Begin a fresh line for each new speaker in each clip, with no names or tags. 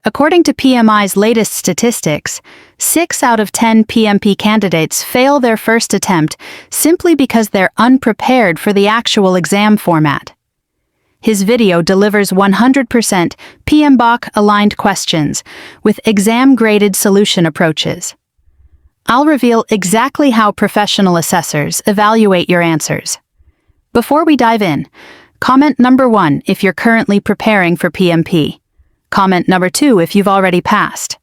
According to PMI's latest statistics, 6 out of 10 PMP candidates fail their first attempt simply because they're unprepared for the actual exam format. His video delivers 100% PMBOK-aligned questions with exam-graded solution approaches. I'll reveal exactly how professional assessors evaluate your answers. Before we dive in, comment number 1 if you're currently preparing for PMP. Comment number 2 if you've already passed.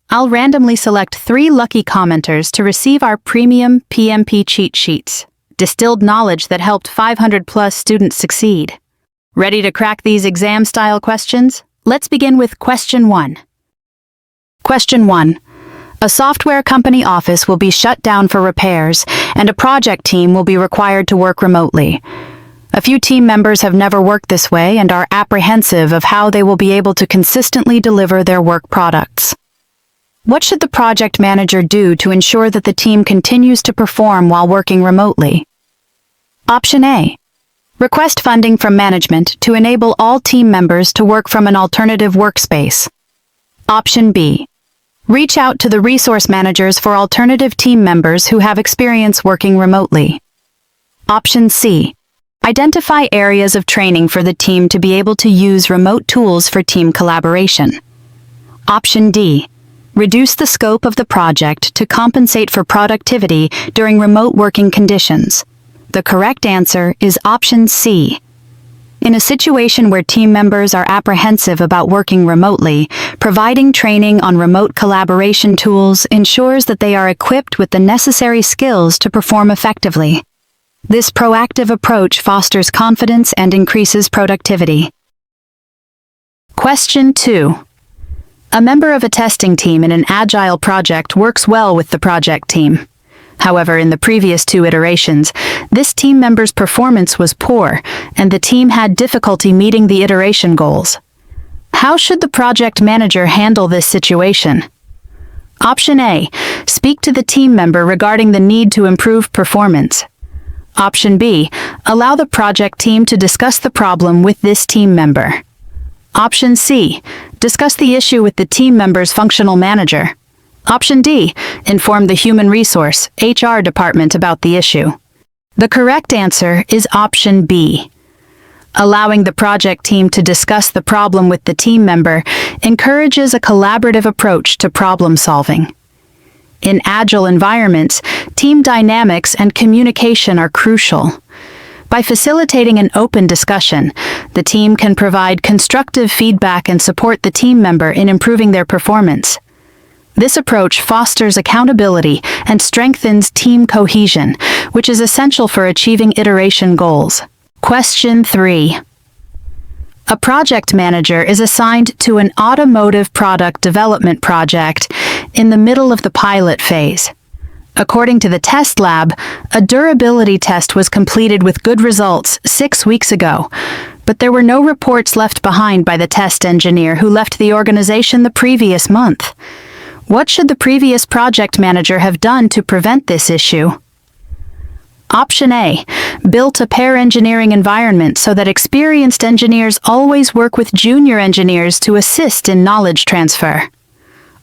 I'll randomly select 3 lucky commenters to receive our premium PMP cheat sheets, distilled knowledge that helped 500+ students succeed. Ready to crack these exam-style questions? Let's begin with question 1. Question 1. A software company office will be shut down for repairs, and a project team will be required to work remotely. A few team members have never worked this way and are apprehensive of how they will be able to consistently deliver their work products. What should the project manager do to ensure that the team continues to perform while working remotely? Option A. Request funding from management to enable all team members to work from an alternative workspace. Option B. Reach out to the resource managers for alternative team members who have experience working remotely. Option C. Identify areas of training for the team to be able to use remote tools for team collaboration. Option D. Reduce the scope of the project to compensate for productivity during remote working conditions. The correct answer is option C. In a situation where team members are apprehensive about working remotely, providing training on remote collaboration tools ensures that they are equipped with the necessary skills to perform effectively. This proactive approach fosters confidence and increases productivity. Question 2. A member of a testing team in an agile project works well with the project team. However, in the previous 2 iterations, this team member's performance was poor, and the team had difficulty meeting the iteration goals. How should the project manager handle this situation? Option A. Speak to the team member regarding the need to improve performance. Option B. Allow the project team to discuss the problem with this team member. Option C. Discuss the issue with the team member's functional manager. Option D. Inform the human resource (HR) department about the issue. The correct answer is option B. Allowing the project team to discuss the problem with the team member encourages a collaborative approach to problem solving. In agile environments, team dynamics and communication are crucial. By facilitating an open discussion, the team can provide constructive feedback and support the team member in improving their performance. This approach fosters accountability and strengthens team cohesion, which is essential for achieving iteration goals. Question 3. A project manager is assigned to an automotive product development project in the middle of the pilot phase. According to the test lab, a durability test was completed with good results 6 weeks ago, but there were no reports left behind by the test engineer who left the organization the previous month. What should the previous project manager have done to prevent this issue? Option A. Built a pair engineering environment so that experienced engineers always work with junior engineers to assist in knowledge transfer.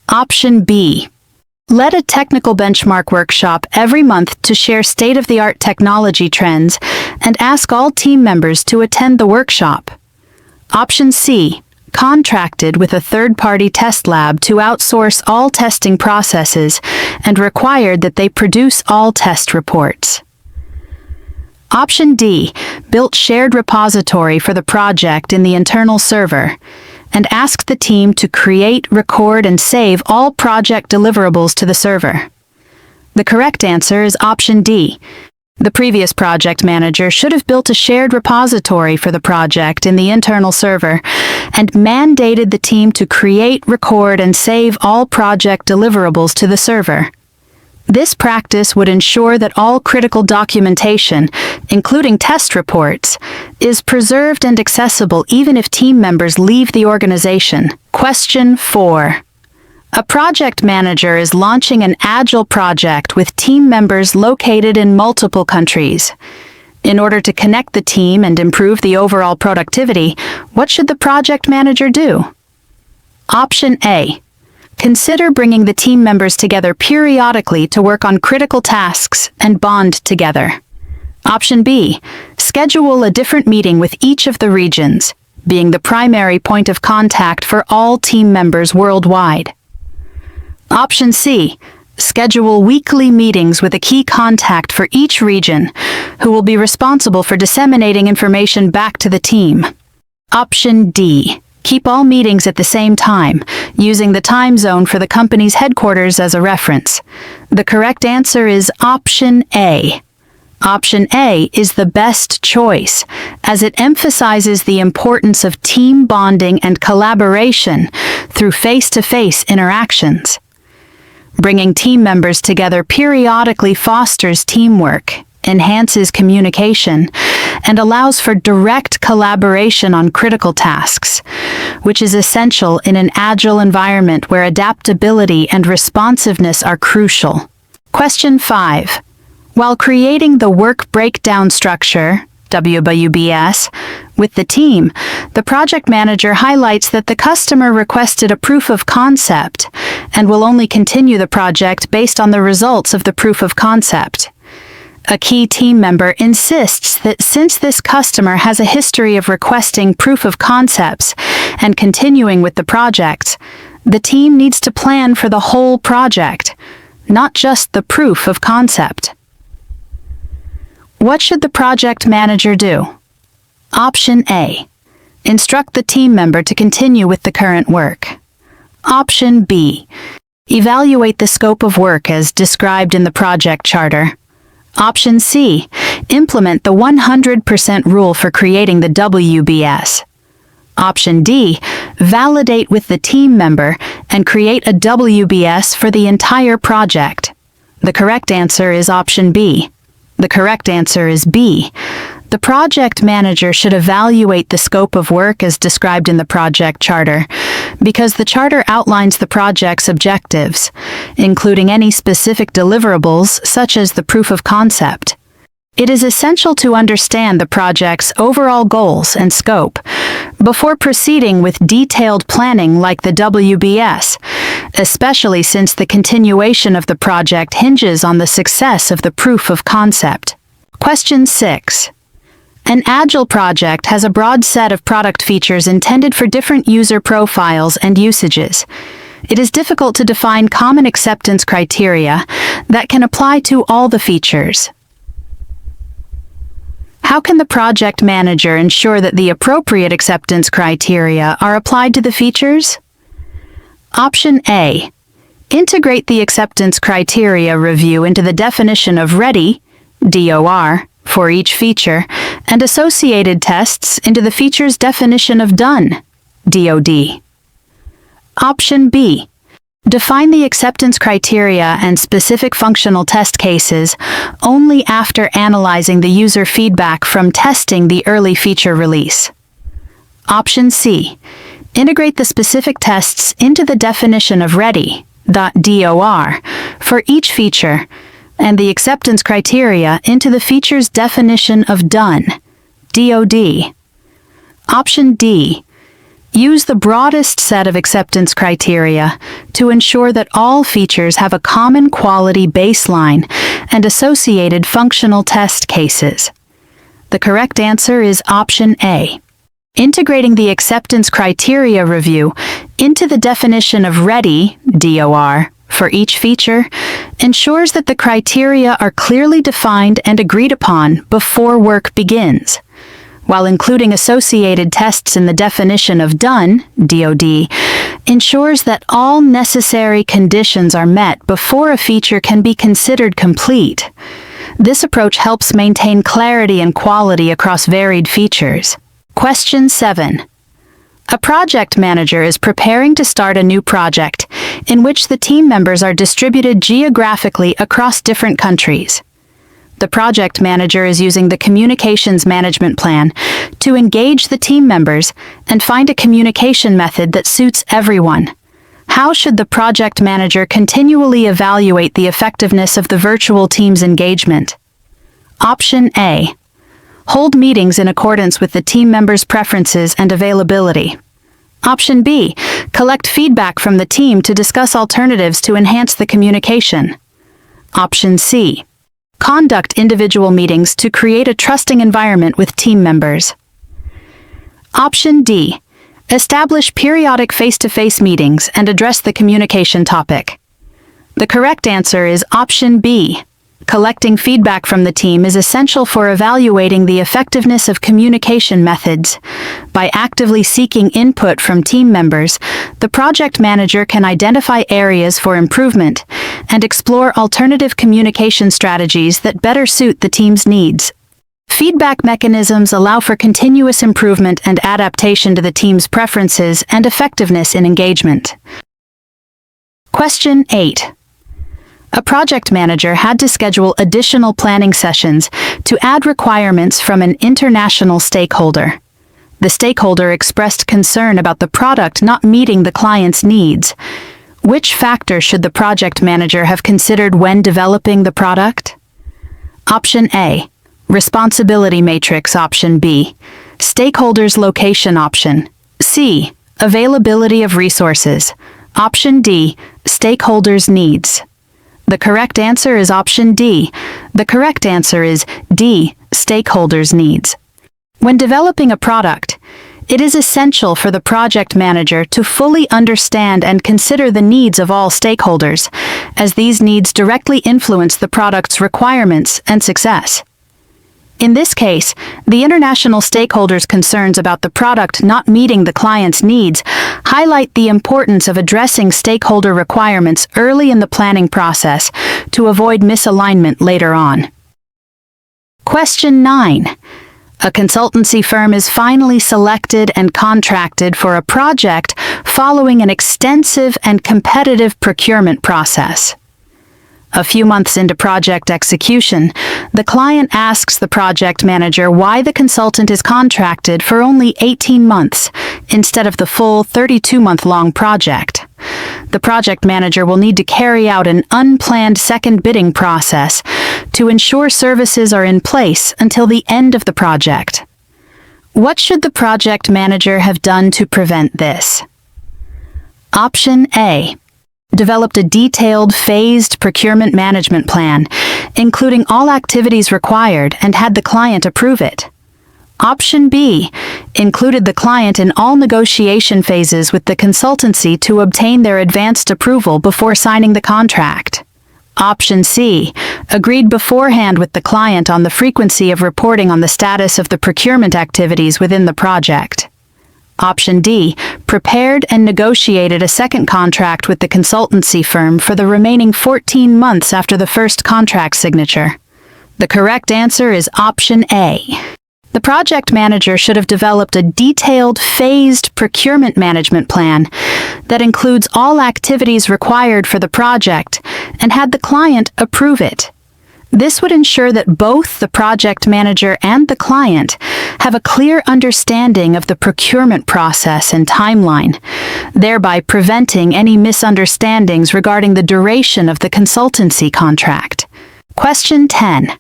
Option B. Led a technical benchmark workshop every month to share state-of-the-art technology trends and ask all team members to attend the workshop. Option C. Contracted with a third-party test lab to outsource all testing processes and required that they produce all test reports. Option D. Built shared repository for the project in the internal server and asked the team to create, record, and save all project deliverables to the server. The correct answer is option D. The previous project manager should have built a shared repository for the project in the internal server and mandated the team to create, record, and save all project deliverables to the server. This practice would ensure that all critical documentation, including test reports, is preserved and accessible even if team members leave the organization. Question 4. A project manager is launching an agile project with team members located in multiple countries. In order to connect the team and improve the overall productivity, what should the project manager do? Option A. Consider bringing the team members together periodically to work on critical tasks and bond together. Option B. Schedule a different meeting with each of the regions, being the primary point of contact for all team members worldwide. Option C. Schedule weekly meetings with a key contact for each region, who will be responsible for disseminating information back to the team. Option D. Keep all meetings at the same time, using the time zone for the company's headquarters as a reference. The correct answer is Option A. Option A is the best choice, as it emphasizes the importance of team bonding and collaboration through face-to-face interactions. Bringing team members together periodically fosters teamwork, enhances communication, and allows for direct collaboration on critical tasks, which is essential in an agile environment where adaptability and responsiveness are crucial. Question 5. While creating the work breakdown structure, WBS, with the team, the project manager highlights that the customer requested a proof of concept and will only continue the project based on the results of the proof of concept. A key team member insists that since this customer has a history of requesting proof of concepts and continuing with the project, the team needs to plan for the whole project, not just the proof of concept. What should the project manager do? Option A. Instruct the team member to continue with the current work. Option B. Evaluate the scope of work as described in the project charter. Option C. Implement the 100% rule for creating the WBS. Option D. Validate with the team member and create a WBS for the entire project. The correct answer is Option B. The correct answer is B. The project manager should evaluate the scope of work as described in the project charter, because the charter outlines the project's objectives, including any specific deliverables such as the proof of concept. It is essential to understand the project's overall goals and scope before proceeding with detailed planning like the WBS, especially since the continuation of the project hinges on the success of the proof of concept. Question 6. An Agile project has a broad set of product features intended for different user profiles and usages. It is difficult to define common acceptance criteria that can apply to all the features. How can the project manager ensure that the appropriate acceptance criteria are applied to the features? Option A. Integrate the acceptance criteria review into the definition of ready, DOR, for each feature, and associated tests into the feature's definition of done, DOD. Option B. Define the acceptance criteria and specific functional test cases only after analyzing the user feedback from testing the early feature release. Option C. Integrate the specific tests into the definition of ready.dor for each feature and the acceptance criteria into the feature's definition of done, DOD. Option D. Use the broadest set of acceptance criteria to ensure that all features have a common quality baseline and associated functional test cases. The correct answer is Option A. Integrating the acceptance criteria review into the definition of ready, DOR, for each feature ensures that the criteria are clearly defined and agreed upon before work begins, while including associated tests in the definition of done, DOD, ensures that all necessary conditions are met before a feature can be considered complete. This approach helps maintain clarity and quality across varied features. Question 7. A project manager is preparing to start a new project in which the team members are distributed geographically across different countries. The project manager is using the communications management plan to engage the team members and find a communication method that suits everyone. How should the project manager continually evaluate the effectiveness of the virtual team's engagement? Option A. Hold meetings in accordance with the team members' preferences and availability. Option B. Collect feedback from the team to discuss alternatives to enhance the communication. Option C. Conduct individual meetings to create a trusting environment with team members. Option D. Establish periodic face-to-face meetings and address the communication topic. The correct answer is option B. Collecting feedback from the team is essential for evaluating the effectiveness of communication methods. By actively seeking input from team members, the project manager can identify areas for improvement and explore alternative communication strategies that better suit the team's needs. Feedback mechanisms allow for continuous improvement and adaptation to the team's preferences and effectiveness in engagement. Question 8. A project manager had to schedule additional planning sessions to add requirements from an international stakeholder. The stakeholder expressed concern about the product not meeting the client's needs. Which factor should the project manager have considered when developing the product? Option A. Responsibility matrix. Option B. Stakeholders' location. Option C. Availability of resources. Option D. Stakeholders' needs. The correct answer is option D. The correct answer is D. Stakeholders' needs. When developing a product, it is essential for the project manager to fully understand and consider the needs of all stakeholders, as these needs directly influence the product's requirements and success. In this case, the international stakeholders' concerns about the product not meeting the client's needs highlight the importance of addressing stakeholder requirements early in the planning process to avoid misalignment later on. Question 9. A consultancy firm is finally selected and contracted for a project following an extensive and competitive procurement process. A few months into project execution, the client asks the project manager why the consultant is contracted for only 18 months instead of the full 32-month-long project. The project manager will need to carry out an unplanned second bidding process to ensure services are in place until the end of the project. What should the project manager have done to prevent this? Option A. Developed a detailed, phased procurement management plan, including all activities required, and had the client approve it. Option B. Included the client in all negotiation phases with the consultancy to obtain their advanced approval before signing the contract. Option C. Agreed beforehand with the client on the frequency of reporting on the status of the procurement activities within the project. Option D. Prepared and negotiated a second contract with the consultancy firm for the remaining 14 months after the first contract signature. The correct answer is option A. The project manager should have developed a detailed, phased procurement management plan that includes all activities required for the project and had the client approve it. This would ensure that both the project manager and the client have a clear understanding of the procurement process and timeline, thereby preventing any misunderstandings regarding the duration of the consultancy contract. Question 10.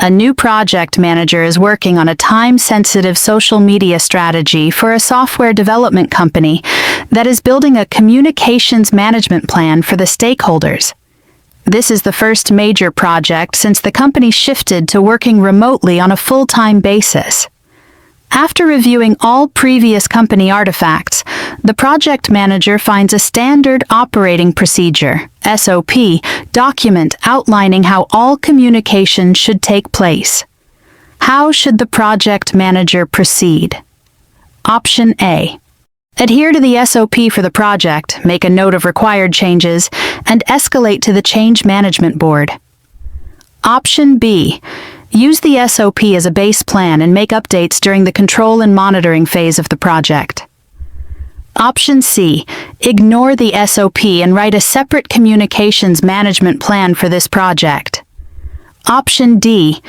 A new project manager is working on a time-sensitive social media strategy for a software development company that is building a communications management plan for the stakeholders. This is the first major project since the company shifted to working remotely on a full-time basis. After reviewing all previous company artifacts, the project manager finds a standard operating procedure, SOP, document outlining how all communication should take place. How should the project manager proceed? Option A. Adhere to the SOP for the project, make a note of required changes, and escalate to the change management board. Option B. Use the SOP as a base plan and make updates during the control and monitoring phase of the project. Option C. Ignore the SOP and write a separate communications management plan for this project. Option D.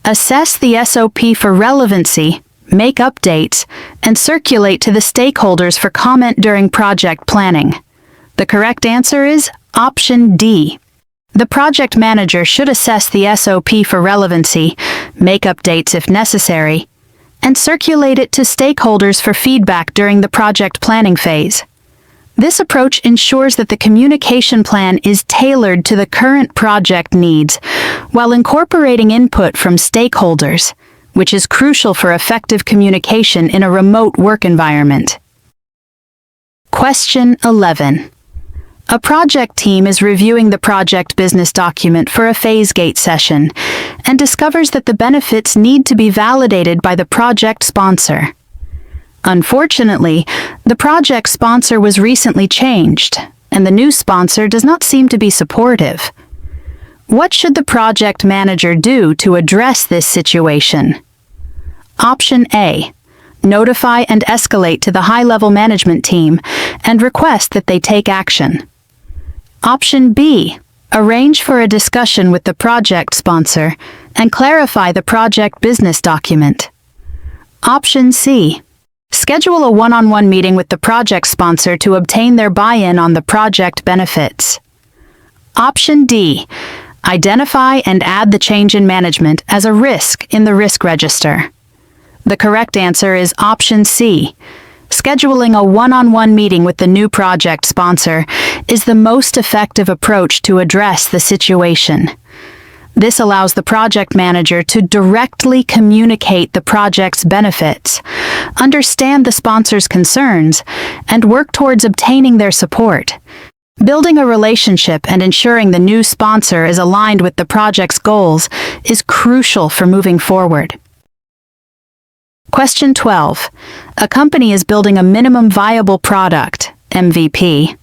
Assess the SOP for relevancy, make updates, and circulate to the stakeholders for comment during project planning. The correct answer is option D. The project manager should assess the SOP for relevancy, make updates if necessary, and circulate it to stakeholders for feedback during the project planning phase. This approach ensures that the communication plan is tailored to the current project needs, while incorporating input from stakeholders, which is crucial for effective communication in a remote work environment. Question 11. A project team is reviewing the project business document for a phase gate session and discovers that the benefits need to be validated by the project sponsor. Unfortunately, the project sponsor was recently changed, and the new sponsor does not seem to be supportive. What should the project manager do to address this situation? Option A. Notify and escalate to the high-level management team and request that they take action. Option B. Arrange for a discussion with the project sponsor and clarify the project business document. Option C. Schedule a one-on-one meeting with the project sponsor to obtain their buy-in on the project benefits. Option D. Identify and add the change in management as a risk in the risk register. The correct answer is option C. Scheduling a one-on-one meeting with the new project sponsor is the most effective approach to address the situation. This allows the project manager to directly communicate the project's benefits, understand the sponsor's concerns, and work towards obtaining their support. Building a relationship and ensuring the new sponsor is aligned with the project's goals is crucial for moving forward. Question 12. A company is building a minimum viable product, MVP.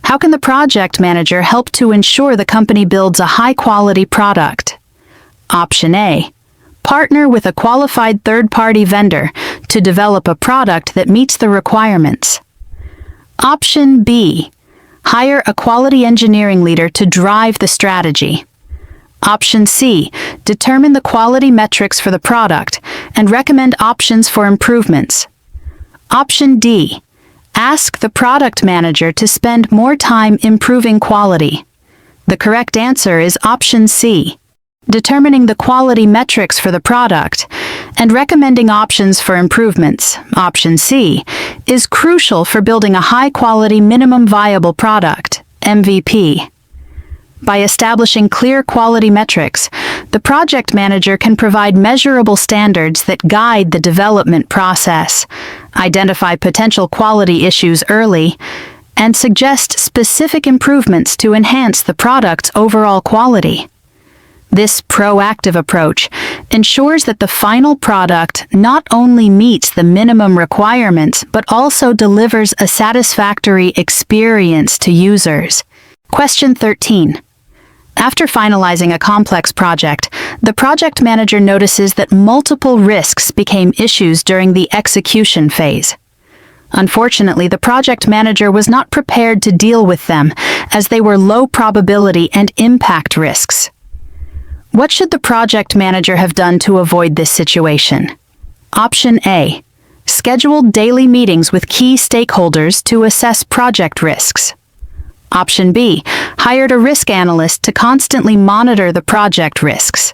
How can the project manager help to ensure the company builds a high-quality product? Option A. Partner with a qualified third-party vendor to develop a product that meets the requirements. Option B. Hire a quality engineering leader to drive the strategy. Option C. Determine the quality metrics for the product and recommend options for improvements. Option D. Ask the product manager to spend more time improving quality. The correct answer is option C. Determining the quality metrics for the product and recommending options for improvements, option C, is crucial for building a high-quality minimum viable product, MVP. By establishing clear quality metrics, the project manager can provide measurable standards that guide the development process, identify potential quality issues early, and suggest specific improvements to enhance the product's overall quality. This proactive approach ensures that the final product not only meets the minimum requirements but also delivers a satisfactory experience to users. Question 13. After finalizing a complex project, the project manager notices that multiple risks became issues during the execution phase. Unfortunately, the project manager was not prepared to deal with them, as they were low probability and impact risks. What should the project manager have done to avoid this situation? Option A. Scheduled daily meetings with key stakeholders to assess project risks. Option B. Hired a risk analyst to constantly monitor the project risks.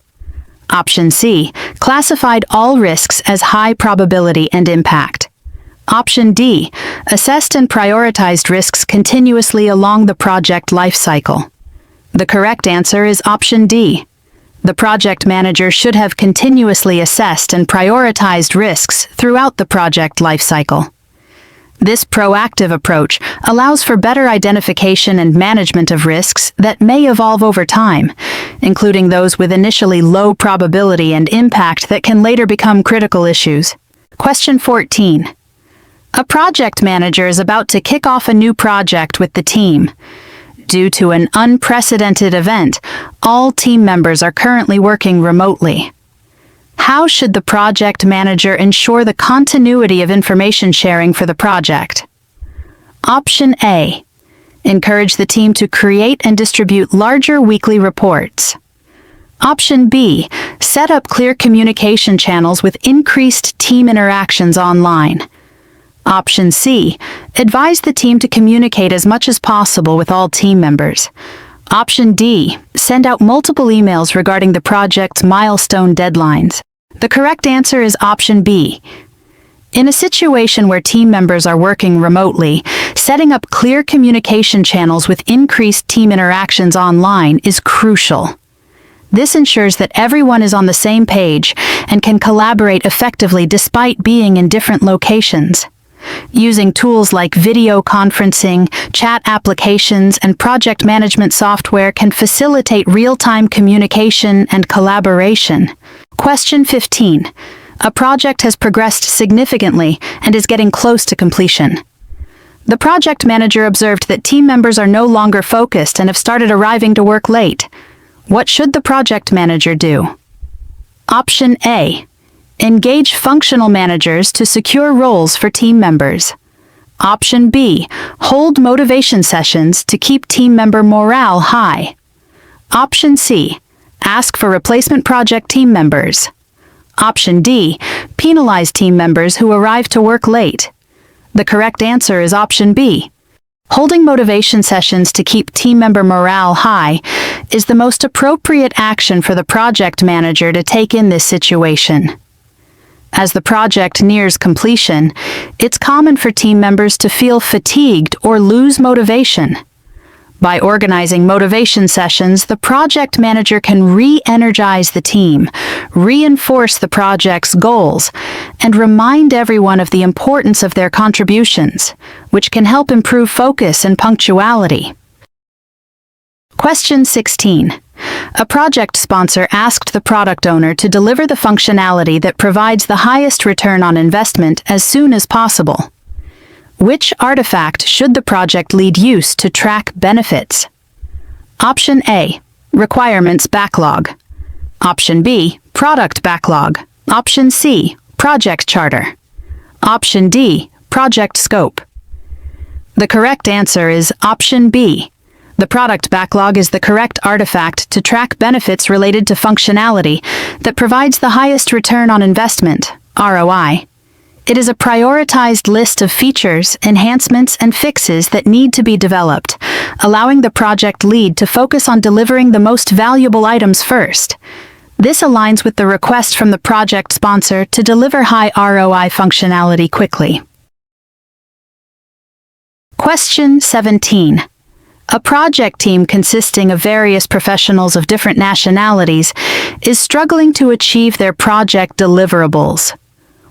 Option C. Classified all risks as high probability and impact. Option D. Assessed and prioritized risks continuously along the project lifecycle. The correct answer is option D. The project manager should have continuously assessed and prioritized risks throughout the project lifecycle. This proactive approach allows for better identification and management of risks that may evolve over time, including those with initially low probability and impact that can later become critical issues. Question 14. A project manager is about to kick off a new project with the team. Due to an unprecedented event, all team members are currently working remotely. How should the project manager ensure the continuity of information sharing for the project? Option A. Encourage the team to create and distribute larger weekly reports. Option B. Set up clear communication channels with increased team interactions online. Option C. Advise the team to communicate as much as possible with all team members. Option D. Send out multiple emails regarding the project's milestone deadlines. The correct answer is option B. In a situation where team members are working remotely, setting up clear communication channels with increased team interactions online is crucial. This ensures that everyone is on the same page and can collaborate effectively despite being in different locations. Using tools like video conferencing, chat applications, and project management software can facilitate real-time communication and collaboration. Question 15. A project has progressed significantly and is getting close to completion. The project manager observed that team members are no longer focused and have started arriving to work late. What should the project manager do? Option A. Engage functional managers to secure roles for team members. Option B. Hold motivation sessions to keep team member morale high. Option C. Ask for replacement project team members. Option D. Penalize team members who arrive to work late. The correct answer is option B. Holding motivation sessions to keep team member morale high is the most appropriate action for the project manager to take in this situation. As the project nears completion, it's common for team members to feel fatigued or lose motivation. By organizing motivation sessions, the project manager can re-energize the team, reinforce the project's goals, and remind everyone of the importance of their contributions, which can help improve focus and punctuality. Question 16. A project sponsor asked the product owner to deliver the functionality that provides the highest return on investment as soon as possible. Which artifact should the project lead use to track benefits? Option A. Requirements backlog. Option B. Product backlog. Option C. Project charter. Option D. Project scope. The correct answer is option B. The product backlog is the correct artifact to track benefits related to functionality that provides the highest return on investment, ROI. It is a prioritized list of features, enhancements, and fixes that need to be developed, allowing the project lead to focus on delivering the most valuable items first. This aligns with the request from the project sponsor to deliver high ROI functionality quickly. Question 17. A project team consisting of various professionals of different nationalities is struggling to achieve their project deliverables.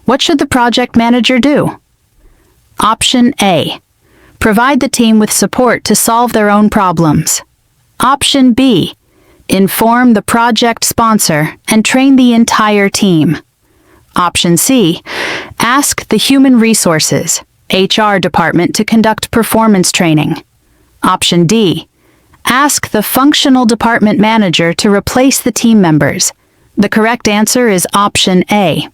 What should the project manager do? Option A. Provide the team with support to solve their own problems. Option B. Inform the project sponsor and train the entire team. Option C. Ask the Human Resources, HR department to conduct performance training. Option D. Ask the functional department manager to replace the team members. The correct answer is option A.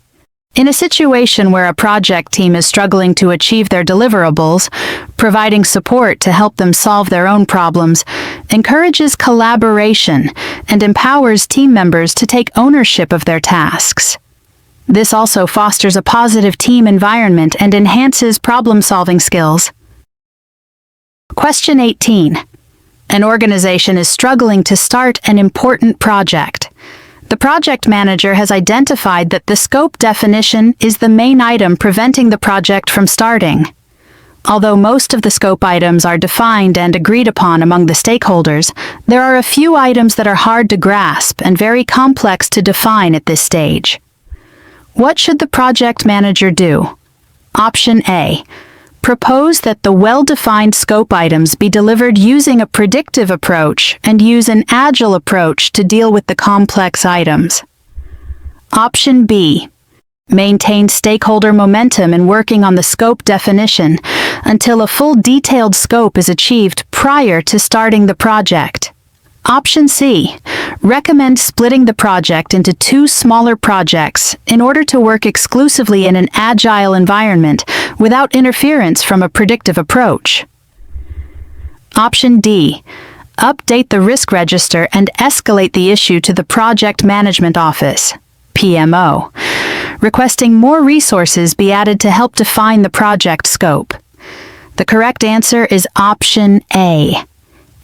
In a situation where a project team is struggling to achieve their deliverables, providing support to help them solve their own problems encourages collaboration and empowers team members to take ownership of their tasks. This also fosters a positive team environment and enhances problem-solving skills. Question 18. An organization is struggling to start an important project. The project manager has identified that the scope definition is the main item preventing the project from starting. Although most of the scope items are defined and agreed upon among the stakeholders, there are a few items that are hard to grasp and very complex to define at this stage. What should the project manager do? Option A. Propose that the well-defined scope items be delivered using a predictive approach and use an agile approach to deal with the complex items. Option B. Maintain stakeholder momentum in working on the scope definition until a full detailed scope is achieved prior to starting the project. Option C. Recommend splitting the project into 2 smaller projects in order to work exclusively in an agile environment without interference from a predictive approach. Option D. Update the risk register and escalate the issue to the Project Management Office, PMO, requesting more resources be added to help define the project scope. The correct answer is option A.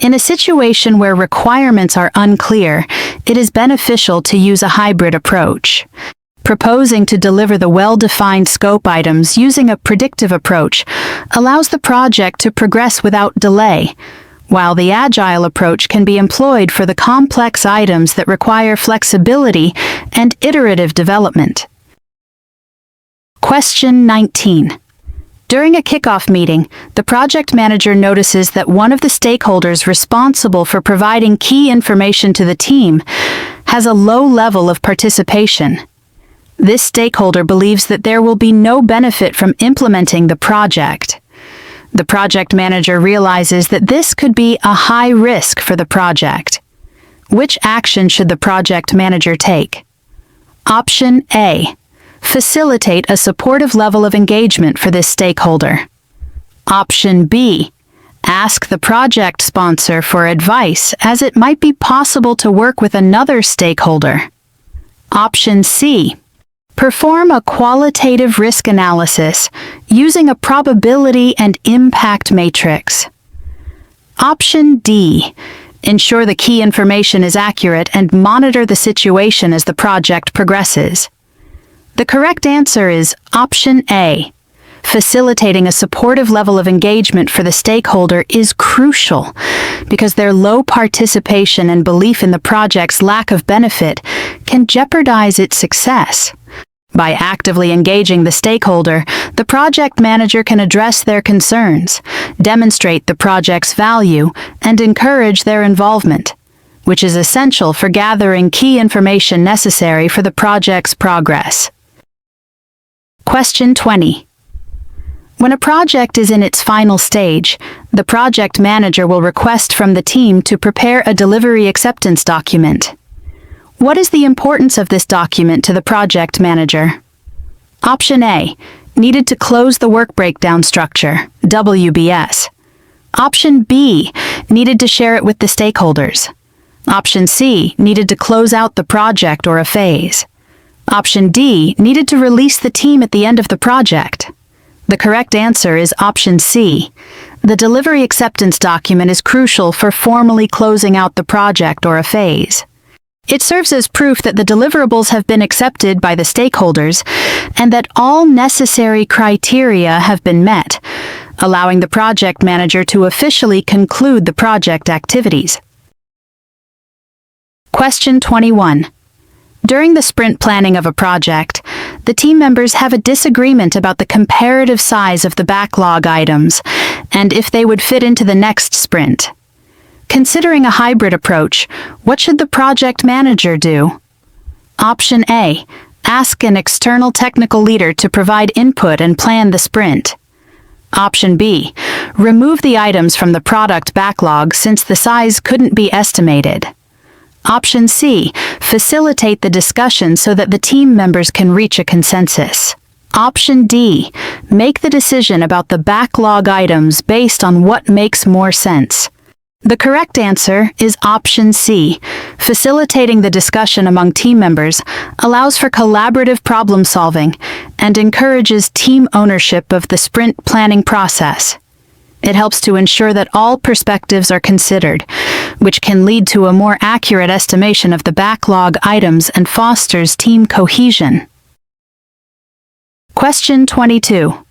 In a situation where requirements are unclear, it is beneficial to use a hybrid approach. Proposing to deliver the well-defined scope items using a predictive approach allows the project to progress without delay, while the agile approach can be employed for the complex items that require flexibility and iterative development. Question 19. During a kickoff meeting, the project manager notices that one of the stakeholders responsible for providing key information to the team has a low level of participation. This stakeholder believes that there will be no benefit from implementing the project. The project manager realizes that this could be a high risk for the project. Which action should the project manager take? Option A. Facilitate a supportive level of engagement for this stakeholder. Option B. Ask the project sponsor for advice, as it might be possible to work with another stakeholder. Option C. Perform a qualitative risk analysis using a probability and impact matrix. Option D. Ensure the key information is accurate and monitor the situation as the project progresses. The correct answer is Option A. Facilitating a supportive level of engagement for the stakeholder is crucial because their low participation and belief in the project's lack of benefit can jeopardize its success. By actively engaging the stakeholder, the project manager can address their concerns, demonstrate the project's value, and encourage their involvement, which is essential for gathering key information necessary for the project's progress. Question 20. When a project is in its final stage, the project manager will request from the team to prepare a delivery acceptance document. What is the importance of this document to the project manager? Option A. Needed to close the work breakdown structure, WBS. Option B. Needed to share it with the stakeholders. Option C. Needed to close out the project or a phase. Option D. Needed to release the team at the end of the project. The correct answer is Option C. The delivery acceptance document is crucial for formally closing out the project or a phase. It serves as proof that the deliverables have been accepted by the stakeholders and that all necessary criteria have been met, allowing the project manager to officially conclude the project activities. Question 21. During the sprint planning of a project, the team members have a disagreement about the comparative size of the backlog items and if they would fit into the next sprint. Considering a hybrid approach, what should the project manager do? Option A. Ask an external technical leader to provide input and plan the sprint. Option B. Remove the items from the product backlog since the size couldn't be estimated. Option C. Facilitate the discussion so that the team members can reach a consensus. Option D. Make the decision about the backlog items based on what makes more sense. The correct answer is Option C. Facilitating the discussion among team members allows for collaborative problem solving and encourages team ownership of the sprint planning process. It helps to ensure that all perspectives are considered, which can lead to a more accurate estimation of the backlog items and fosters team cohesion. Question 22.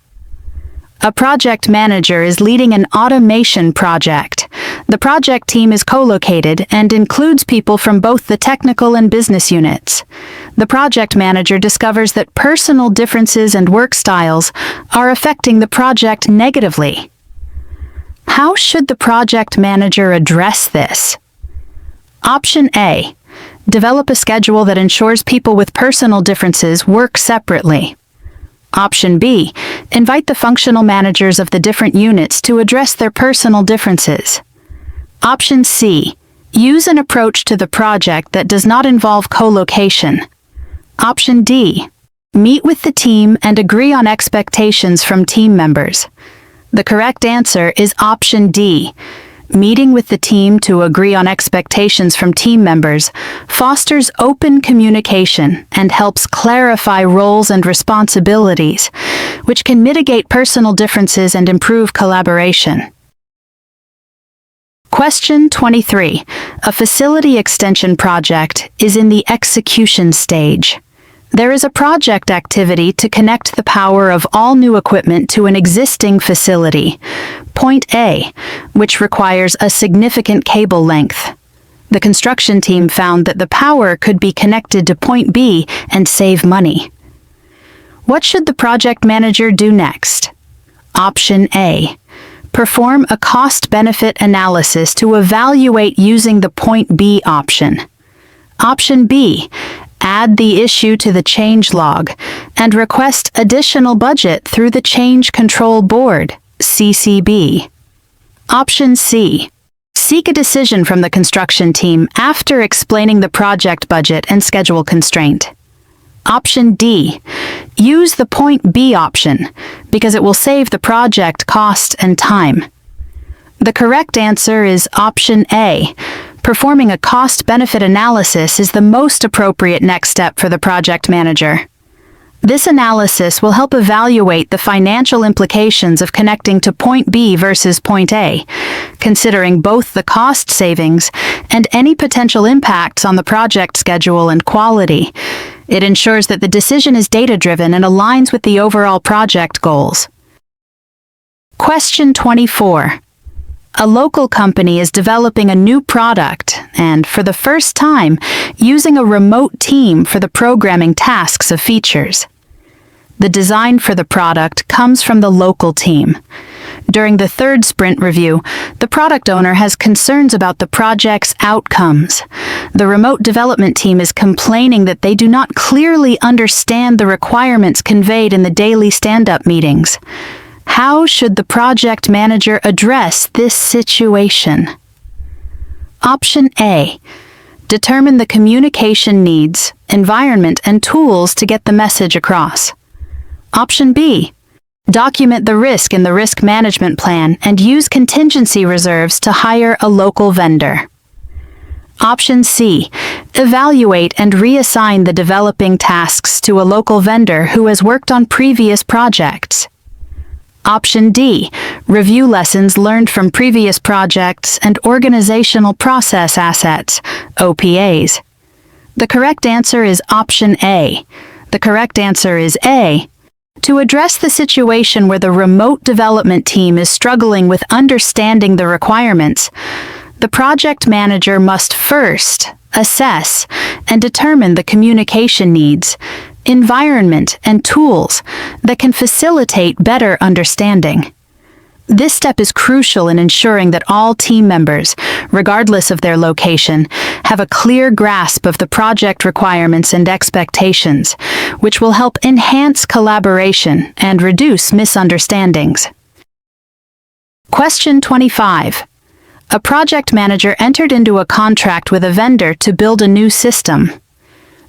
A project manager is leading an automation project. The project team is co-located and includes people from both the technical and business units. The project manager discovers that personal differences and work styles are affecting the project negatively. How should the project manager address this? Option A. Develop a schedule that ensures people with personal differences work separately. Option B. Invite the functional managers of the different units to address their personal differences. Option C. Use an approach to the project that does not involve co-location. Option D. Meet with the team and agree on expectations from team members. The correct answer is Option D. Meeting with the team to agree on expectations from team members fosters open communication and helps clarify roles and responsibilities, which can mitigate personal differences and improve collaboration. Question 23. A facility extension project is in the execution stage. There is a project activity to connect the power of all new equipment to an existing facility, point A, which requires a significant cable length. The construction team found that the power could be connected to point B and save money. What should the project manager do next? Option A. Perform a cost-benefit analysis to evaluate using the point B option. Option B. Add the issue to the change log and request additional budget through the Change Control Board, CCB. Option C. Seek a decision from the construction team after explaining the project budget and schedule constraint. Option D. Use the point B option because it will save the project cost and time. The correct answer is option A. Performing a cost-benefit analysis is the most appropriate next step for the project manager. This analysis will help evaluate the financial implications of connecting to point B versus point A, considering both the cost savings and any potential impacts on the project schedule and quality. It ensures that the decision is data-driven and aligns with the overall project goals. Question 24. A local company is developing a new product and, for the first time, using a remote team for the programming tasks of features. The design for the product comes from the local team. During the third sprint review, the product owner has concerns about the project's outcomes. The remote development team is complaining that they do not clearly understand the requirements conveyed in the daily stand-up meetings. How should the project manager address this situation? Option A. Determine the communication needs, environment, and tools to get the message across. Option B. Document the risk in the risk management plan and use contingency reserves to hire a local vendor. Option C. Evaluate and reassign the developing tasks to a local vendor who has worked on previous projects. Option D. Review lessons learned from previous projects and organizational process assets, OPAs. The correct answer is option A. The correct answer is A. To address the situation where the remote development team is struggling with understanding the requirements, the project manager must first assess and determine the communication needs, environment, and tools that can facilitate better understanding. This step is crucial in ensuring that all team members, regardless of their location, have a clear grasp of the project requirements and expectations, which will help enhance collaboration and reduce misunderstandings. Question 25. A project manager entered into a contract with a vendor to build a new system.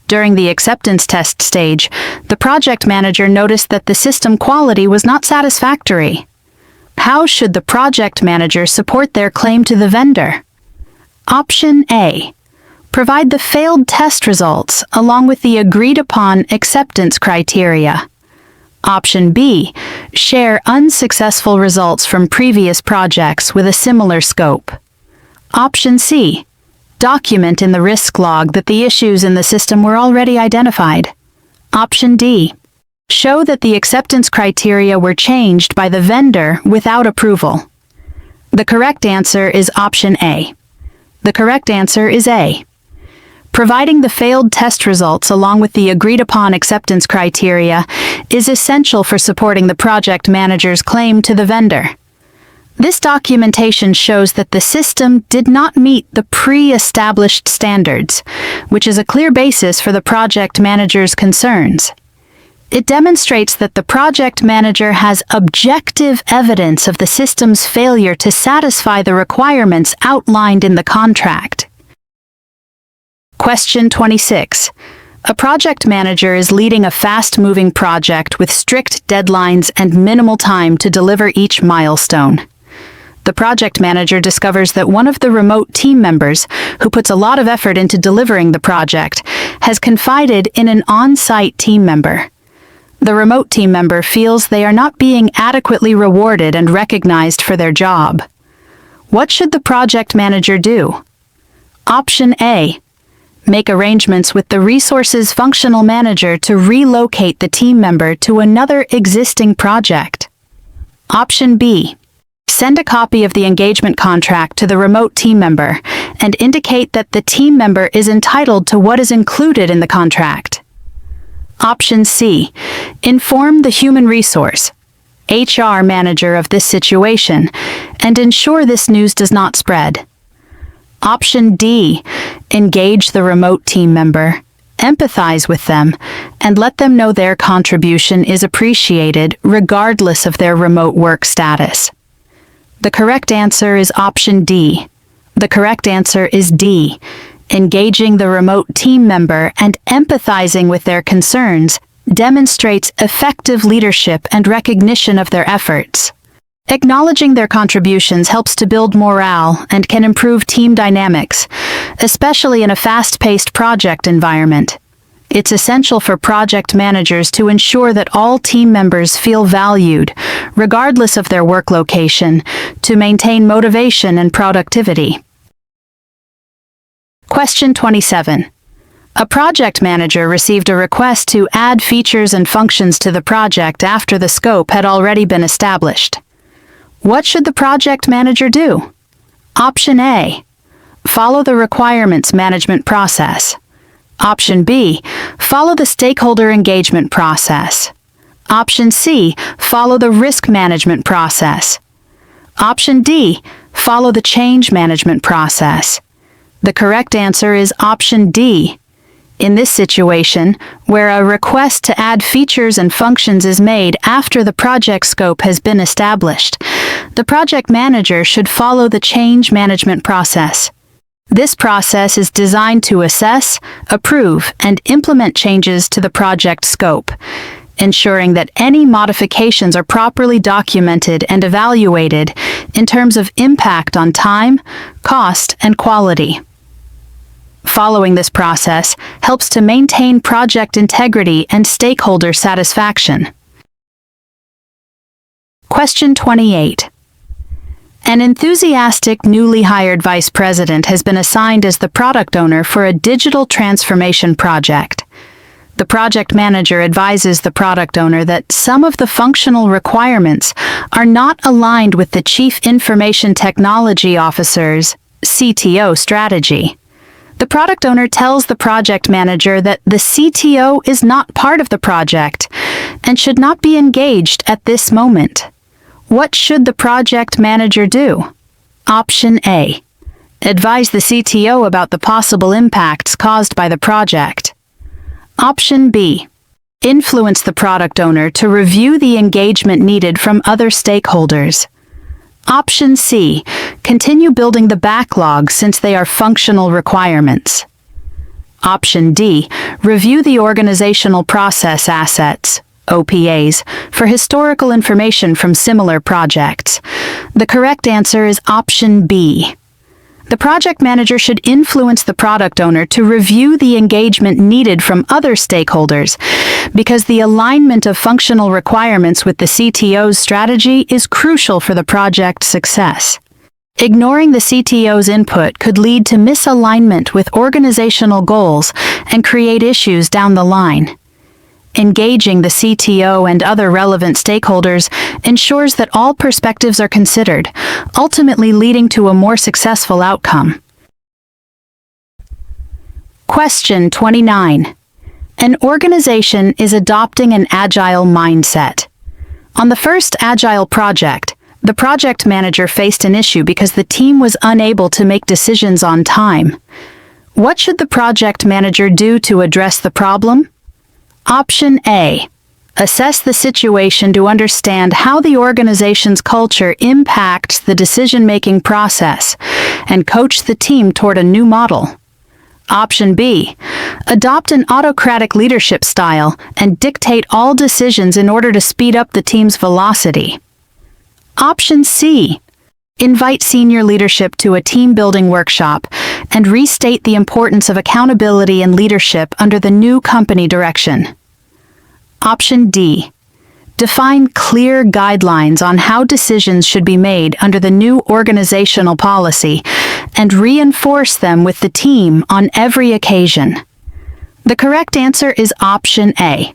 During the acceptance test stage, the project manager noticed that the system quality was not satisfactory. How should the project manager support their claim to the vendor? Option A. Provide the failed test results along with the agreed-upon acceptance criteria. Option B. Share unsuccessful results from previous projects with a similar scope. Option C. Document in the risk log that the issues in the system were already identified. Option D. Show that the acceptance criteria were changed by the vendor without approval. The correct answer is option A. The correct answer is A. Providing the failed test results along with the agreed-upon acceptance criteria is essential for supporting the project manager's claim to the vendor. This documentation shows that the system did not meet the pre-established standards, which is a clear basis for the project manager's concerns. It demonstrates that the project manager has objective evidence of the system's failure to satisfy the requirements outlined in the contract. Question 26. A project manager is leading a fast-moving project with strict deadlines and minimal time to deliver each milestone. The project manager discovers that one of the remote team members, who puts a lot of effort into delivering the project, has confided in an on-site team member. The remote team member feels they are not being adequately rewarded and recognized for their job. What should the project manager do? Option A. Make arrangements with the resources functional manager to relocate the team member to another existing project. Option B. Send a copy of the engagement contract to the remote team member and indicate that the team member is entitled to what is included in the contract. Option C. Inform the human resource HR manager of this situation and ensure this news does not spread. Option D. Engage the remote team member, empathize with them, and let them know their contribution is appreciated regardless of their remote work status. The correct answer is option D. The correct answer is D. Engaging the remote team member and empathizing with their concerns demonstrates effective leadership and recognition of their efforts. Acknowledging their contributions helps to build morale and can improve team dynamics, especially in a fast-paced project environment. It's essential for project managers to ensure that all team members feel valued, regardless of their work location, to maintain motivation and productivity. Question 27. A project manager received a request to add features and functions to the project after the scope had already been established. What should the project manager do? Option A. Follow the requirements management process. Option B. Follow the stakeholder engagement process. Option C. Follow the risk management process. Option D. Follow the change management process. The correct answer is option D. In this situation, where a request to add features and functions is made after the project scope has been established, the project manager should follow the change management process. This process is designed to assess, approve, and implement changes to the project scope, ensuring that any modifications are properly documented and evaluated in terms of impact on time, cost, and quality. Following this process helps to maintain project integrity and stakeholder satisfaction. Question 28. An enthusiastic newly hired vice president has been assigned as the product owner for a digital transformation project. The project manager advises the product owner that some of the functional requirements are not aligned with the Chief Information Technology Officer's CTO strategy. The product owner tells the project manager that the CTO is not part of the project and should not be engaged at this moment. What should the project manager do? Option A. Advise the CTO about the possible impacts caused by the project. Option B. Influence the product owner to review the engagement needed from other stakeholders. Option C. Continue building the backlog since they are functional requirements. Option D. Review the organizational process assets, OPAs, for historical information from similar projects. The correct answer is option B. The project manager should influence the product owner to review the engagement needed from other stakeholders, because the alignment of functional requirements with the CTO's strategy is crucial for the project's success. Ignoring the CTO's input could lead to misalignment with organizational goals and create issues down the line. Engaging the CTO and other relevant stakeholders ensures that all perspectives are considered, ultimately leading to a more successful outcome. Question 29. An organization is adopting an agile mindset. On the first agile project, the project manager faced an issue because the team was unable to make decisions on time. What should the project manager do to address the problem? Option A. Assess the situation to understand how the organization's culture impacts the decision-making process and coach the team toward a new model. Option B. Adopt an autocratic leadership style and dictate all decisions in order to speed up the team's velocity. Option C. Invite senior leadership to a team-building workshop and restate the importance of accountability and leadership under the new company direction. Option D. Define clear guidelines on how decisions should be made under the new organizational policy and reinforce them with the team on every occasion? The correct answer is option A.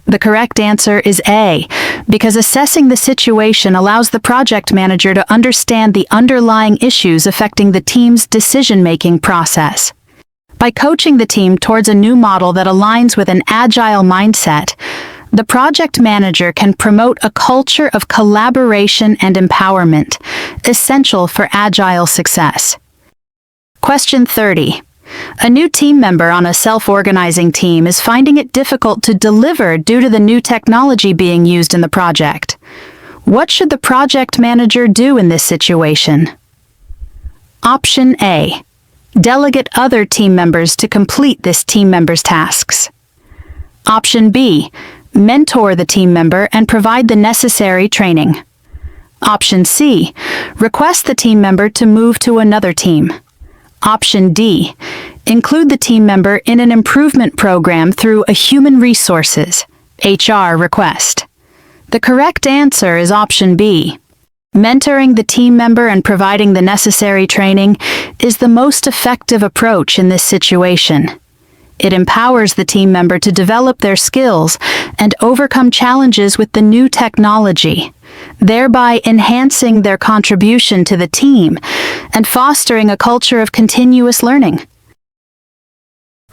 The correct answer is A, because assessing the situation allows the project manager to understand the underlying issues affecting the team's decision-making process. By coaching the team towards a new model that aligns with an agile mindset, the project manager can promote a culture of collaboration and empowerment, essential for agile success. Question 30. A new team member on a self-organizing team is finding it difficult to deliver due to the new technology being used in the project. What should the project manager do in this situation? Option A. Delegate other team members to complete this team member's tasks. Option B. Mentor the team member and provide the necessary training. Option C. Request the team member to move to another team. Option D. Include the team member in an improvement program through a human resources (HR) request. The correct answer is option B. Mentoring the team member and providing the necessary training is the most effective approach in this situation. It empowers the team member to develop their skills and overcome challenges with the new technology, thereby enhancing their contribution to the team and fostering a culture of continuous learning.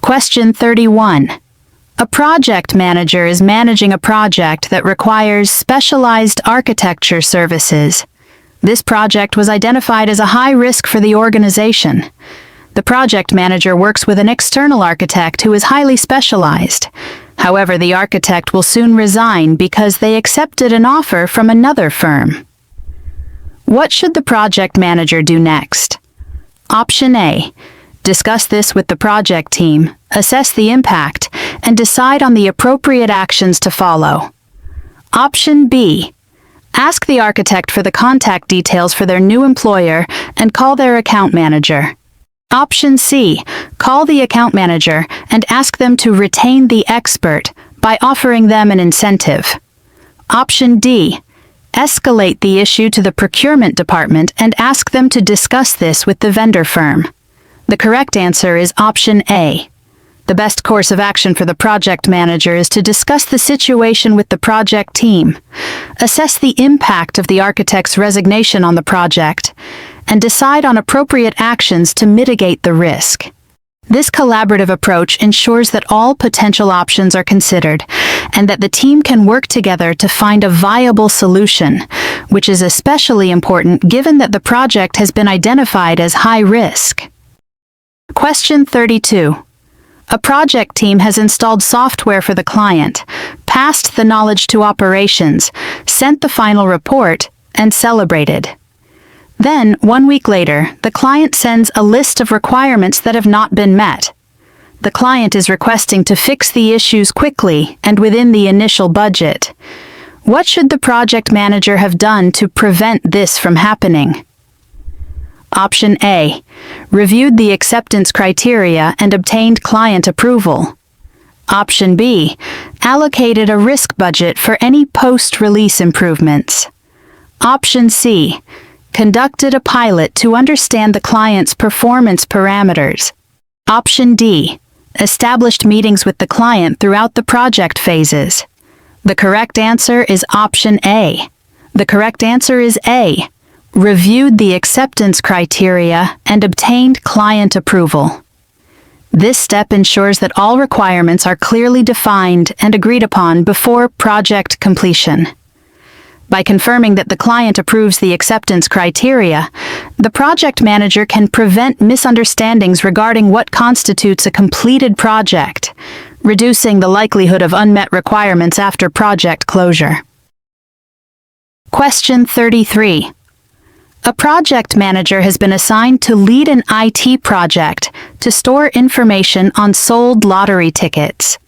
Question 31. A project manager is managing a project that requires specialized architecture services. This project was identified as a high risk for the organization. The project manager works with an external architect who is highly specialized. However, the architect will soon resign because they accepted an offer from another firm. What should the project manager do next? Option A. Discuss this with the project team, assess the impact, and decide on the appropriate actions to follow. Option B. Ask the architect for the contact details for their new employer and call their account manager. Option C. Call the account manager and ask them to retain the expert by offering them an incentive. Option D. Escalate the issue to the procurement department and ask them to discuss this with the vendor firm. The correct answer is option A. The best course of action for the project manager is to discuss the situation with the project team, assess the impact of the architect's resignation on the project, and decide on appropriate actions to mitigate the risk. This collaborative approach ensures that all potential options are considered and that the team can work together to find a viable solution, which is especially important given that the project has been identified as high risk. Question 32. A project team has installed software for the client, passed the knowledge to operations, sent the final report, and celebrated. Then, 1 week later, the client sends a list of requirements that have not been met. The client is requesting to fix the issues quickly and within the initial budget. What should the project manager have done to prevent this from happening? Option A. Reviewed the acceptance criteria and obtained client approval. Option B. Allocated a risk budget for any post-release improvements. Option C. Conducted a pilot to understand the client's performance parameters. Option D. Established meetings with the client throughout the project phases. The correct answer is option A. The correct answer is A. Reviewed the acceptance criteria and obtained client approval. This step ensures that all requirements are clearly defined and agreed upon before project completion. By confirming that the client approves the acceptance criteria, the project manager can prevent misunderstandings regarding what constitutes a completed project, reducing the likelihood of unmet requirements after project closure. Question 33. A project manager has been assigned to lead an IT project to store information on sold lottery tickets.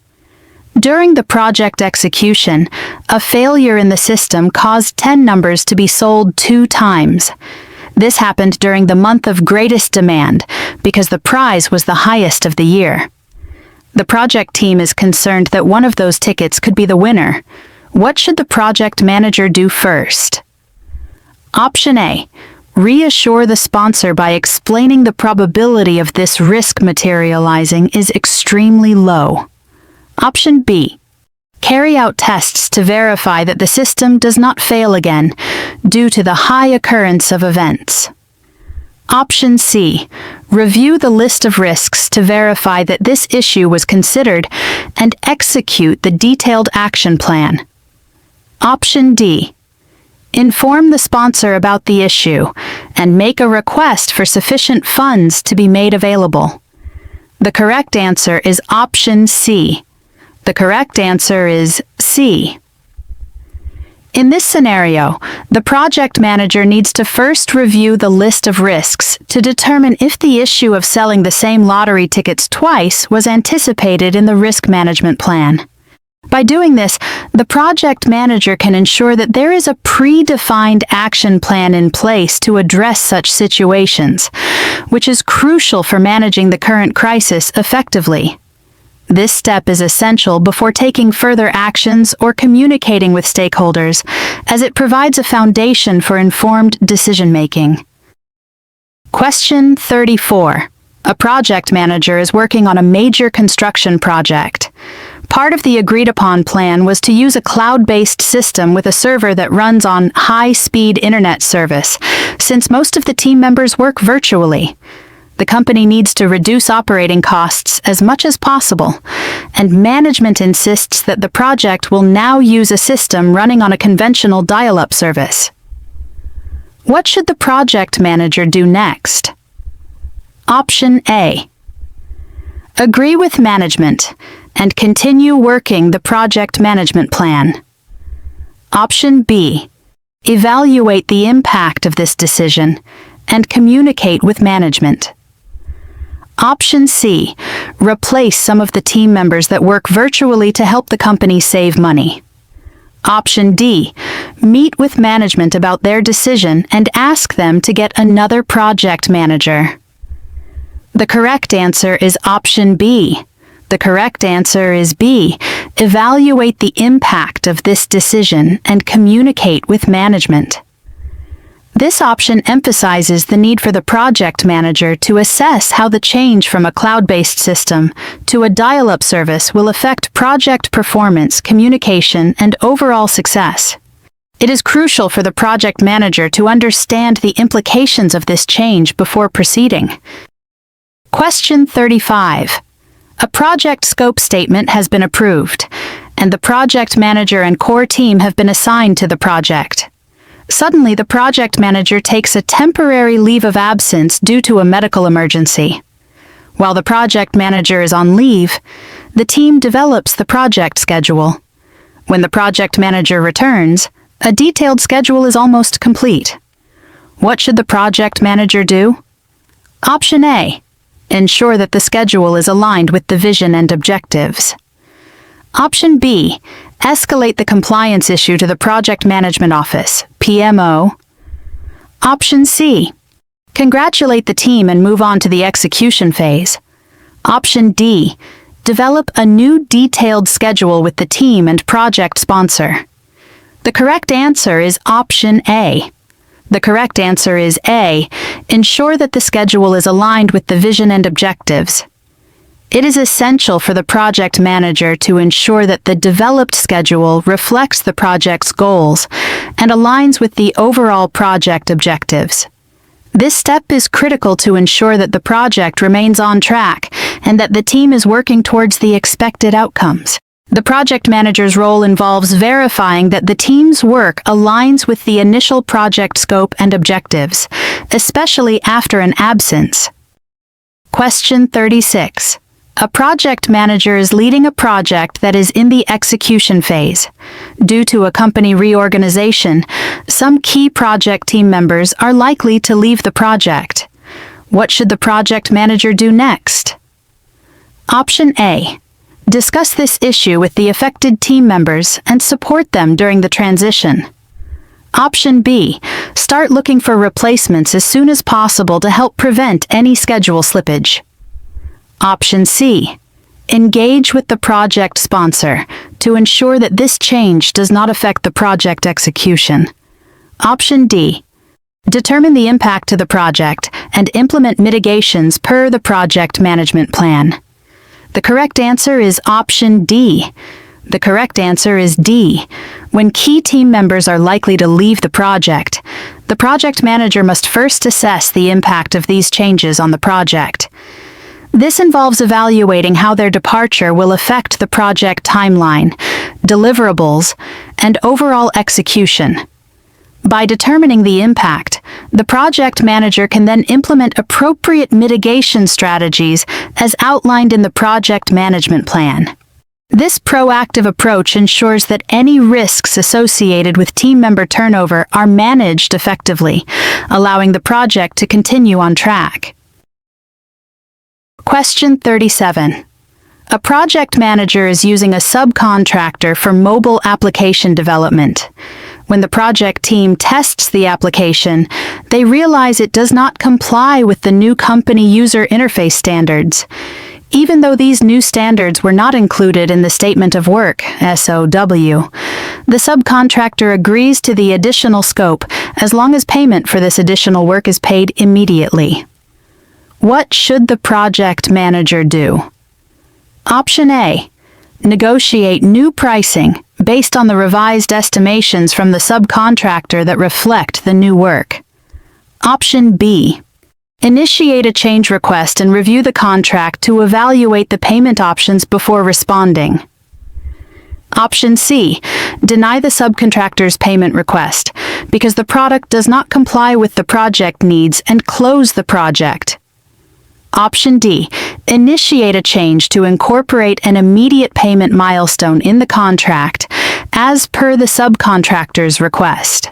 During the project execution, a failure in the system caused 10 numbers to be sold 2 times. This happened during the month of greatest demand because the prize was the highest of the year. The project team is concerned that one of those tickets could be the winner. What should the project manager do first? Option A. reassure the sponsor by explaining the probability of this risk materializing is extremely low. Option B. Carry out tests to verify that the system does not fail again due to the high occurrence of events. Option C. Review the list of risks to verify that this issue was considered and execute the detailed action plan. Option D. Inform the sponsor about the issue and make a request for sufficient funds to be made available. The correct answer is option C. The correct answer is C. In this scenario, the project manager needs to first review the list of risks to determine if the issue of selling the same lottery tickets twice was anticipated in the risk management plan. By doing this, the project manager can ensure that there is a predefined action plan in place to address such situations, which is crucial for managing the current crisis effectively. This step is essential before taking further actions or communicating with stakeholders, as it provides a foundation for informed decision-making. Question 34. A project manager is working on a major construction project. Part of the agreed-upon plan was to use a cloud-based system with a server that runs on high-speed internet service, since most of the team members work virtually. The company needs to reduce operating costs as much as possible, and management insists that the project will now use a system running on a conventional dial-up service. What should the project manager do next? Option A. Agree with management and continue working the project management plan. Option B. Evaluate the impact of this decision and communicate with management. Option C. Replace some of the team members that work virtually to help the company save money. Option D. Meet with management about their decision and ask them to get another project manager. The correct answer is option B. The correct answer is B. Evaluate the impact of this decision and communicate with management. This option emphasizes the need for the project manager to assess how the change from a cloud-based system to a dial-up service will affect project performance, communication, and overall success. It is crucial for the project manager to understand the implications of this change before proceeding. Question 35. A project scope statement has been approved, and the project manager and core team have been assigned to the project. Suddenly, the project manager takes a temporary leave of absence due to a medical emergency. While the project manager is on leave, the team develops the project schedule. When the project manager returns, a detailed schedule is almost complete. What should the project manager do? Option A. Ensure that the schedule is aligned with the vision and objectives. Option B. Escalate the compliance issue to the Project Management Office, PMO. Option C. Congratulate the team and move on to the execution phase. Option D. Develop a new detailed schedule with the team and project sponsor. The correct answer is Option A. The correct answer is A. Ensure that the schedule is aligned with the vision and objectives. It is essential for the project manager to ensure that the developed schedule reflects the project's goals and aligns with the overall project objectives. This step is critical to ensure that the project remains on track and that the team is working towards the expected outcomes. The project manager's role involves verifying that the team's work aligns with the initial project scope and objectives, especially after an absence. Question 36. A project manager is leading a project that is in the execution phase. Due to a company reorganization, some key project team members are likely to leave the project. What should the project manager do next? Option A. Discuss this issue with the affected team members and support them during the transition. Option B. Start looking for replacements as soon as possible to help prevent any schedule slippage. Option C. Engage with the project sponsor to ensure that this change does not affect the project execution. Option D. Determine the impact to the project and implement mitigations per the project management plan. The correct answer is option D. The correct answer is D. When key team members are likely to leave the project manager must first assess the impact of these changes on the project. This involves evaluating how their departure will affect the project timeline, deliverables, and overall execution. By determining the impact, the project manager can then implement appropriate mitigation strategies as outlined in the project management plan. This proactive approach ensures that any risks associated with team member turnover are managed effectively, allowing the project to continue on track. Question 37. A project manager is using a subcontractor for mobile application development. When the project team tests the application, they realize it does not comply with the new company user interface standards. Even though these new standards were not included in the Statement of Work, SOW, the subcontractor agrees to the additional scope as long as payment for this additional work is paid immediately. What should the project manager do? Option A. Negotiate new pricing based on the revised estimations from the subcontractor that reflect the new work. Option B. Initiate a change request and review the contract to evaluate the payment options before responding. Option C. Deny the subcontractor's payment request because the product does not comply with the project needs and close the project. Option D. Initiate a change to incorporate an immediate payment milestone in the contract as per the subcontractor's request.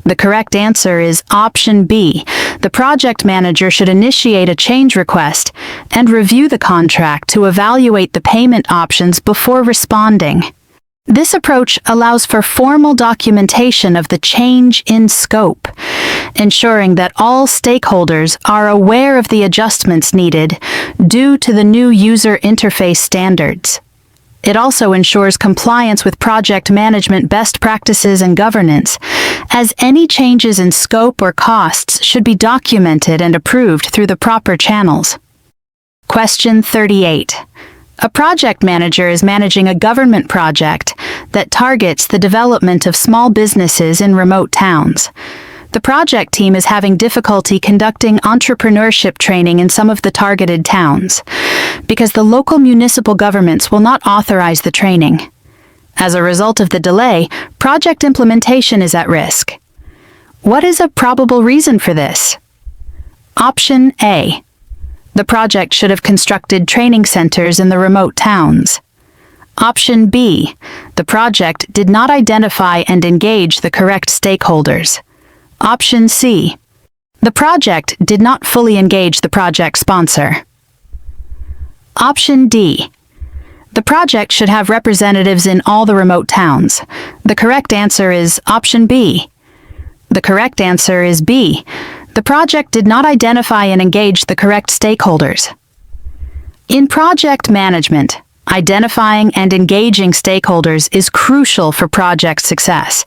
The correct answer is option B. The project manager should initiate a change request and review the contract to evaluate the payment options before responding. This approach allows for formal documentation of the change in scope, ensuring that all stakeholders are aware of the adjustments needed due to the new user interface standards. It also ensures compliance with project management best practices and governance, as any changes in scope or costs should be documented and approved through the proper channels. Question 38. A project manager is managing a government project that targets the development of small businesses in remote towns. The project team is having difficulty conducting entrepreneurship training in some of the targeted towns because the local municipal governments will not authorize the training. As a result of the delay, project implementation is at risk. What is a probable reason for this? Option A. The project should have constructed training centers in the remote towns. Option B. The project did not identify and engage the correct stakeholders. Option C. The project did not fully engage the project sponsor. Option D. The project should have representatives in all the remote towns. The correct answer is option B. The correct answer is B. The project did not identify and engage the correct stakeholders. In project management, identifying and engaging stakeholders is crucial for project success.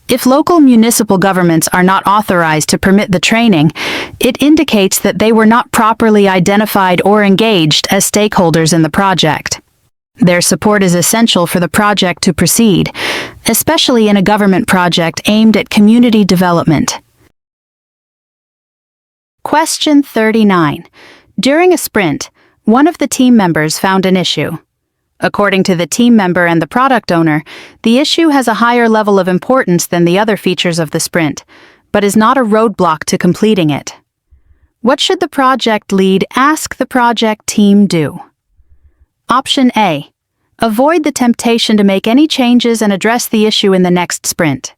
If local municipal governments are not authorized to permit the training, it indicates that they were not properly identified or engaged as stakeholders in the project. Their support is essential for the project to proceed, especially in a government project aimed at community development. Question 39. During a sprint, one of the team members found an issue. According to the team member and the product owner, the issue has a higher level of importance than the other features of the sprint, but is not a roadblock to completing it. What should the project lead ask the project team do? Option A. Avoid the temptation to make any changes and address the issue in the next sprint.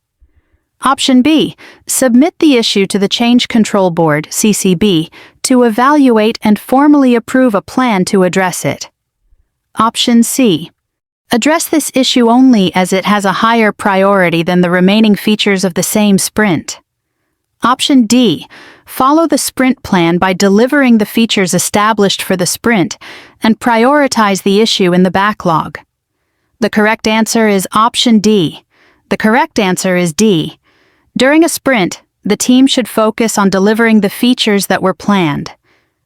Option B. Submit the issue to the Change Control Board, CCB, to evaluate and formally approve a plan to address it. Option C. Address this issue only as it has a higher priority than the remaining features of the same sprint. Option D. Follow the sprint plan by delivering the features established for the sprint and prioritize the issue in the backlog. The correct answer is option D. The correct answer is D. During a sprint, The team should focus on delivering the features that were planned.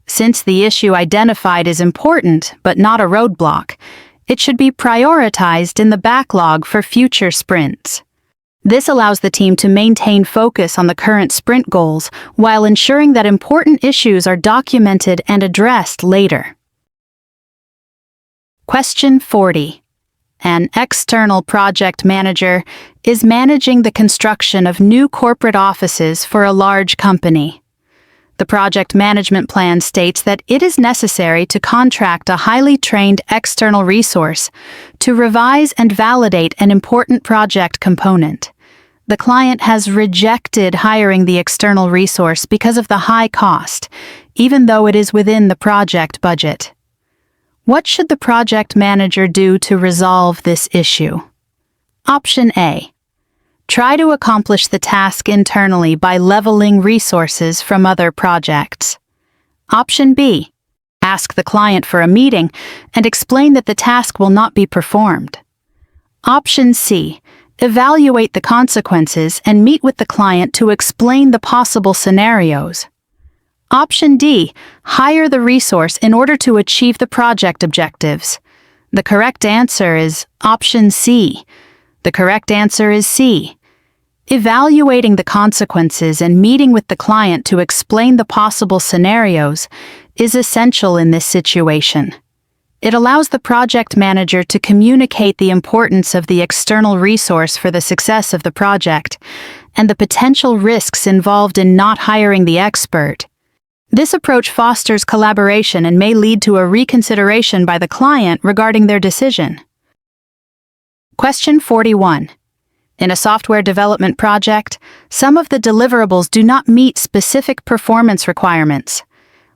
Since the issue identified is important but not a roadblock, it should be prioritized in the backlog for future sprints. This allows the team to maintain focus on the current sprint goals while ensuring that important issues are documented and addressed later. Question 40. An external project manager is managing the construction of new corporate offices for a large company. The project management plan states that it is necessary to contract a highly trained external resource to revise and validate an important project component. The client has rejected hiring the external resource because of the high cost, even though it is within the project budget. What should the project manager do to resolve this issue? Option A. Try to accomplish the task internally by leveling resources from other projects. Option B. Ask the client for a meeting and explain that the task will not be performed. Option C. Evaluate the consequences and meet with the client to explain the possible scenarios. Option D. Hire the resource in order to achieve the project objectives. The correct answer is Option C. The correct answer is C. Evaluating the consequences and meeting with the client to explain the possible scenarios is essential in this situation. It allows the project manager to communicate the importance of the external resource for the success of the project and the potential risks involved in not hiring the expert. This approach fosters collaboration and may lead to a reconsideration by the client regarding their decision. Question 41. In a software development project, some of the deliverables do not meet specific performance requirements.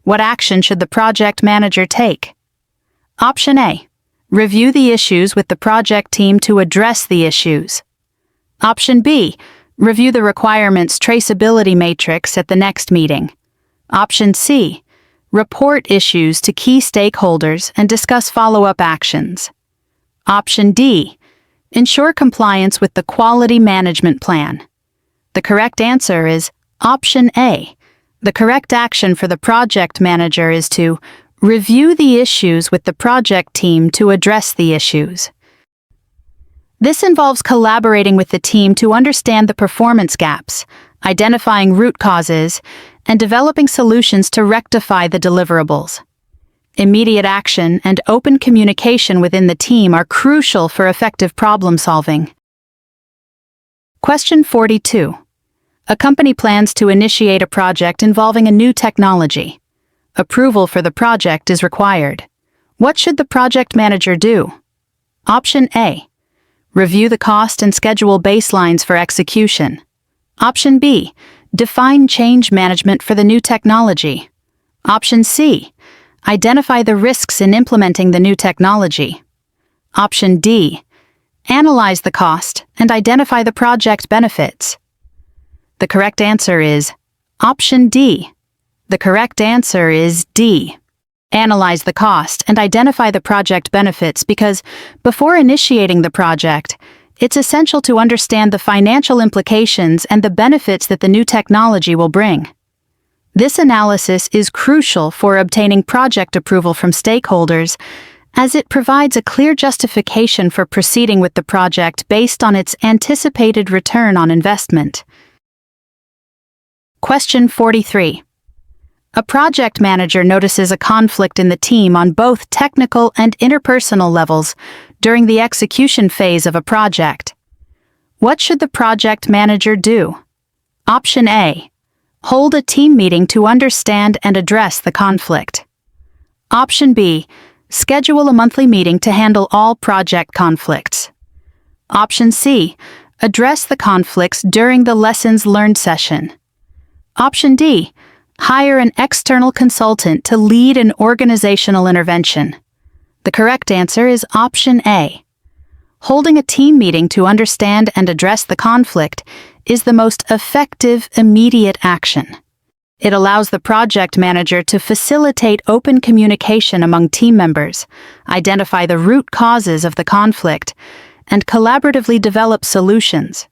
What action should the project manager take? Option A. Review the issues with the project team to address the issues. Option B. Review the requirements traceability matrix at the next meeting. Option C. Report issues to key stakeholders and discuss follow-up actions. Option D. Ensure compliance with the quality management plan. The correct answer is Option A. The correct action for the project manager is to review the issues with the project team to address the issues. This involves collaborating with the team to understand the performance gaps, identifying root causes, and developing solutions to rectify the deliverables. Immediate action and open communication within the team are crucial for effective problem solving. Question 42. A company plans to initiate a project involving a new technology. Approval for the project is required. What should the project manager do? Option A. Review the cost and schedule baselines for execution. Option B. Define change management for the new technology. Option C. Identify the risks in implementing the new technology. Option D. Analyze the cost and identify the project benefits. The correct answer is Option D. The correct answer is D. Analyze the cost and identify the project benefits because, before initiating the project, it's essential to understand the financial implications and the benefits that the new technology will bring. This analysis is crucial for obtaining project approval from stakeholders, as it provides a clear justification for proceeding with the project based on its anticipated return on investment. Question 43. A project manager notices a conflict in the team on both technical and interpersonal levels during the execution phase of a project. What should the project manager do? Option A. Hold a team meeting to understand and address the conflict. Option B. Schedule a monthly meeting to handle all project conflicts. Option C. Address the conflicts during the lessons learned session. Option D. Hire an external consultant to lead an organizational intervention. The correct answer is Option A. Holding a team meeting to understand and address the conflict is the most effective immediate action. It allows the project manager to facilitate open communication among team members, identify the root causes of the conflict, and collaboratively develop solutions.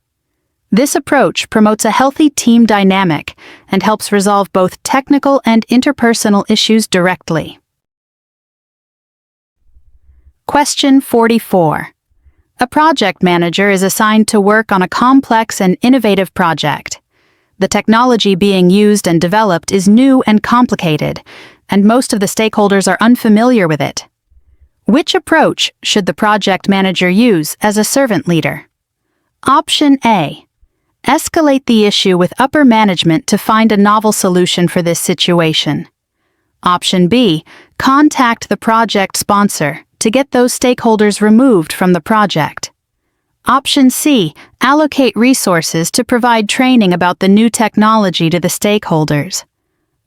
This approach promotes a healthy team dynamic and helps resolve both technical and interpersonal issues directly. Question 44. A project manager is assigned to work on a complex and innovative project. The technology being used and developed is new and complicated, and most of the stakeholders are unfamiliar with it. Which approach should the project manager use as a servant leader? Option A. Escalate the issue with upper management to find a novel solution for this situation. Option B. Contact the project sponsor to get those stakeholders removed from the project. Option C. Allocate resources to provide training about the new technology to the stakeholders.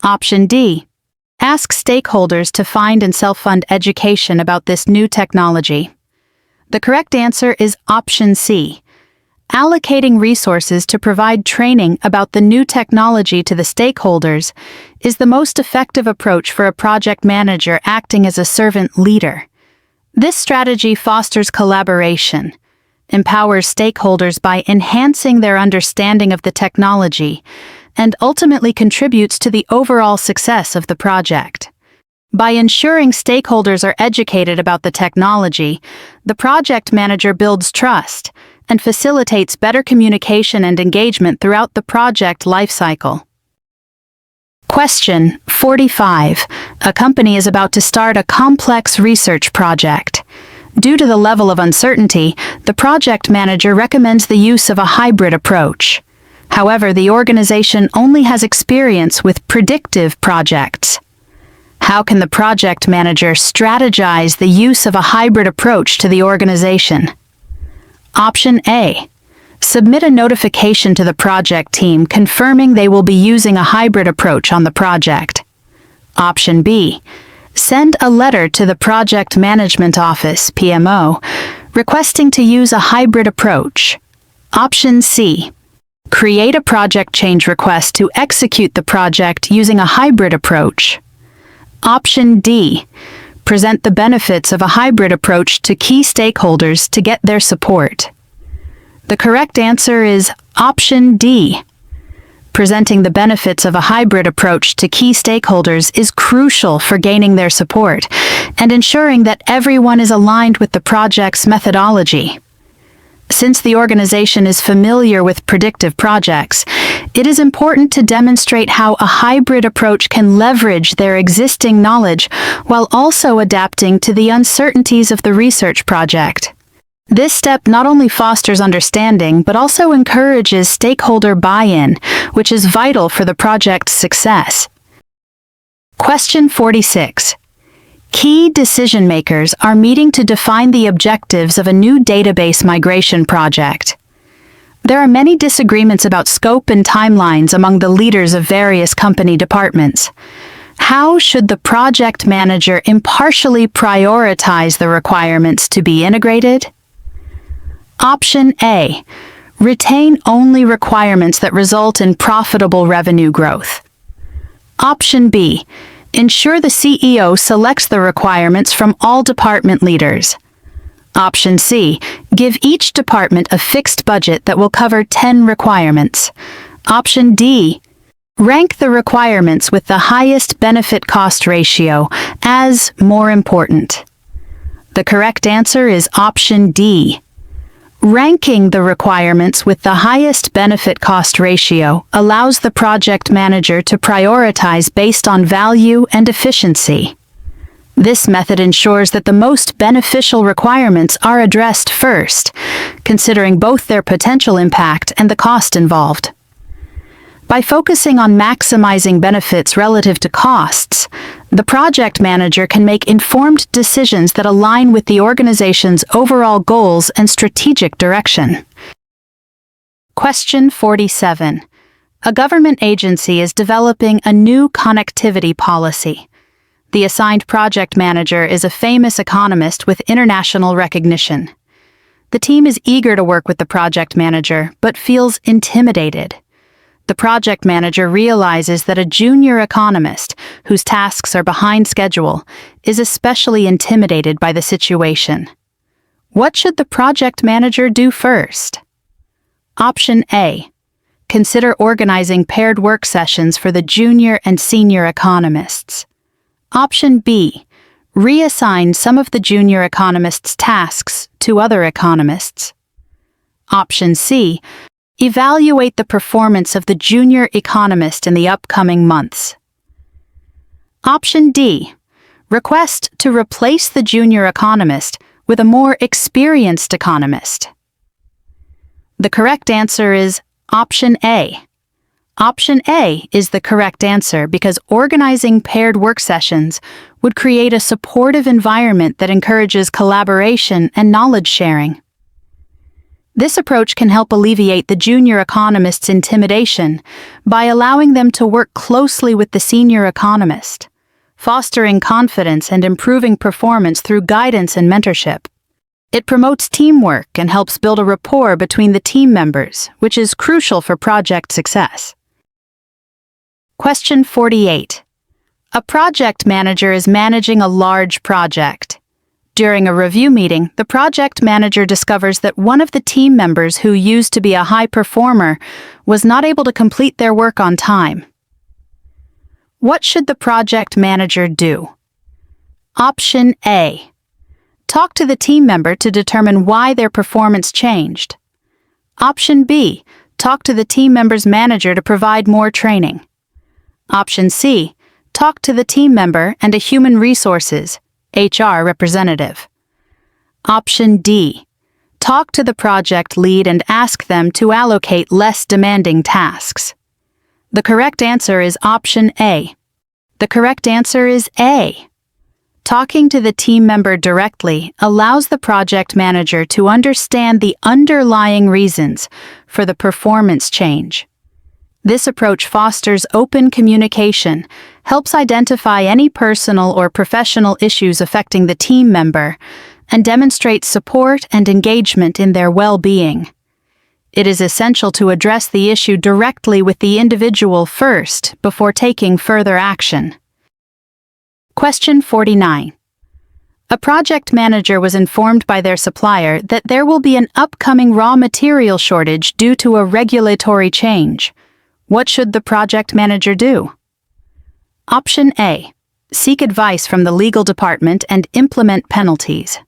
Option D. Ask stakeholders to find and self-fund education about this new technology. The correct answer is Option C. Allocating resources to provide training about the new technology to the stakeholders is the most effective approach for a project manager acting as a servant leader. This strategy fosters collaboration, empowers stakeholders by enhancing their understanding of the technology, and ultimately contributes to the overall success of the project. By ensuring stakeholders are educated about the technology, the project manager builds trust and facilitates better communication and engagement throughout the project lifecycle. Question 45. A company is about to start a complex research project. Due to the level of uncertainty, the project manager recommends the use of a hybrid approach. However, the organization only has experience with predictive projects. How can the project manager strategize the use of a hybrid approach to the organization? Option A. Submit a notification to the project team confirming they will be using a hybrid approach on the project. Option B. Send a letter to the Project Management Office, PMO, requesting to use a hybrid approach. Option C. Create a project change request to execute the project using a hybrid approach. Option D. Present the benefits of a hybrid approach to key stakeholders to get their support. The correct answer is Option D. Presenting the benefits of a hybrid approach to key stakeholders is crucial for gaining their support and ensuring that everyone is aligned with the project's methodology. Since the organization is familiar with predictive projects, it is important to demonstrate how a hybrid approach can leverage their existing knowledge while also adapting to the uncertainties of the research project. This step not only fosters understanding but also encourages stakeholder buy-in, which is vital for the project's success. Question 46. Key decision-makers are meeting to define the objectives of a new database migration project. There are many disagreements about scope and timelines among the leaders of various company departments. How should the project manager impartially prioritize the requirements to be integrated? Option A. Retain only requirements that result in profitable revenue growth. Option B. Ensure the CEO selects the requirements from all department leaders. Option C. Give each department a fixed budget that will cover 10 requirements. Option D. Rank the requirements with the highest benefit-cost ratio as more important. The correct answer is Option D. Ranking the requirements with the highest benefit-cost ratio allows the project manager to prioritize based on value and efficiency. This method ensures that the most beneficial requirements are addressed first, considering both their potential impact and the cost involved. By focusing on maximizing benefits relative to costs, the project manager can make informed decisions that align with the organization's overall goals and strategic direction. Question 47. A government agency is developing a new connectivity policy. The assigned project manager is a famous economist with international recognition. The team is eager to work with the project manager, but feels intimidated. The project manager realizes that a junior economist, whose tasks are behind schedule, is especially intimidated by the situation. What should the project manager do first? Option A. Consider organizing paired work sessions for the junior and senior economists. Option B. Reassign some of the junior economists' tasks to other economists. Option C. Evaluate the performance of the junior economist in the upcoming months. Option D. Request to replace the junior economist with a more experienced economist. The correct answer is Option A. Option A is the correct answer because organizing paired work sessions would create a supportive environment that encourages collaboration and knowledge sharing. This approach can help alleviate the junior economist's intimidation by allowing them to work closely with the senior economist, fostering confidence and improving performance through guidance and mentorship. It promotes teamwork and helps build a rapport between the team members, which is crucial for project success. Question 48. A project manager is managing a large project. During a review meeting, the project manager discovers that one of the team members who used to be a high performer was not able to complete their work on time. What should the project manager do? Option A. Talk to the team member to determine why their performance changed. Option B. Talk to the team member's manager to provide more training. Option C. Talk to the team member and a human resources HR representative. Option D. Talk to the project lead and ask them to allocate less demanding tasks. The correct answer is Option A. The correct answer is A. Talking to the team member directly allows the project manager to understand the underlying reasons for the performance change. This approach fosters open communication, helps identify any personal or professional issues affecting the team member, and demonstrates support and engagement in their well-being. It is essential to address the issue directly with the individual first before taking further action. Question 49. A project manager was informed by their supplier that there will be an upcoming raw material shortage due to a regulatory change. What should the project manager do? Option A. Seek advice from the legal department and implement penalties.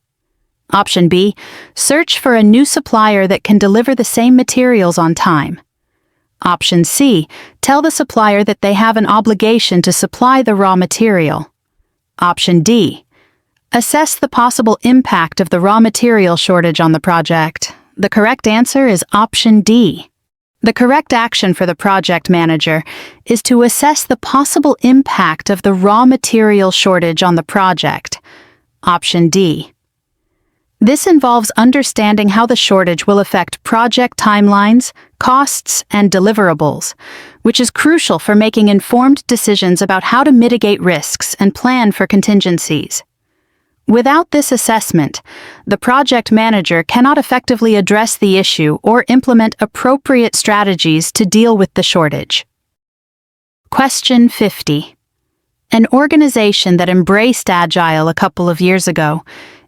Option B. Search for a new supplier that can deliver the same materials on time. Option C. Tell the supplier that they have an obligation to supply the raw material. Option D. Assess the possible impact of the raw material shortage on the project. The correct answer is Option D. The correct action for the project manager is to assess the possible impact of the raw material shortage on the project. Option D. This involves understanding how the shortage will affect project timelines, costs, and deliverables, which is crucial for making informed decisions about how to mitigate risks and plan for contingencies. Without this assessment, the project manager cannot effectively address the issue or implement appropriate strategies to deal with the shortage. Question 50. An organization that embraced Agile a couple of years ago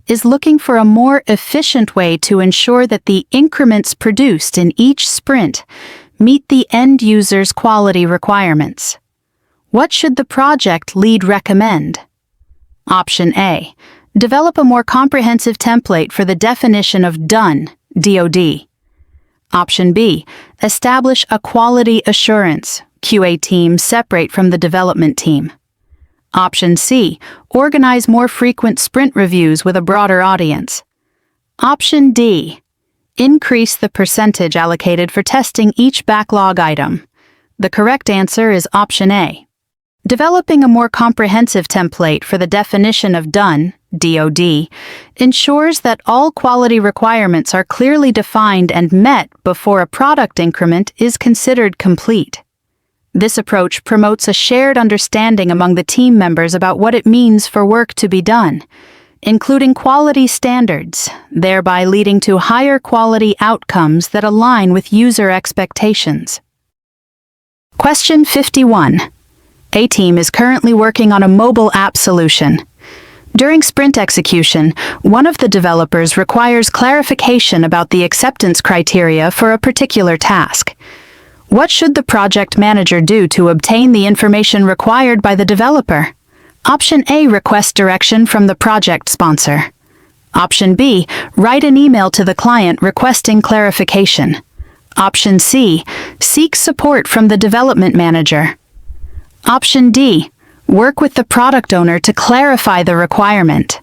is looking for a more efficient way to ensure that the increments produced in each sprint meet the end user's quality requirements. What should the project lead recommend? Option A. Develop a more comprehensive template for the definition of done, DoD. Option B. Establish a quality assurance, QA team separate from the development team. Option C. Organize more frequent sprint reviews with a broader audience. Option D. Increase the percentage allocated for testing each backlog item. The correct answer is Option A. Developing a more comprehensive template for the definition of done, DoD, ensures that all quality requirements are clearly defined and met before a product increment is considered complete. This approach promotes a shared understanding among the team members about what it means for work to be done, including quality standards, thereby leading to higher quality outcomes that align with user expectations. Question 51. A team is currently working on a mobile app solution. During sprint execution, one of the developers requires clarification about the acceptance criteria for a particular task. What should the project manager do to obtain the information required by the developer? Option A, request direction from the project sponsor. Option B, write an email to the client requesting clarification. Option C, seek support from the development manager. Option D, work with the product owner to clarify the requirement.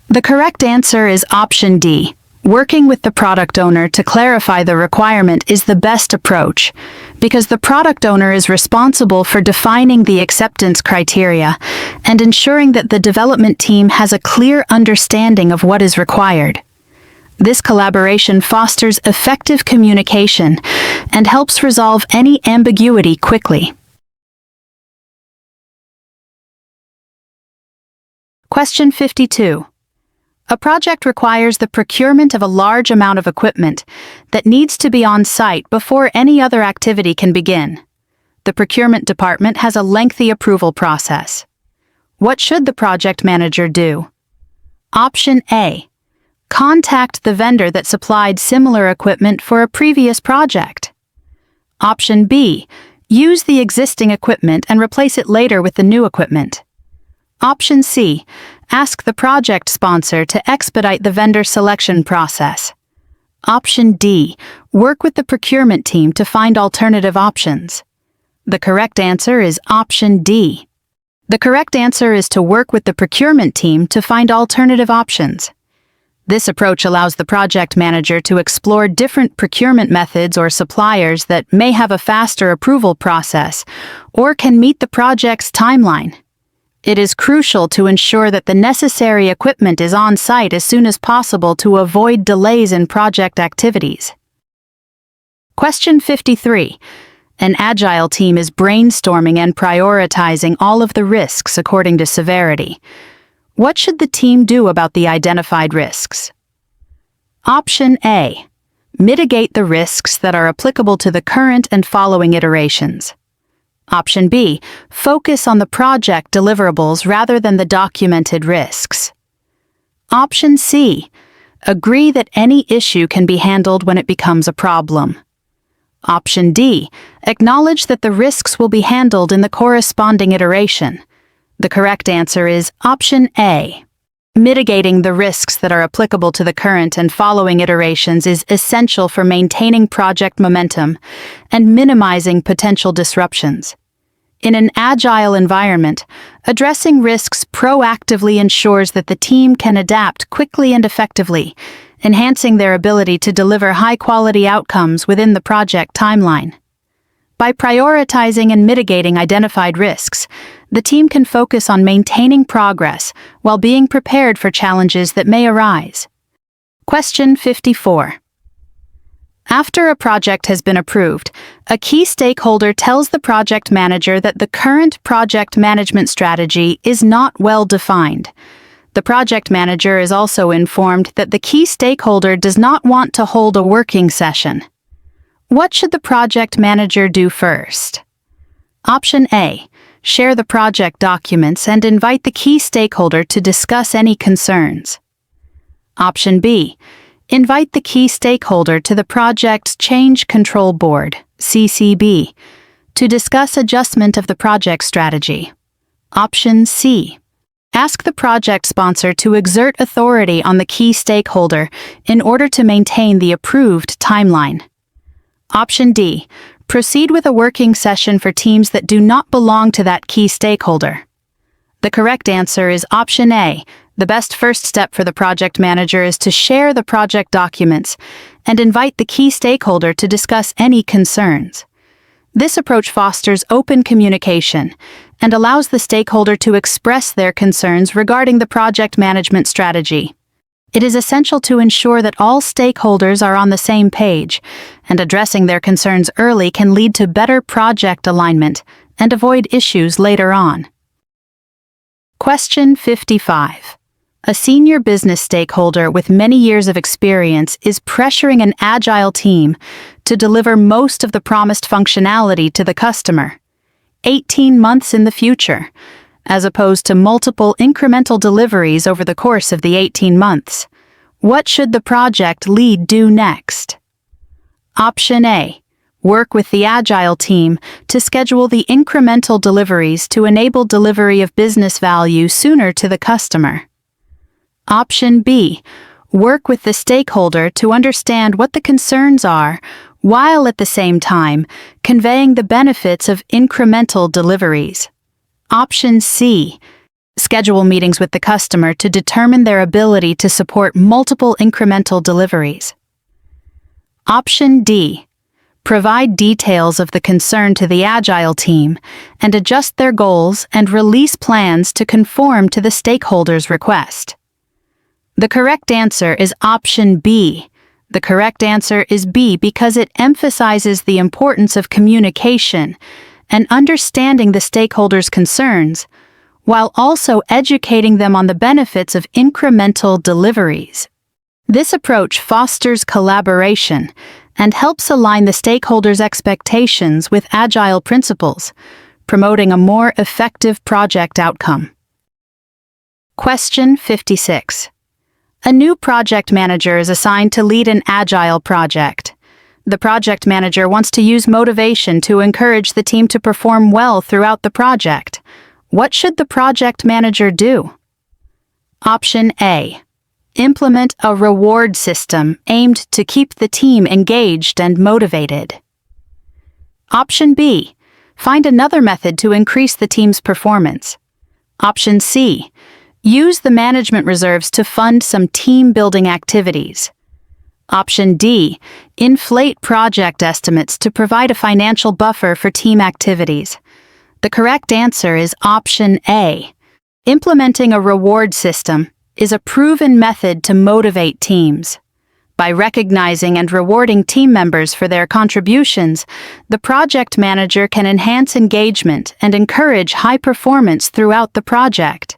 The correct answer is option D. Working with the product owner to clarify the requirement is the best approach, because the product owner is responsible for defining the acceptance criteria and ensuring that the development team has a clear understanding of what is required. This collaboration fosters effective communication and helps resolve any ambiguity quickly. Question 52. A project requires the procurement of a large amount of equipment that needs to be on site before any other activity can begin. The procurement department has a lengthy approval process. What should the project manager do? Option A, contact the vendor that supplied similar equipment for a previous project. Option B, use the existing equipment and replace it later with the new equipment. Option C, ask the project sponsor to expedite the vendor selection process. Option D, work with the procurement team to find alternative options. The correct answer is option D. The correct answer is to work with the procurement team to find alternative options. This approach allows the project manager to explore different procurement methods or suppliers that may have a faster approval process or can meet the project's timeline. It is crucial to ensure that the necessary equipment is on site as soon as possible to avoid delays in project activities. Question 53. An agile team is brainstorming and prioritizing all of the risks according to severity. What should the team do about the identified risks? Option A, mitigate the risks that are applicable to the current and following iterations. Option B, focus on the project deliverables rather than the documented risks. Option C, agree that any issue can be handled when it becomes a problem. Option D, acknowledge that the risks will be handled in the corresponding iteration. The correct answer is option A. Mitigating the risks that are applicable to the current and following iterations is essential for maintaining project momentum and minimizing potential disruptions. In an agile environment, addressing risks proactively ensures that the team can adapt quickly and effectively, enhancing their ability to deliver high-quality outcomes within the project timeline. By prioritizing and mitigating identified risks, the team can focus on maintaining progress while being prepared for challenges that may arise. Question 54. After a project has been approved, a key stakeholder tells the project manager that the current project management strategy is not well defined. The project manager is also informed that the key stakeholder does not want to hold a working session. What should the project manager do first? Option A, share the project documents and invite the key stakeholder to discuss any concerns. Option B, invite the key stakeholder to the project's Change Control Board, CCB, to discuss adjustment of the project strategy. Option C, ask the project sponsor to exert authority on the key stakeholder in order to maintain the approved timeline. Option D, proceed with a working session for teams that do not belong to that key stakeholder. The correct answer is option A. The best first step for the project manager is to share the project documents and invite the key stakeholder to discuss any concerns. This approach fosters open communication and allows the stakeholder to express their concerns regarding the project management strategy. It is essential to ensure that all stakeholders are on the same page, and addressing their concerns early can lead to better project alignment and avoid issues later on. Question 55. A senior business stakeholder with many years of experience is pressuring an agile team to deliver most of the promised functionality to the customer. 18 months in the future, as opposed to multiple incremental deliveries over the course of the 18 months. What should the project lead do next? Option A. Work with the Agile team to schedule the incremental deliveries to enable delivery of business value sooner to the customer. Option B. Work with the stakeholder to understand what the concerns are, while at the same time conveying the benefits of incremental deliveries. Option C. Schedule meetings with the customer to determine their ability to support multiple incremental deliveries. Option D. Provide details of the concern to the Agile team and adjust their goals and release plans to conform to the stakeholder's request. The correct answer is option B. The correct answer is B because it emphasizes the importance of communication and understanding the stakeholders' concerns, while also educating them on the benefits of incremental deliveries. This approach fosters collaboration and helps align the stakeholders' expectations with Agile principles, promoting a more effective project outcome. Question 56. A new project manager is assigned to lead an Agile project. The project manager wants to use motivation to encourage the team to perform well throughout the project. What should the project manager do? Option A. Implement a reward system aimed to keep the team engaged and motivated. Option B. Find another method to increase the team's performance. Option C. Use the management reserves to fund some team-building activities. Option D. Inflate project estimates to provide a financial buffer for team activities. The correct answer is option A. Implementing a reward system is a proven method to motivate teams. By recognizing and rewarding team members for their contributions, the project manager can enhance engagement and encourage high performance throughout the project.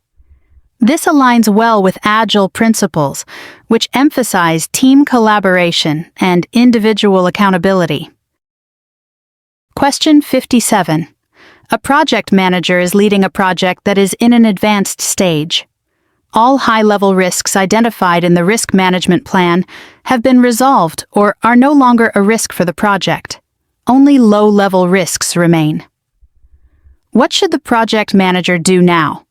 This aligns well with Agile principles, which emphasize team collaboration and individual accountability. Question 57. A project manager is leading a project that is in an advanced stage. All high-level risks identified in the risk management plan have been resolved or are no longer a risk for the project. Only low-level risks remain. What should the project manager do now?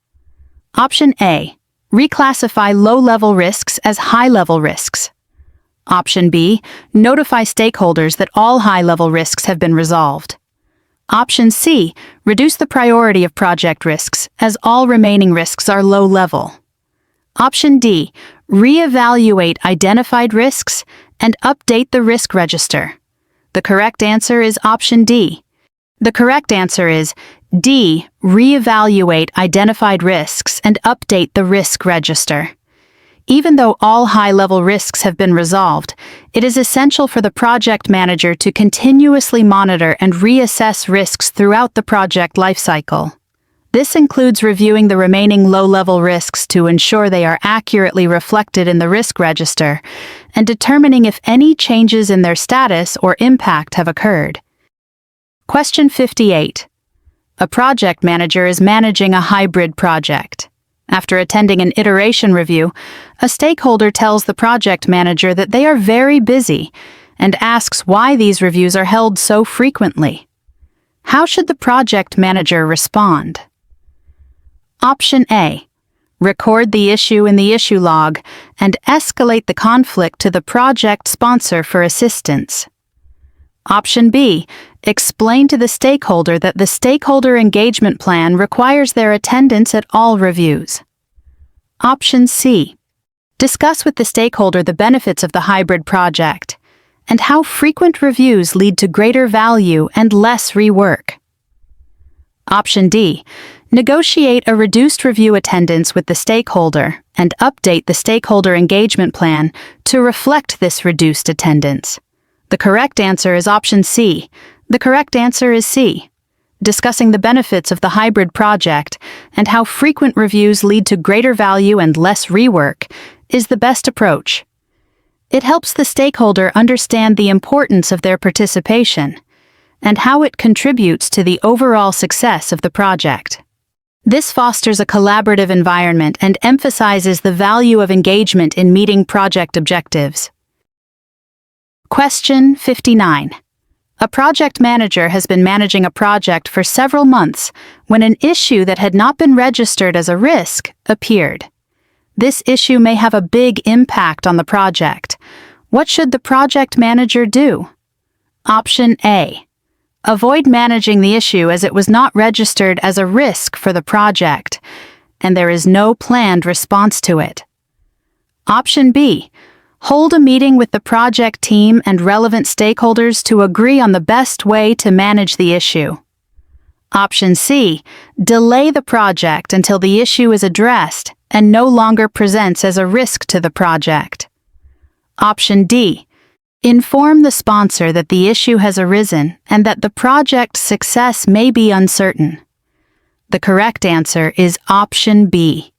Option A. Reclassify low-level risks as high-level risks. Option B. Notify stakeholders that all high-level risks have been resolved. Option C. Reduce the priority of project risks as all remaining risks are low-level. Option D. Reevaluate identified risks and update the risk register. The correct answer is option D. The correct answer is D. Reevaluate identified risks and update the risk register. Even though all high-level risks have been resolved, it is essential for the project manager to continuously monitor and reassess risks throughout the project lifecycle. This includes reviewing the remaining low-level risks to ensure they are accurately reflected in the risk register and determining if any changes in their status or impact have occurred. Question 58. A project manager is managing a hybrid project. After attending an iteration review, a stakeholder tells the project manager that they are very busy and asks why these reviews are held so frequently. How should the project manager respond? Option A. Record the issue in the issue log and escalate the conflict to the project sponsor for assistance. Option B. Explain to the stakeholder that the stakeholder engagement plan requires their attendance at all reviews. Option C. Discuss with the stakeholder the benefits of the hybrid project and how frequent reviews lead to greater value and less rework. Option D. Negotiate a reduced review attendance with the stakeholder and update the stakeholder engagement plan to reflect this reduced attendance. The correct answer is option C. The correct answer is C. Discussing the benefits of the hybrid project and how frequent reviews lead to greater value and less rework is the best approach. It helps the stakeholder understand the importance of their participation and how it contributes to the overall success of the project. This fosters a collaborative environment and emphasizes the value of engagement in meeting project objectives. Question 59. A project manager has been managing a project for several months when an issue that had not been registered as a risk appeared. This issue may have a big impact on the project. What should the project manager do? Option A. Avoid managing the issue as it was not registered as a risk for the project, and there is no planned response to it. Option B. Hold a meeting with the project team and relevant stakeholders to agree on the best way to manage the issue. Option C. Delay the project until the issue is addressed and no longer presents as a risk to the project. Option D. Inform the sponsor that the issue has arisen and that the project's success may be uncertain. The correct answer is Option B.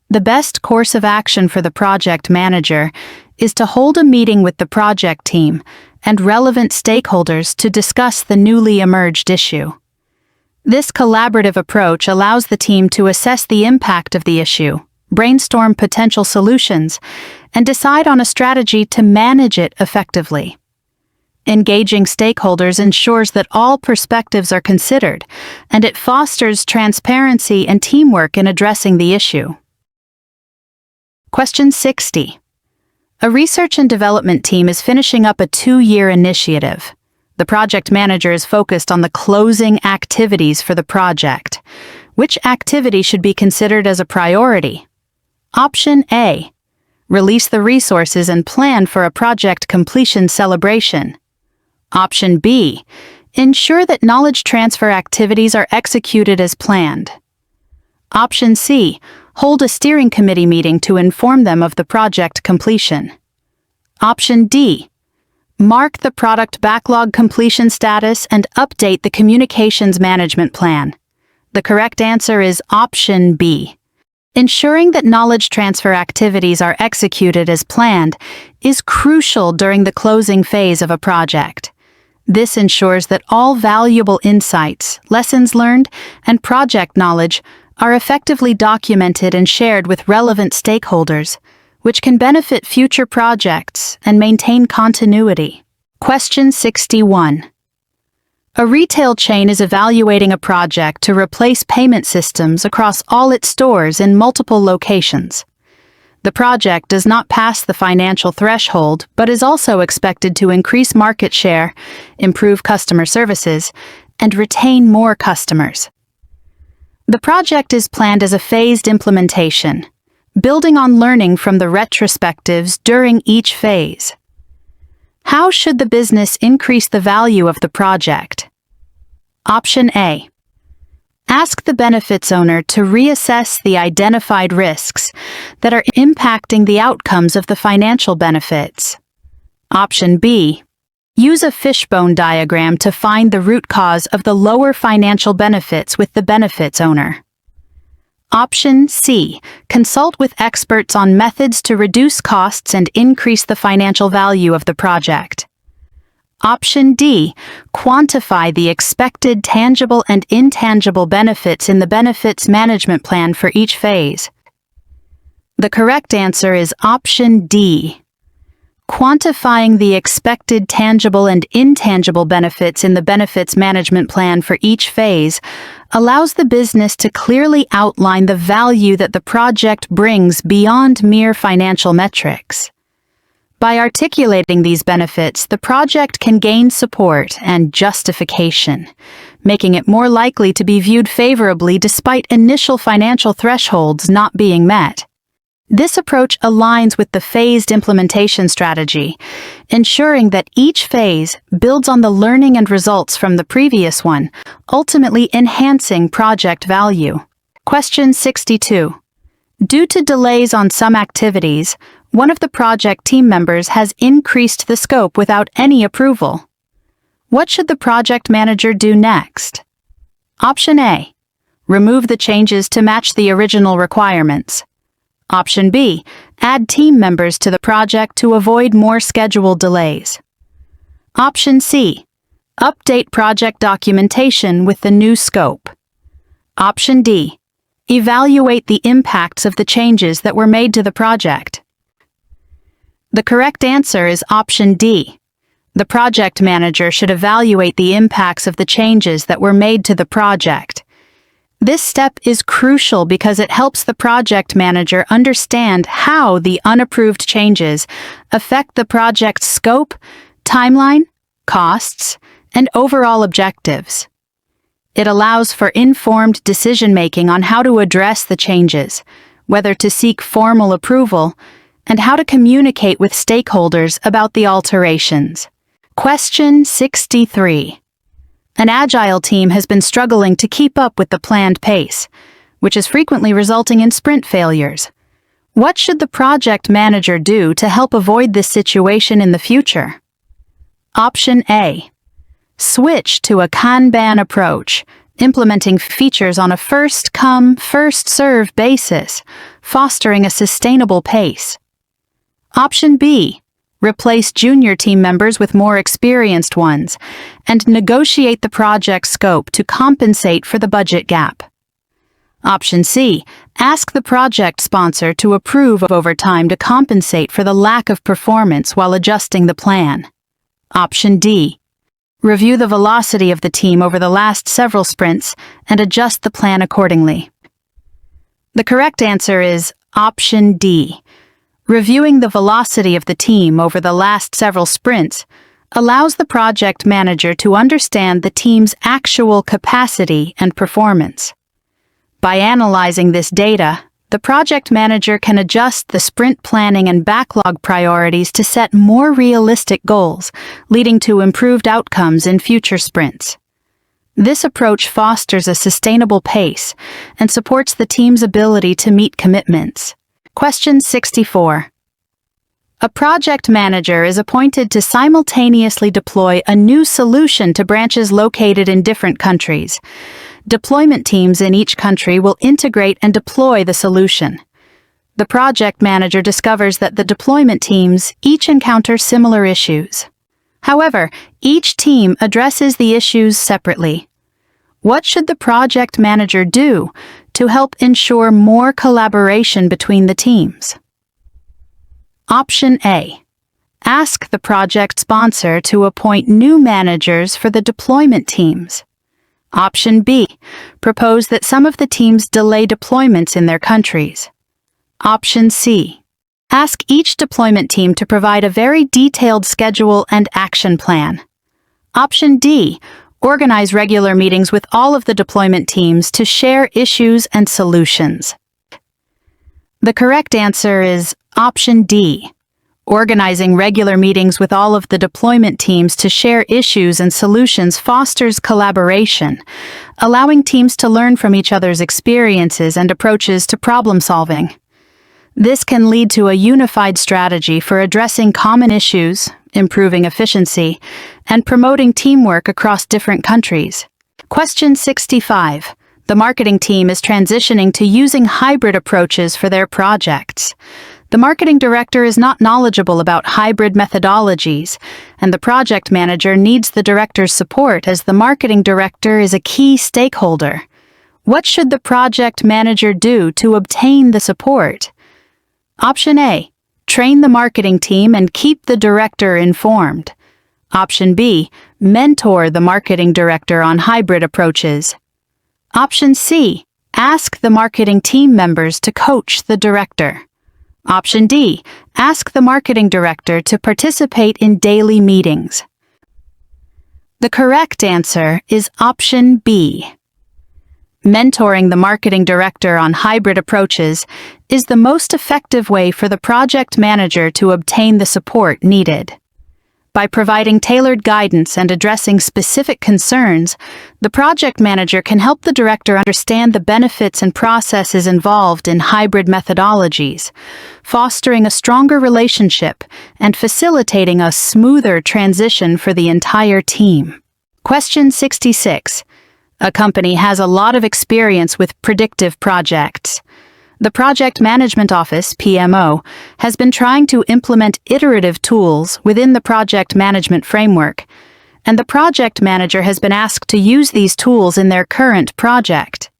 The best course of action for the project manager is to hold a meeting with the project team and relevant stakeholders to discuss the newly emerged issue. This collaborative approach allows the team to assess the impact of the issue, brainstorm potential solutions, and decide on a strategy to manage it effectively. Engaging stakeholders ensures that all perspectives are considered, and it fosters transparency and teamwork in addressing the issue. Question 60. A research and development team is finishing up a 2-year initiative. The project manager is focused on the closing activities for the project. Which activity should be considered as a priority? Option A. Release the resources and plan for a project completion celebration. Option B. Ensure that knowledge transfer activities are executed as planned. Option C. Hold a steering committee meeting to inform them of the project completion. Option D. Mark the product backlog completion status and update the communications management plan. The correct answer is Option B. Ensuring that knowledge transfer activities are executed as planned is crucial during the closing phase of a project. This ensures that all valuable insights, lessons learned, and project knowledge are effectively documented and shared with relevant stakeholders, which can benefit future projects and maintain continuity. Question 61. A retail chain is evaluating a project to replace payment systems across all its stores in multiple locations. The project does not pass the financial threshold, but is also expected to increase market share, improve customer services, and retain more customers. The project is planned as a phased implementation, building on learning from the retrospectives during each phase. How should the business increase the value of the project? Option A. Ask the benefits owner to reassess the identified risks that are impacting the outcomes of the financial benefits. Option B. Use a fishbone diagram to find the root cause of the lower financial benefits with the benefits owner. Option C. Consult with experts on methods to reduce costs and increase the financial value of the project. Option D. Quantify the expected tangible and intangible benefits in the benefits management plan for each phase. The correct answer is Option D. Quantifying the expected tangible and intangible benefits in the benefits management plan for each phase allows the business to clearly outline the value that the project brings beyond mere financial metrics. By articulating these benefits, the project can gain support and justification, making it more likely to be viewed favorably despite initial financial thresholds not being met. This approach aligns with the phased implementation strategy, ensuring that each phase builds on the learning and results from the previous one, ultimately enhancing project value. Question 62. Due to delays on some activities, one of the project team members has increased the scope without any approval. What should the project manager do next? Option A. Remove the changes to match the original requirements. Option B. Add team members to the project to avoid more schedule delays. Option C. Update project documentation with the new scope. Option D. Evaluate the impacts of the changes that were made to the project. The correct answer is option D. The project manager should evaluate the impacts of the changes that were made to the project. This step is crucial because it helps the project manager understand how the unapproved changes affect the project's scope, timeline, costs, and overall objectives. It allows for informed decision-making on how to address the changes, whether to seek formal approval, and how to communicate with stakeholders about the alterations. Question 63. An agile team has been struggling to keep up with the planned pace, which is frequently resulting in sprint failures. What should the project manager do to help avoid this situation in the future? Option A. Switch to a Kanban approach, implementing features on a first-come, first-served basis, fostering a sustainable pace. Option B. Replace junior team members with more experienced ones, and negotiate the project scope to compensate for the budget gap. Option C. Ask the project sponsor to approve of overtime to compensate for the lack of performance while adjusting the plan. Option D. Review the velocity of the team over the last several sprints and adjust the plan accordingly. The correct answer is Option D. Reviewing the velocity of the team over the last several sprints allows the project manager to understand the team's actual capacity and performance. By analyzing this data, the project manager can adjust the sprint planning and backlog priorities to set more realistic goals, leading to improved outcomes in future sprints. This approach fosters a sustainable pace and supports the team's ability to meet commitments. Question 64. A project manager is appointed to simultaneously deploy a new solution to branches located in different countries. Deployment teams in each country will integrate and deploy the solution. The project manager discovers that the deployment teams each encounter similar issues. However, each team addresses the issues separately. What should the project manager do to help ensure more collaboration between the teams? Option A. Ask the project sponsor to appoint new managers for the deployment teams. Option B. Propose that some of the teams delay deployments in their countries. Option C. Ask each deployment team to provide a very detailed schedule and action plan. Option D. Organize regular meetings with all of the deployment teams to share issues and solutions. The correct answer is Option D. Organizing regular meetings with all of the deployment teams to share issues and solutions fosters collaboration, allowing teams to learn from each other's experiences and approaches to problem solving. This can lead to a unified strategy for addressing common issues, improving efficiency, and promoting teamwork across different countries. Question 65. The marketing team is transitioning to using hybrid approaches for their projects. The marketing director is not knowledgeable about hybrid methodologies, and the project manager needs the director's support as the marketing director is a key stakeholder. What should the project manager do to obtain the support? Option A. Train the marketing team and keep the director informed. Option B. Mentor the marketing director on hybrid approaches. Option C. Ask the marketing team members to coach the director. Option D. Ask the marketing director to participate in daily meetings. The correct answer is Option B. Mentoring the marketing director on hybrid approaches is the most effective way for the project manager to obtain the support needed. By providing tailored guidance and addressing specific concerns, the project manager can help the director understand the benefits and processes involved in hybrid methodologies, fostering a stronger relationship and facilitating a smoother transition for the entire team. Question 66. A company has a lot of experience with predictive projects. The Project Management Office, PMO, has been trying to implement iterative tools within the project management framework, and the project manager has been asked to use these tools in their current project.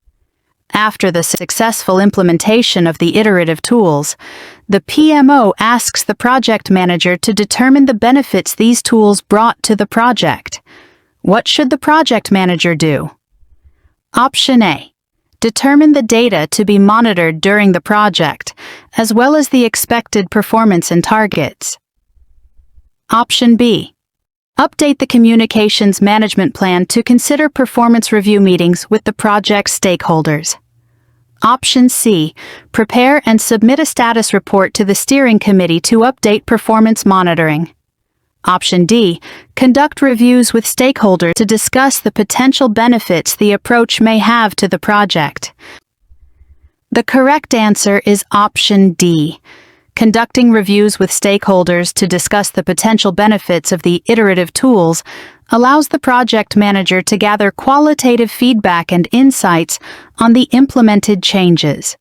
After the successful implementation of the iterative tools, the PMO asks the project manager to determine the benefits these tools brought to the project. What should the project manager do? Option A. Determine the data to be monitored during the project, as well as the expected performance and targets. Option B. Update the communications management plan to consider performance review meetings with the project stakeholders. Option C. Prepare and submit a status report to the steering committee to update performance monitoring. Option D. Conduct reviews with stakeholders to discuss the potential benefits the approach may have to the project. The correct answer is Option D. Conducting reviews with stakeholders to discuss the potential benefits of the iterative tools allows the project manager to gather qualitative feedback and insights on the implemented changes.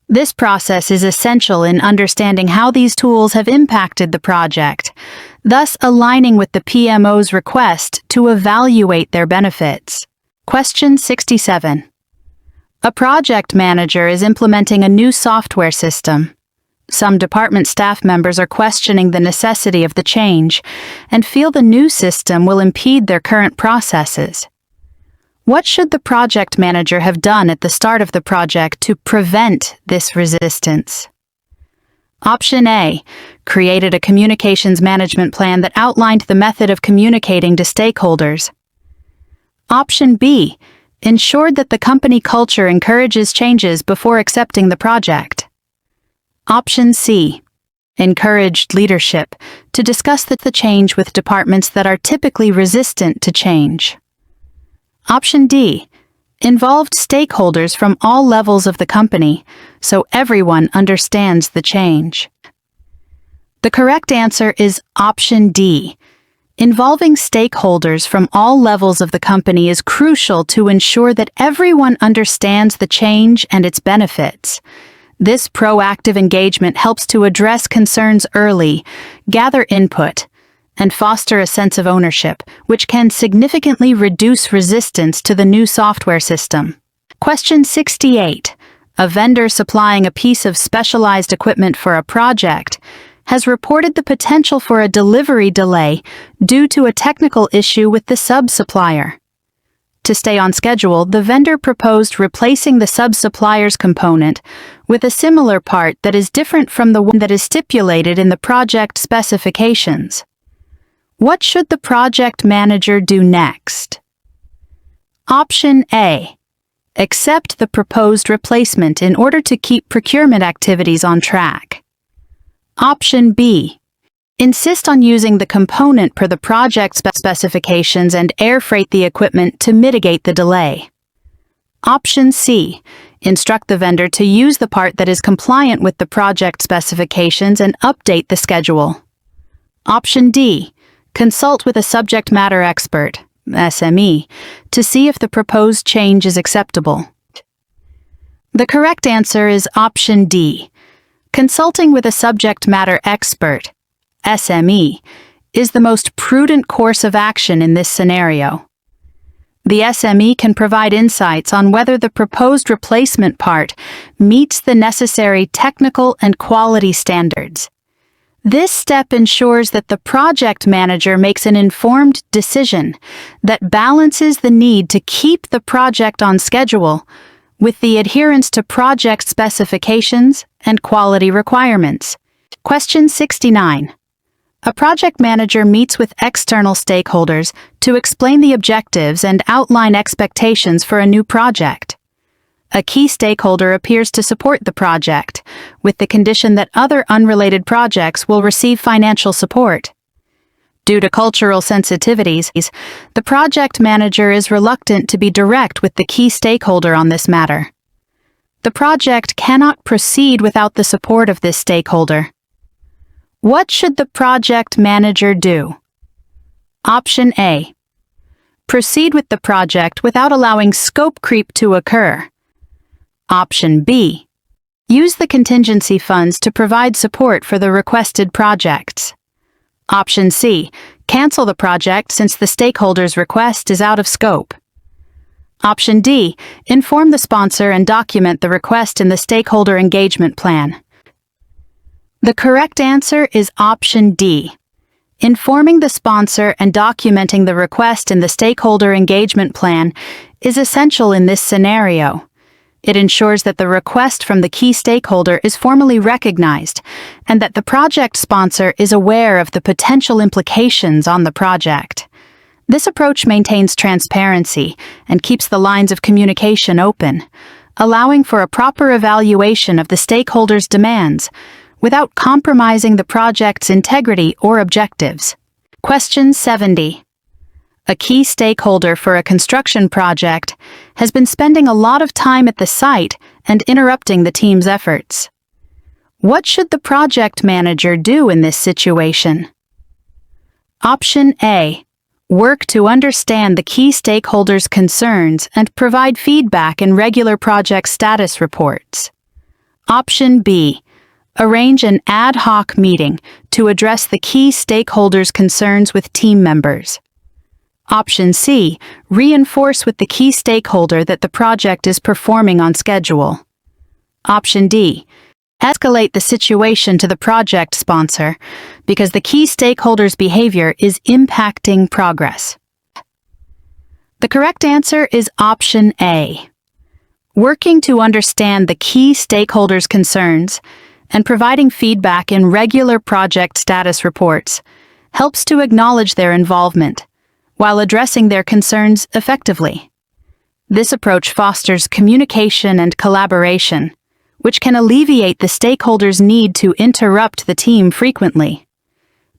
This process is essential in understanding how these tools have impacted the project, thus aligning with the PMO's request to evaluate their benefits. Question 67. A project manager is implementing a new software system. Some department staff members are questioning the necessity of the change and feel the new system will impede their current processes. What should the project manager have done at the start of the project to prevent this resistance? Option A. Created a communications management plan that outlined the method of communicating to stakeholders. Option B. Ensured that the company culture encourages changes before accepting the project. Option C. Encouraged leadership to discuss the change with departments that are typically resistant to change. Option D. Involved stakeholders from all levels of the company so everyone understands the change. The correct answer is Option D. Involving stakeholders from all levels of the company is crucial to ensure that everyone understands the change and its benefits. This proactive engagement helps to address concerns early, gather input, and foster a sense of ownership, which can significantly reduce resistance to the new software system. Question 68. A vendor supplying a piece of specialized equipment for a project has reported the potential for a delivery delay due to a technical issue with the sub-supplier. To stay on schedule, the vendor proposed replacing the sub-supplier's component with a similar part that is different from the one that is stipulated in the project specifications. What should the project manager do next? Option A. Accept the proposed replacement in order to keep procurement activities on track. Option B. Insist on using the component per the project specifications and air freight the equipment to mitigate the delay. Option C. Instruct the vendor to use the part that is compliant with the project specifications and update the schedule. Option D. Consult with a subject matter expert, SME, to see if the proposed change is acceptable. The correct answer is Option D. Consulting with a subject matter expert, SME, is the most prudent course of action in this scenario. The SME can provide insights on whether the proposed replacement part meets the necessary technical and quality standards. This step ensures that the project manager makes an informed decision that balances the need to keep the project on schedule with the adherence to project specifications and quality requirements. Question 69. A project manager meets with external stakeholders to explain the objectives and outline expectations for a new project. A key stakeholder appears to support the project, with the condition that other unrelated projects will receive financial support. Due to cultural sensitivities, the project manager is reluctant to be direct with the key stakeholder on this matter. The project cannot proceed without the support of this stakeholder. What should the project manager do? Option A. Proceed with the project without allowing scope creep to occur. Option B. Use the contingency funds to provide support for the requested projects. Option C. Cancel the project since the stakeholder's request is out of scope. Option D. Inform the sponsor and document the request in the stakeholder engagement plan. The correct answer is option D. Informing the sponsor and documenting the request in the stakeholder engagement plan is essential in this scenario. It ensures that the request from the key stakeholder is formally recognized and that the project sponsor is aware of the potential implications on the project. This approach maintains transparency and keeps the lines of communication open, allowing for a proper evaluation of the stakeholder's demands without compromising the project's integrity or objectives. Question 70. A key stakeholder for a construction project has been spending a lot of time at the site and interrupting the team's efforts. What should the project manager do in this situation? Option A. Work to understand the key stakeholder's concerns and provide feedback in regular project status reports. Option B. Arrange an ad hoc meeting to address the key stakeholder's concerns with team members. Option C. Reinforce with the key stakeholder that the project is performing on schedule. Option D. Escalate the situation to the project sponsor because the key stakeholder's behavior is impacting progress. The correct answer is option A. Working to understand the key stakeholder's concerns and providing feedback in regular project status reports helps to acknowledge their involvement while addressing their concerns effectively. This approach fosters communication and collaboration, which can alleviate the stakeholder's need to interrupt the team frequently.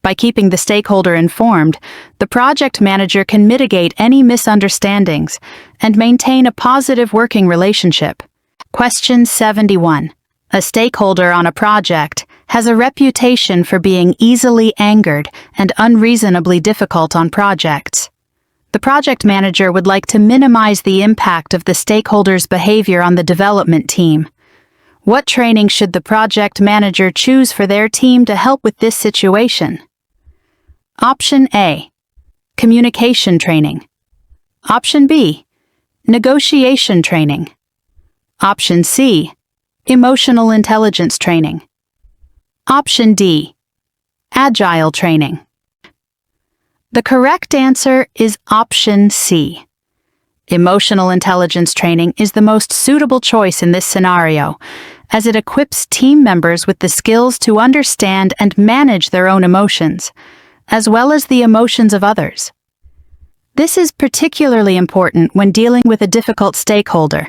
By keeping the stakeholder informed, the project manager can mitigate any misunderstandings and maintain a positive working relationship. Question 71. A stakeholder on a project has a reputation for being easily angered and unreasonably difficult on projects. The project manager would like to minimize the impact of the stakeholder's behavior on the development team. What training should the project manager choose for their team to help with this situation? Option A. Communication training. Option B. Negotiation training. Option C. Emotional intelligence training. Option D. Agile training. The correct answer is option C. Emotional intelligence training is the most suitable choice in this scenario, as it equips team members with the skills to understand and manage their own emotions, as well as the emotions of others. This is particularly important when dealing with a difficult stakeholder,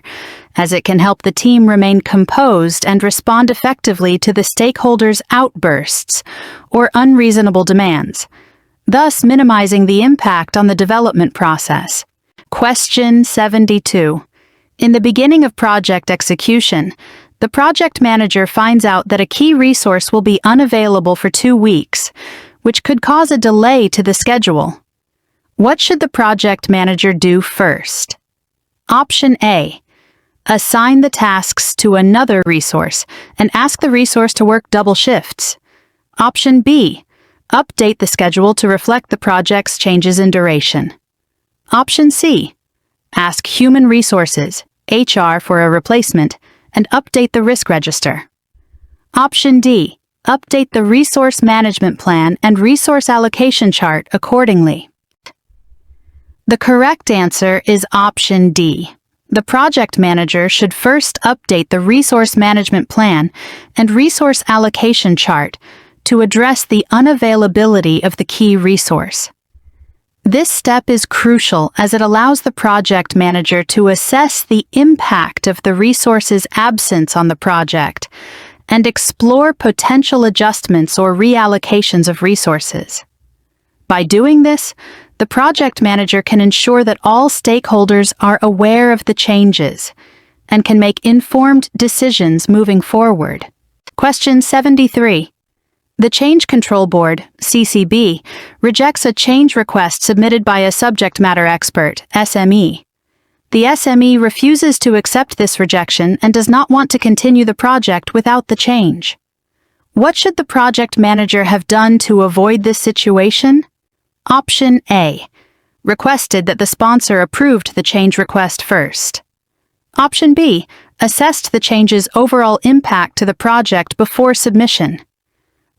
as it can help the team remain composed and respond effectively to the stakeholder's outbursts or unreasonable demands, thus minimizing the impact on the development process. Question 72. In the beginning of project execution, the project manager finds out that a key resource will be unavailable for 2 weeks, which could cause a delay to the schedule. What should the project manager do first? Option A. Assign the tasks to another resource and ask the resource to work double shifts. Option B. Update the schedule to reflect the project's changes in duration. Option C. Ask Human Resources, HR, for a replacement and update the risk register. Option D. Update the resource management plan and resource allocation chart accordingly. The correct answer is option D. The project manager should first update the resource management plan and resource allocation chart to address the unavailability of the key resource. This step is crucial as it allows the project manager to assess the impact of the resource's absence on the project and explore potential adjustments or reallocations of resources. By doing this, the project manager can ensure that all stakeholders are aware of the changes and can make informed decisions moving forward. Question 73. The Change Control Board, CCB, rejects a change request submitted by a subject matter expert, SME. The SME refuses to accept this rejection and does not want to continue the project without the change. What should the project manager have done to avoid this situation? Option A. requested that the sponsor approved the change request first. Option B, assessed the change's overall impact to the project before submission.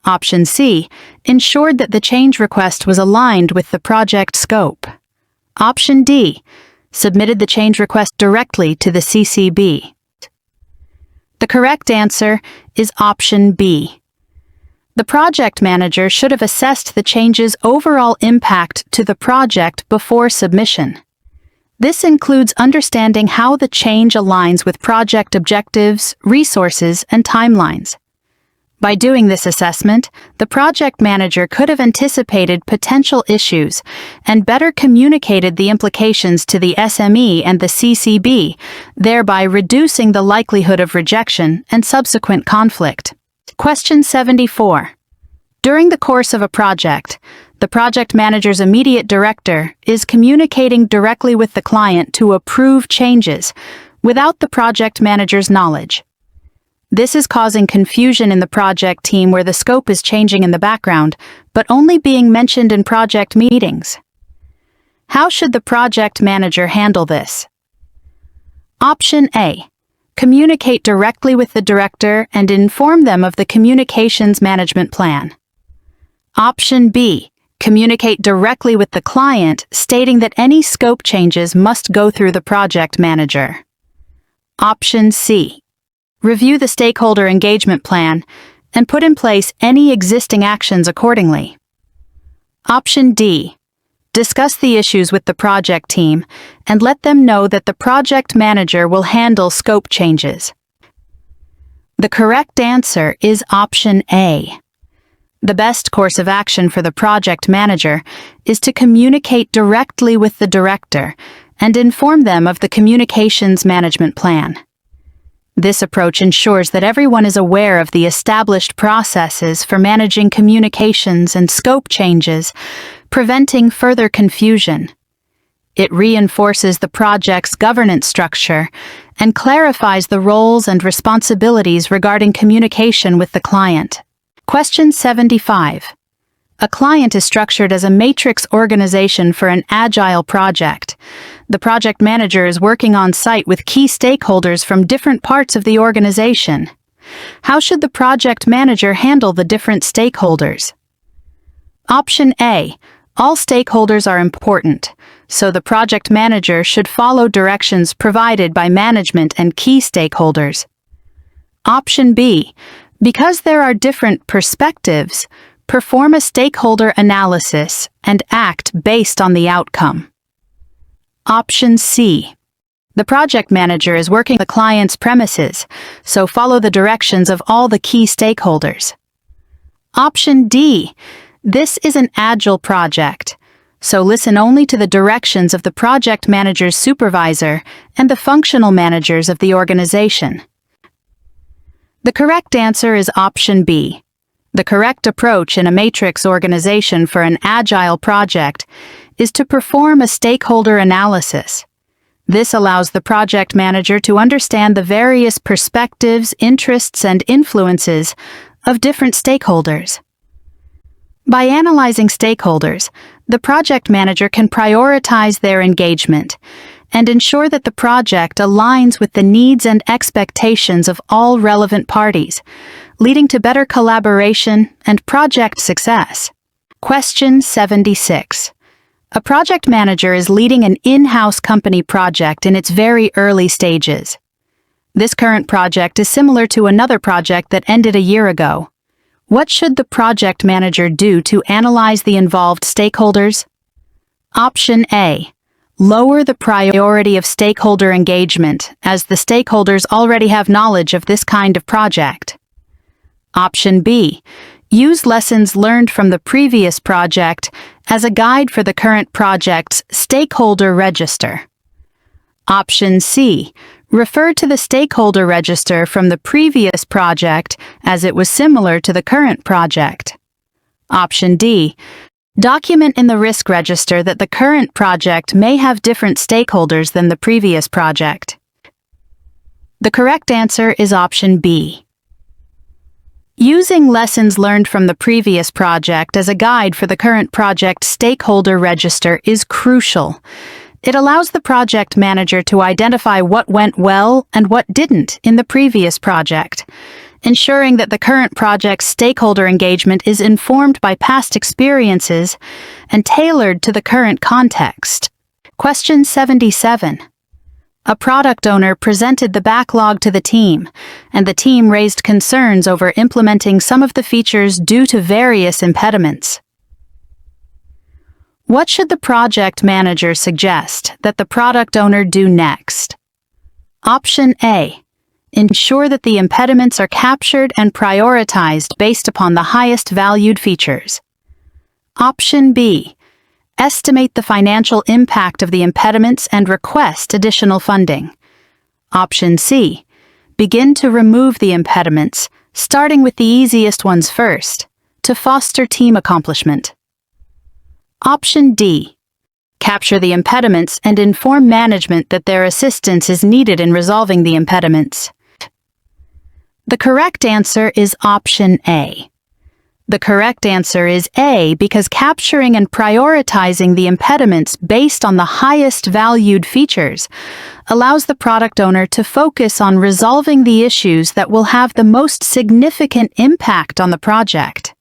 Option C, ensured that the change request was aligned with the project scope. Option D, submitted the change request directly to the CCB. The correct answer is option B. The project manager should have assessed the change's overall impact to the project before submission. This includes understanding how the change aligns with project objectives, resources, and timelines. By doing this assessment, the project manager could have anticipated potential issues and better communicated the implications to the SME and the CCB, thereby reducing the likelihood of rejection and subsequent conflict. Question 74. During the course of a project, the project manager's immediate director is communicating directly with the client to approve changes without the project manager's knowledge. This is causing confusion in the project team where the scope is changing in the background, but only being mentioned in project meetings. How should the project manager handle this? Option A. Communicate directly with the director and inform them of the communications management plan. Option B. Communicate directly with the client, stating that any scope changes must go through the project manager. Option C. Review the stakeholder engagement plan and put in place any existing actions accordingly. Option D. Discuss the issues with the project team and let them know that the project manager will handle scope changes. The correct answer is option A. The best course of action for the project manager is to communicate directly with the director and inform them of the communications management plan. This approach ensures that everyone is aware of the established processes for managing communications and scope changes, preventing further confusion. It reinforces the project's governance structure and clarifies the roles and responsibilities regarding communication with the client. Question 75. A client is structured as a matrix organization for an agile project. The project manager is working on site with key stakeholders from different parts of the organization. How should the project manager handle the different stakeholders? Option A. All stakeholders are important, so the project manager should follow directions provided by management and key stakeholders. Option B. Because there are different perspectives, perform a stakeholder analysis and act based on the outcome. Option C. The project manager is working the client's premises, so follow the directions of all the key stakeholders. Option D. This is an agile project, so listen only to the directions of the project manager's supervisor and the functional managers of the organization. The correct answer is option B. The correct approach in a matrix organization for an agile project is to perform a stakeholder analysis. This allows the project manager to understand the various perspectives, interests, and influences of different stakeholders. By analyzing stakeholders, the project manager can prioritize their engagement and ensure that the project aligns with the needs and expectations of all relevant parties, leading to better collaboration and project success. Question 76. A project manager is leading an in-house company project in its very early stages. This current project is similar to another project that ended a year ago. What should the project manager do to analyze the involved stakeholders? Option A. Lower the priority of stakeholder engagement, as the stakeholders already have knowledge of this kind of project. Option B. Use lessons learned from the previous project as a guide for the current project's stakeholder register. Option C. Refer to the stakeholder register from the previous project as it was similar to the current project. Option D. Document in the risk register that the current project may have different stakeholders than the previous project. The correct answer is option B. Using lessons learned from the previous project as a guide for the current project stakeholder register is crucial. It allows the project manager to identify what went well and what didn't in the previous project, ensuring that the current project's stakeholder engagement is informed by past experiences and tailored to the current context. Question 77. A product owner presented the backlog to the team, and the team raised concerns over implementing some of the features due to various impediments. What should the project manager suggest that the product owner do next? Option A. Ensure that the impediments are captured and prioritized based upon the highest valued features. Option B. Estimate the financial impact of the impediments and request additional funding. Option C. Begin to remove the impediments, starting with the easiest ones first, to foster team accomplishment. Option D. Capture the impediments and inform management that their assistance is needed in resolving the impediments. The correct answer is option A. The correct answer is A because capturing and prioritizing the impediments based on the highest valued features allows the product owner to focus on resolving the issues that will have the most significant impact on the project.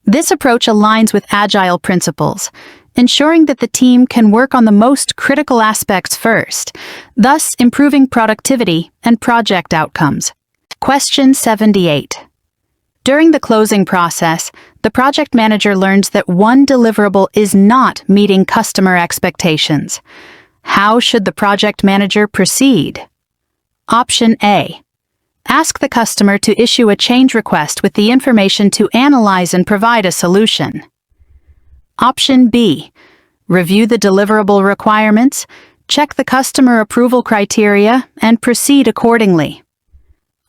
This approach aligns with Agile principles, ensuring that the team can work on the most critical aspects first, thus improving productivity and project outcomes. Question 78. During the closing process, the project manager learns that one deliverable is not meeting customer expectations. How should the project manager proceed? Option A. Ask the customer to issue a change request with the information to analyze and provide a solution. Option B. Review the deliverable requirements, check the customer approval criteria, and proceed accordingly.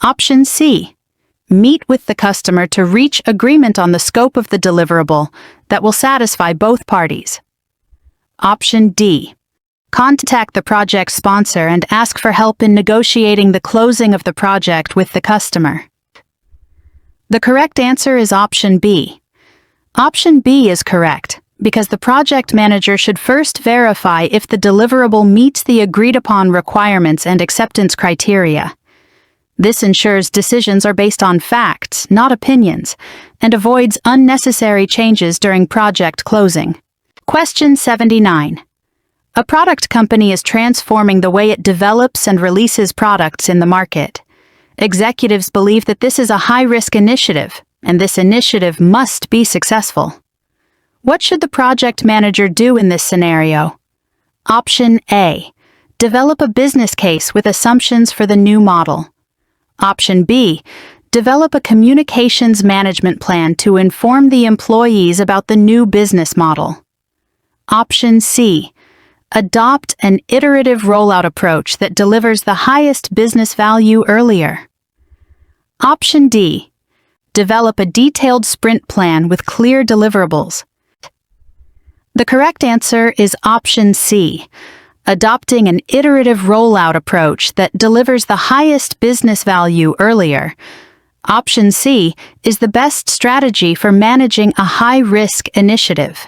Option C. Meet with the customer to reach agreement on the scope of the deliverable that will satisfy both parties. Option D. Contact the project sponsor and ask for help in negotiating the closing of the project with the customer. The correct answer is option B. Option B is correct because the project manager should first verify if the deliverable meets the agreed-upon requirements and acceptance criteria. This ensures decisions are based on facts, not opinions, and avoids unnecessary changes during project closing. Question 79. A product company is transforming the way it develops and releases products in the market. Executives believe that this is a high-risk initiative, and this initiative must be successful. What should the project manager do in this scenario? Option A. Develop a business case with assumptions for the new model. Option B. Develop a communications management plan to inform the employees about the new business model. Option C. Adopt an iterative rollout approach that delivers the highest business value earlier. Option D. Develop a detailed sprint plan with clear deliverables. The correct answer is option C. Adopting an iterative rollout approach that delivers the highest business value earlier. Option C is the best strategy for managing a high-risk initiative.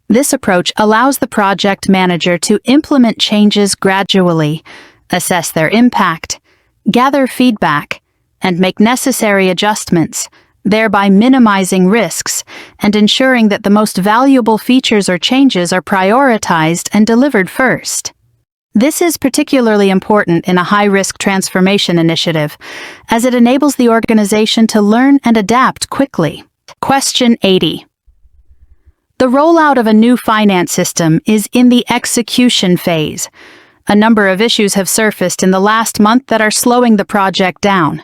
This approach allows the project manager to implement changes gradually, assess their impact, gather feedback, and make necessary adjustments, thereby minimizing risks and ensuring that the most valuable features or changes are prioritized and delivered first. This is particularly important in a high-risk transformation initiative, as it enables the organization to learn and adapt quickly. Question 80. The rollout of a new finance system is in the execution phase. A number of issues have surfaced in the last month that are slowing the project down.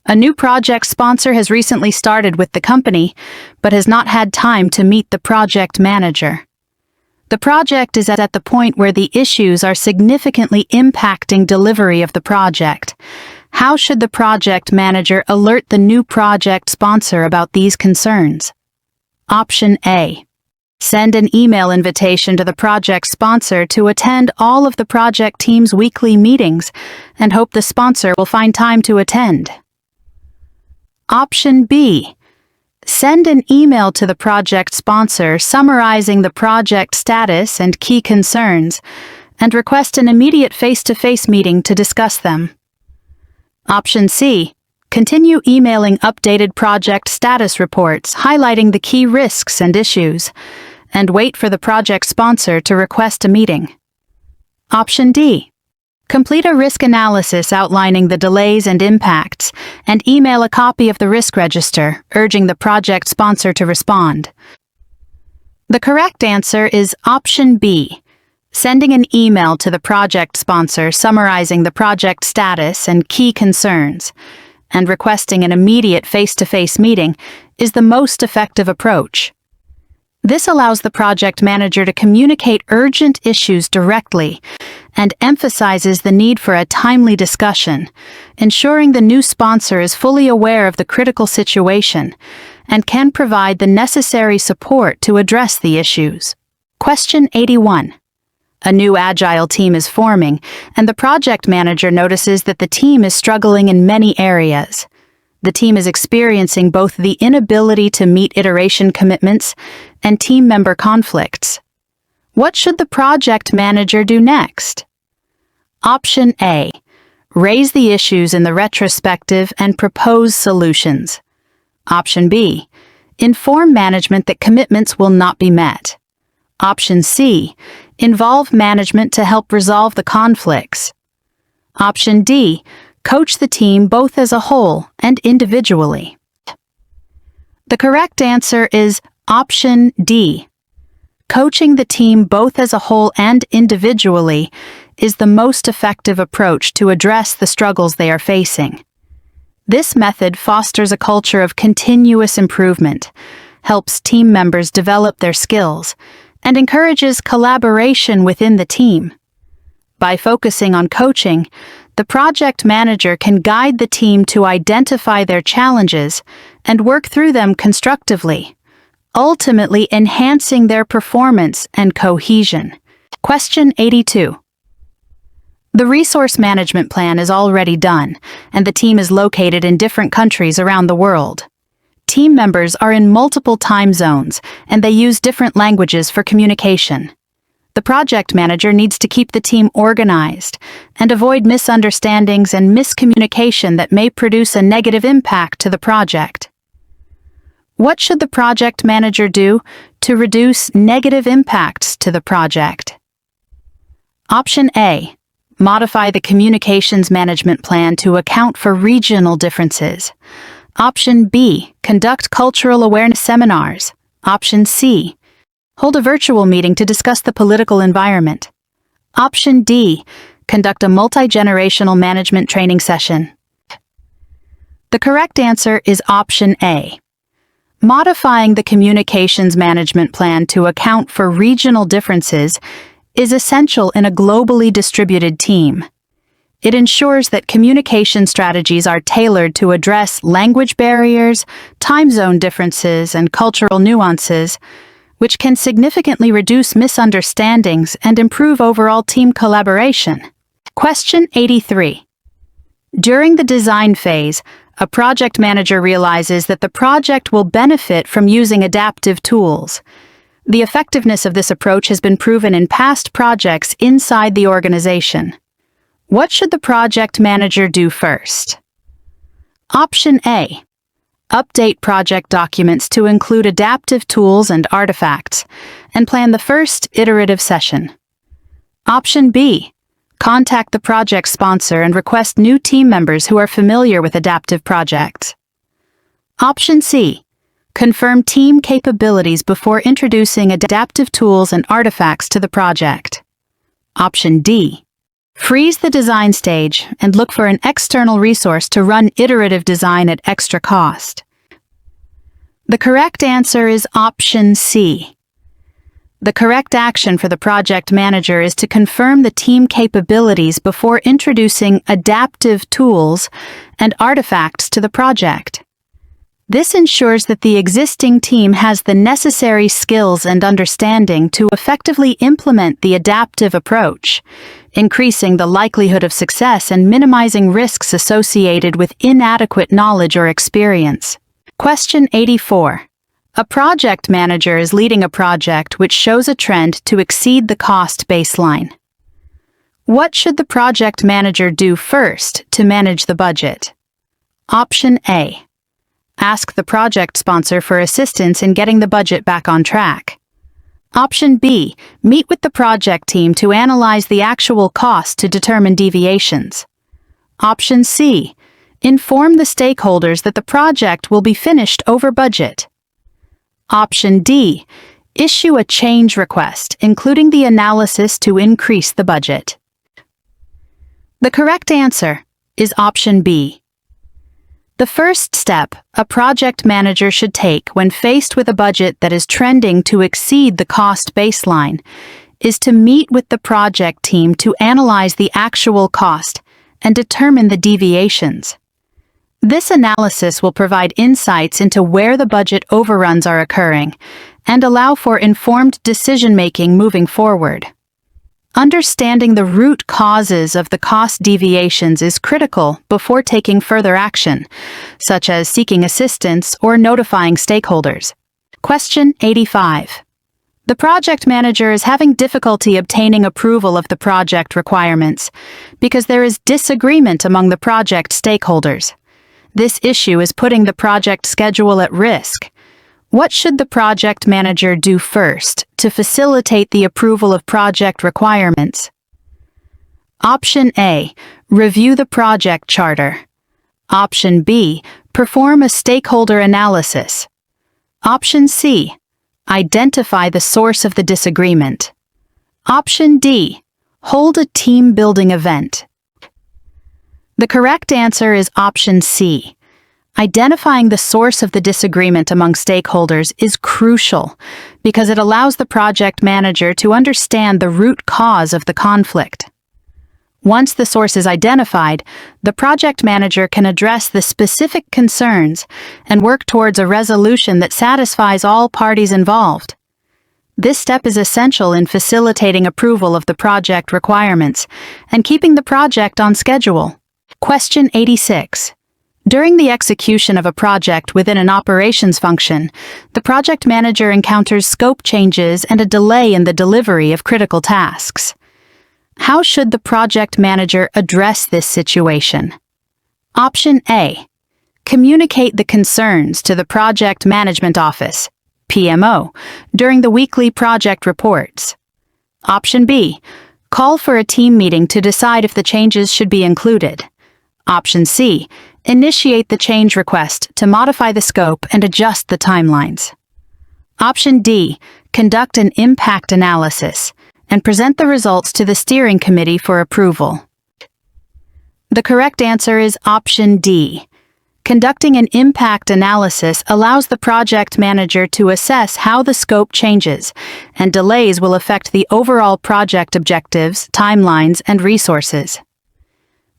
A new project sponsor has recently started with the company, but has not had time to meet the project manager. The project is at the point where the issues are significantly impacting delivery of the project. How should the project manager alert the new project sponsor about these concerns? Option A. Send an email invitation to the project sponsor to attend all of the project team's weekly meetings and hope the sponsor will find time to attend. Option B. Send an email to the project sponsor summarizing the project status and key concerns, and request an immediate face-to-face meeting to discuss them. Option C. Continue emailing updated project status reports highlighting the key risks and issues, and wait for the project sponsor to request a meeting. Option D. Complete a risk analysis outlining the delays and impacts, and email a copy of the risk register, urging the project sponsor to respond. The correct answer is Option B. Sending an email to the project sponsor summarizing the project status and key concerns, and requesting an immediate face-to-face meeting is the most effective approach. This allows the project manager to communicate urgent issues directly and emphasizes the need for a timely discussion, ensuring the new sponsor is fully aware of the critical situation and can provide the necessary support to address the issues. Question 81. A new agile team is forming, and the project manager notices that the team is struggling in many areas. The team is experiencing both the inability to meet iteration commitments and team member conflicts. What should the project manager do next? Option A. Raise the issues in the retrospective and propose solutions. Option B. Inform management that commitments will not be met. Option C. Involve management to help resolve the conflicts. Option D. Coach the team both as a whole and individually. The correct answer is Option D. Coaching the team both as a whole and individually is the most effective approach to address the struggles they are facing. This method fosters a culture of continuous improvement, helps team members develop their skills, and encourages collaboration within the team. By focusing on coaching, the project manager can guide the team to identify their challenges and work through them constructively, ultimately enhancing their performance and cohesion. Question 82. The resource management plan is already done, and the team is located in different countries around the world. Team members are in multiple time zones, and they use different languages for communication. The project manager needs to keep the team organized and avoid misunderstandings and miscommunication that may produce a negative impact to the project. What should the project manager do to reduce negative impacts to the project? Option A. Modify the communications management plan to account for regional differences. Option B. Conduct cultural awareness seminars. Option C. Hold a virtual meeting to discuss the political environment. Option D. Conduct a multi-generational management training session. The correct answer is Option A. Modifying the communications management plan to account for regional differences is essential in a globally distributed team. It ensures that communication strategies are tailored to address language barriers, time zone differences, and cultural nuances, which can significantly reduce misunderstandings and improve overall team collaboration. Question 83. During the design phase, a project manager realizes that the project will benefit from using adaptive tools. The effectiveness of this approach has been proven in past projects inside the organization. What should the project manager do first? Option A. Update project documents to include adaptive tools and artifacts, and plan the first iterative session. Option B. Contact the project sponsor and request new team members who are familiar with adaptive projects. Option C. Confirm team capabilities before introducing adaptive tools and artifacts to the project. Option D. Freeze the design stage and look for an external resource to run iterative design at extra cost. The correct answer is Option C. The correct action for the project manager is to confirm the team capabilities before introducing adaptive tools and artifacts to the project. This ensures that the existing team has the necessary skills and understanding to effectively implement the adaptive approach, increasing the likelihood of success and minimizing risks associated with inadequate knowledge or experience. Question 84. A project manager is leading a project which shows a trend to exceed the cost baseline. What should the project manager do first to manage the budget? Option A. Ask the project sponsor for assistance in getting the budget back on track. Option B. Meet with the project team to analyze the actual cost to determine deviations. Option C. Inform the stakeholders that the project will be finished over budget. Option D. Issue a change request, including the analysis to increase the budget. The correct answer is option B. The first step a project manager should take when faced with a budget that is trending to exceed the cost baseline is to meet with the project team to analyze the actual cost and determine the deviations. This analysis will provide insights into where the budget overruns are occurring and allow for informed decision-making moving forward. Understanding the root causes of the cost deviations is critical before taking further action, such as seeking assistance or notifying stakeholders. Question 85. The project manager is having difficulty obtaining approval of the project requirements because there is disagreement among the project stakeholders. This issue is putting the project schedule at risk. What should the project manager do first to facilitate the approval of project requirements? Option A. Review the project charter. Option B. Perform a stakeholder analysis. Option C. Identify the source of the disagreement. Option D. Hold a team-building event. The correct answer is option C. Identifying the source of the disagreement among stakeholders is crucial because it allows the project manager to understand the root cause of the conflict. Once the source is identified, the project manager can address the specific concerns and work towards a resolution that satisfies all parties involved. This step is essential in facilitating approval of the project requirements and keeping the project on schedule. Question 86. During the execution of a project within an operations function, the project manager encounters scope changes and a delay in the delivery of critical tasks. How should the project manager address this situation? Option A. Communicate the concerns to the Project Management Office, PMO, during the weekly project reports. Option B. Call for a team meeting to decide if the changes should be included. Option C. Initiate the change request to modify the scope and adjust the timelines. Option D. Conduct an impact analysis and present the results to the steering committee for approval. The correct answer is option D. Conducting an impact analysis allows the project manager to assess how the scope changes and delays will affect the overall project objectives, timelines, and resources.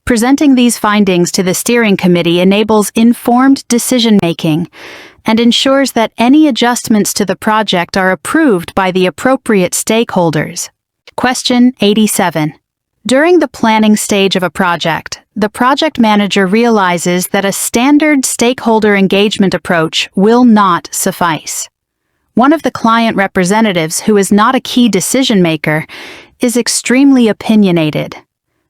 Presenting these findings to the steering committee enables informed decision-making and ensures that any adjustments to the project are approved by the appropriate stakeholders. Question 87. During the planning stage of a project, the project manager realizes that a standard stakeholder engagement approach will not suffice. One of the client representatives, who is not a key decision-maker, is extremely opinionated.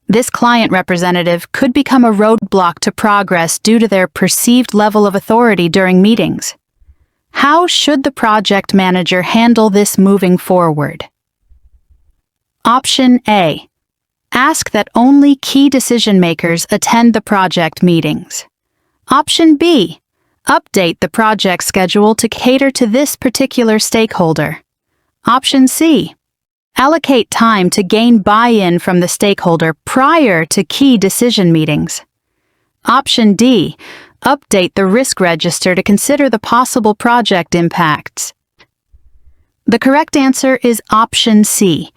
This client representative could become a roadblock to progress due to their perceived level of authority during meetings. How should the project manager handle this moving forward? Option A. Ask that only key decision-makers attend the project meetings. Option B. Update the project schedule to cater to this particular stakeholder. Option C. Allocate time to gain buy-in from the stakeholder prior to key decision meetings. Option D. Update the risk register to consider the possible project impacts. The correct answer is option C.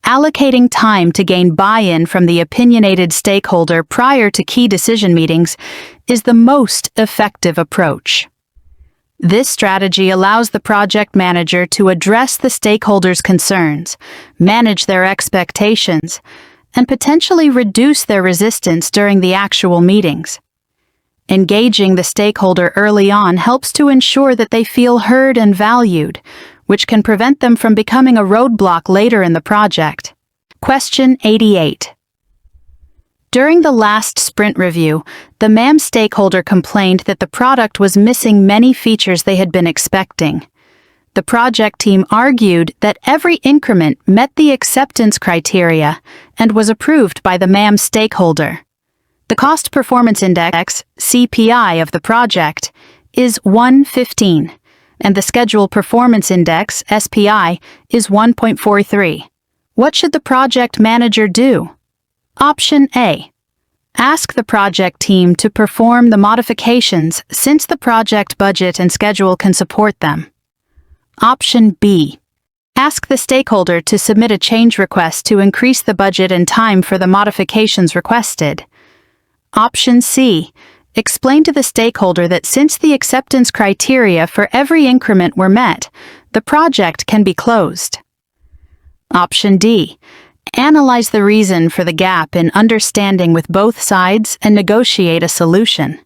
Allocating time to gain buy-in from the opinionated stakeholder prior to key decision meetings is the most effective approach. This strategy allows the project manager to address the stakeholders' concerns, manage their expectations, and potentially reduce their resistance during the actual meetings. Engaging the stakeholder early on helps to ensure that they feel heard and valued, which can prevent them from becoming a roadblock later in the project. Question 88. During the last sprint review, the MAM stakeholder complained that the product was missing many features they had been expecting. The project team argued that every increment met the acceptance criteria and was approved by the MAM stakeholder. The Cost Performance Index, CPI, of the project is 115, and the Schedule Performance Index, SPI, is 1.43. What should the project manager do? Option A. Ask the project team to perform the modifications since the project budget and schedule can support them. Option B. Ask the stakeholder to submit a change request to increase the budget and time for the modifications requested. Option C. Explain to the stakeholder that since the acceptance criteria for every increment were met, the project can be closed. Option D. Analyze the reason for the gap in understanding with both sides and negotiate a solution.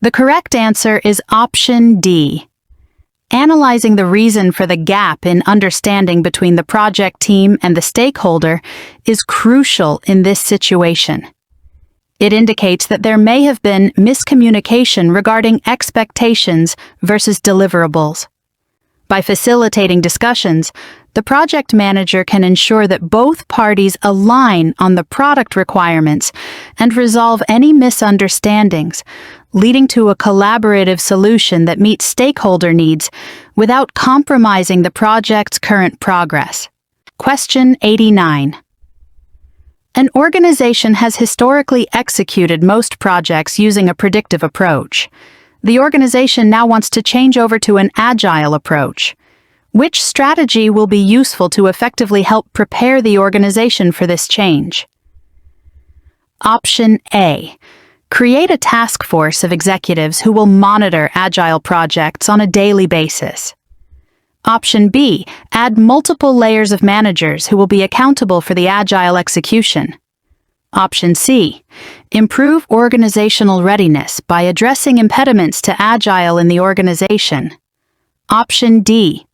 The correct answer is option D. Analyzing the reason for the gap in understanding between the project team and the stakeholder is crucial in this situation. It indicates that there may have been miscommunication regarding expectations versus deliverables. By facilitating discussions, the project manager can ensure that both parties align on the product requirements and resolve any misunderstandings, leading to a collaborative solution that meets stakeholder needs without compromising the project's current progress. Question 89. An organization has historically executed most projects using a predictive approach. The organization now wants to change over to an agile approach. Which strategy will be useful to effectively help prepare the organization for this change? Option A. Create a task force of executives who will monitor agile projects on a daily basis. Option B. Add multiple layers of managers who will be accountable for the agile execution. Option C. Improve organizational readiness by addressing impediments to agile in the organization. Option D.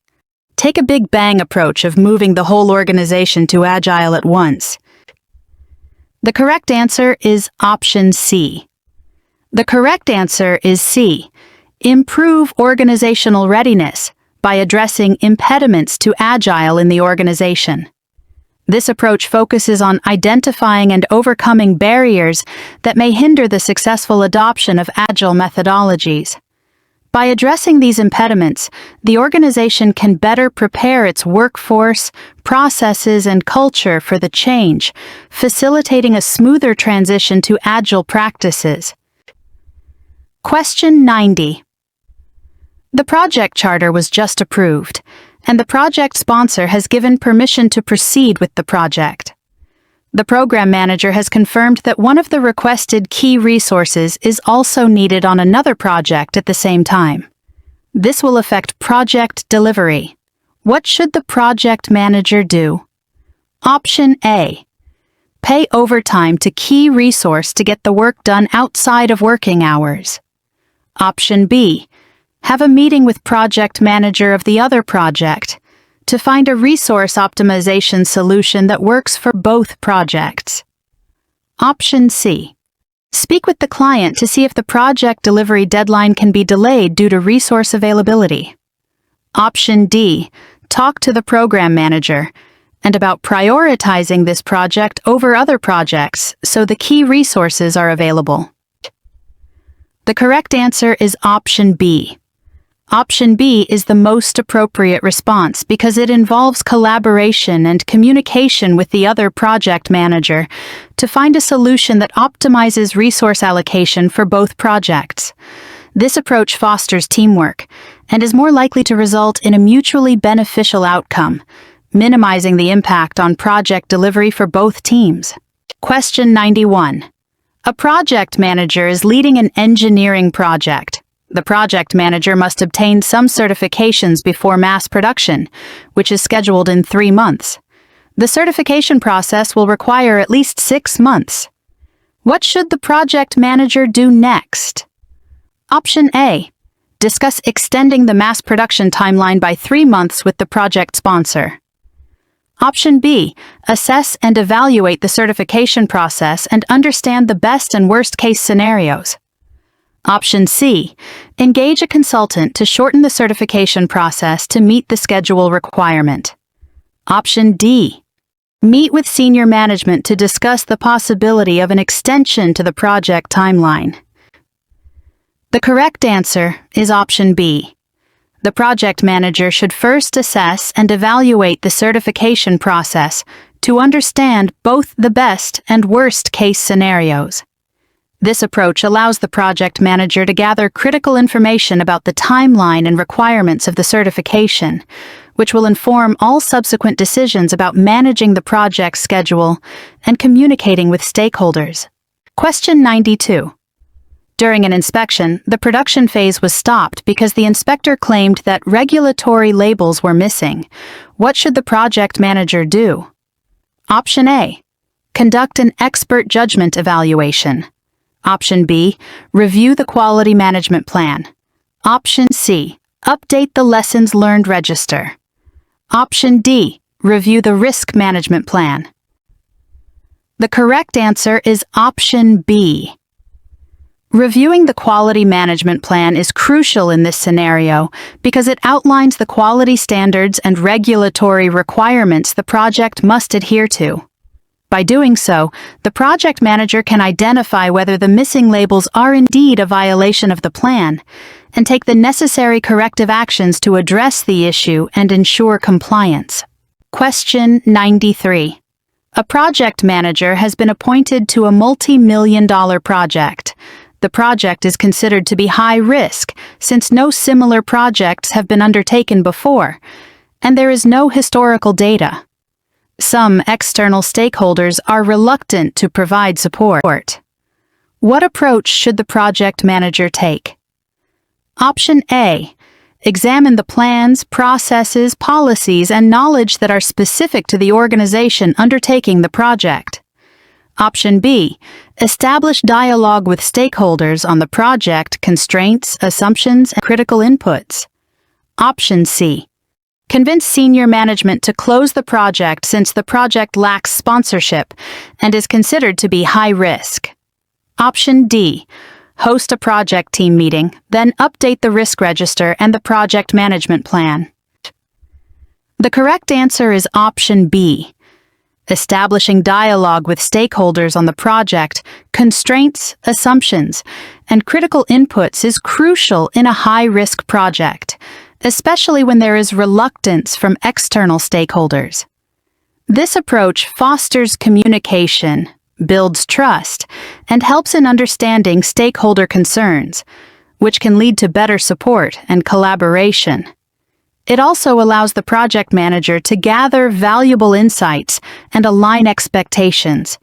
Take a big bang approach of moving the whole organization to agile at once. The correct answer is option C. The correct answer is C. Improve organizational readiness by addressing impediments to agile in the organization. This approach focuses on identifying and overcoming barriers that may hinder the successful adoption of agile methodologies. By addressing these impediments, the organization can better prepare its workforce, processes, and culture for the change, facilitating a smoother transition to agile practices. Question 90. The project charter was just approved, and the project sponsor has given permission to proceed with the project. The program manager has confirmed that one of the requested key resources is also needed on another project at the same time. This will affect project delivery. What should the project manager do? Option A. Pay overtime to key resource to get the work done outside of working hours. Option B. Have a meeting with project manager of the other project to find a resource optimization solution that works for both projects. Option C. Speak with the client to see if the project delivery deadline can be delayed due to resource availability. Option D. Talk to the program manager and about prioritizing this project over other projects so the key resources are available. The correct answer is option B. Option B is the most appropriate response because it involves collaboration and communication with the other project manager to find a solution that optimizes resource allocation for both projects. This approach fosters teamwork and is more likely to result in a mutually beneficial outcome, minimizing the impact on project delivery for both teams. Question 91. A project manager is leading an engineering project. The project manager must obtain some certifications before mass production, which is scheduled in 3 months. The certification process will require at least 6 months. What should the project manager do next? Option A. Discuss extending the mass production timeline by 3 months with the project sponsor. Option B. Assess and evaluate the certification process and understand the best and worst case scenarios. Option C. Engage a consultant to shorten the certification process to meet the schedule requirement. Option D. Meet with senior management to discuss the possibility of an extension to the project timeline. The correct answer is option B. The project manager should first assess and evaluate the certification process to understand both the best and worst case scenarios. This approach allows the project manager to gather critical information about the timeline and requirements of the certification, which will inform all subsequent decisions about managing the project schedule and communicating with stakeholders. Question 92. During an inspection, the production phase was stopped because the inspector claimed that regulatory labels were missing. What should the project manager do? Option A. Conduct an expert judgment evaluation. Option B. Review the quality management plan. Option C. Update the lessons learned register. Option D. Review the risk management plan. The correct answer is option B. Reviewing the quality management plan is crucial in this scenario because it outlines the quality standards and regulatory requirements the project must adhere to. By doing so, the project manager can identify whether the missing labels are indeed a violation of the plan and take the necessary corrective actions to address the issue and ensure compliance. Question 93. A project manager has been appointed to a multi-million-dollar project. The project is considered to be high risk since no similar projects have been undertaken before, and there is no historical data. Some external stakeholders are reluctant to provide support. What approach should the project manager take? Option A. Examine the plans, processes, policies, and knowledge that are specific to the organization undertaking the project. Option B. Establish dialogue with stakeholders on the project, constraints, assumptions, and critical inputs. Option C. Convince senior management to close the project since the project lacks sponsorship and is considered to be high risk. Option D. Host a project team meeting, then update the risk register and the project management plan. The correct answer is option B. Establishing dialogue with stakeholders on the project, constraints, assumptions, and critical inputs is crucial in a high-risk project, especially when there is reluctance from external stakeholders. This approach fosters communication, builds trust, and helps in understanding stakeholder concerns, which can lead to better support and collaboration. It also allows the project manager to gather valuable insights and align expectations,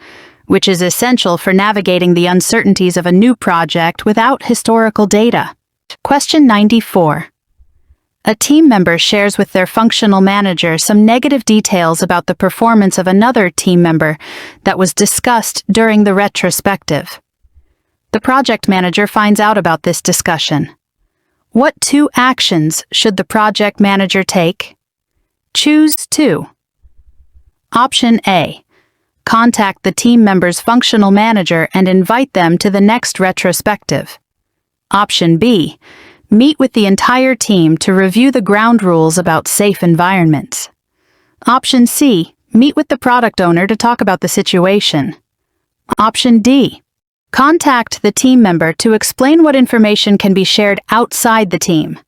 which is essential for navigating the uncertainties of a new project without historical data. Question 94. A team member shares with their functional manager some negative details about the performance of another team member that was discussed during the retrospective. The project manager finds out about this discussion. What 2 actions should the project manager take? Choose 2. Option A. Contact the team member's functional manager and invite them to the next retrospective. Option B. Meet with the entire team to review the ground rules about safe environments. Option C. Meet with the product owner to talk about the situation. Option D. Contact the team member to explain what information can be shared outside the team.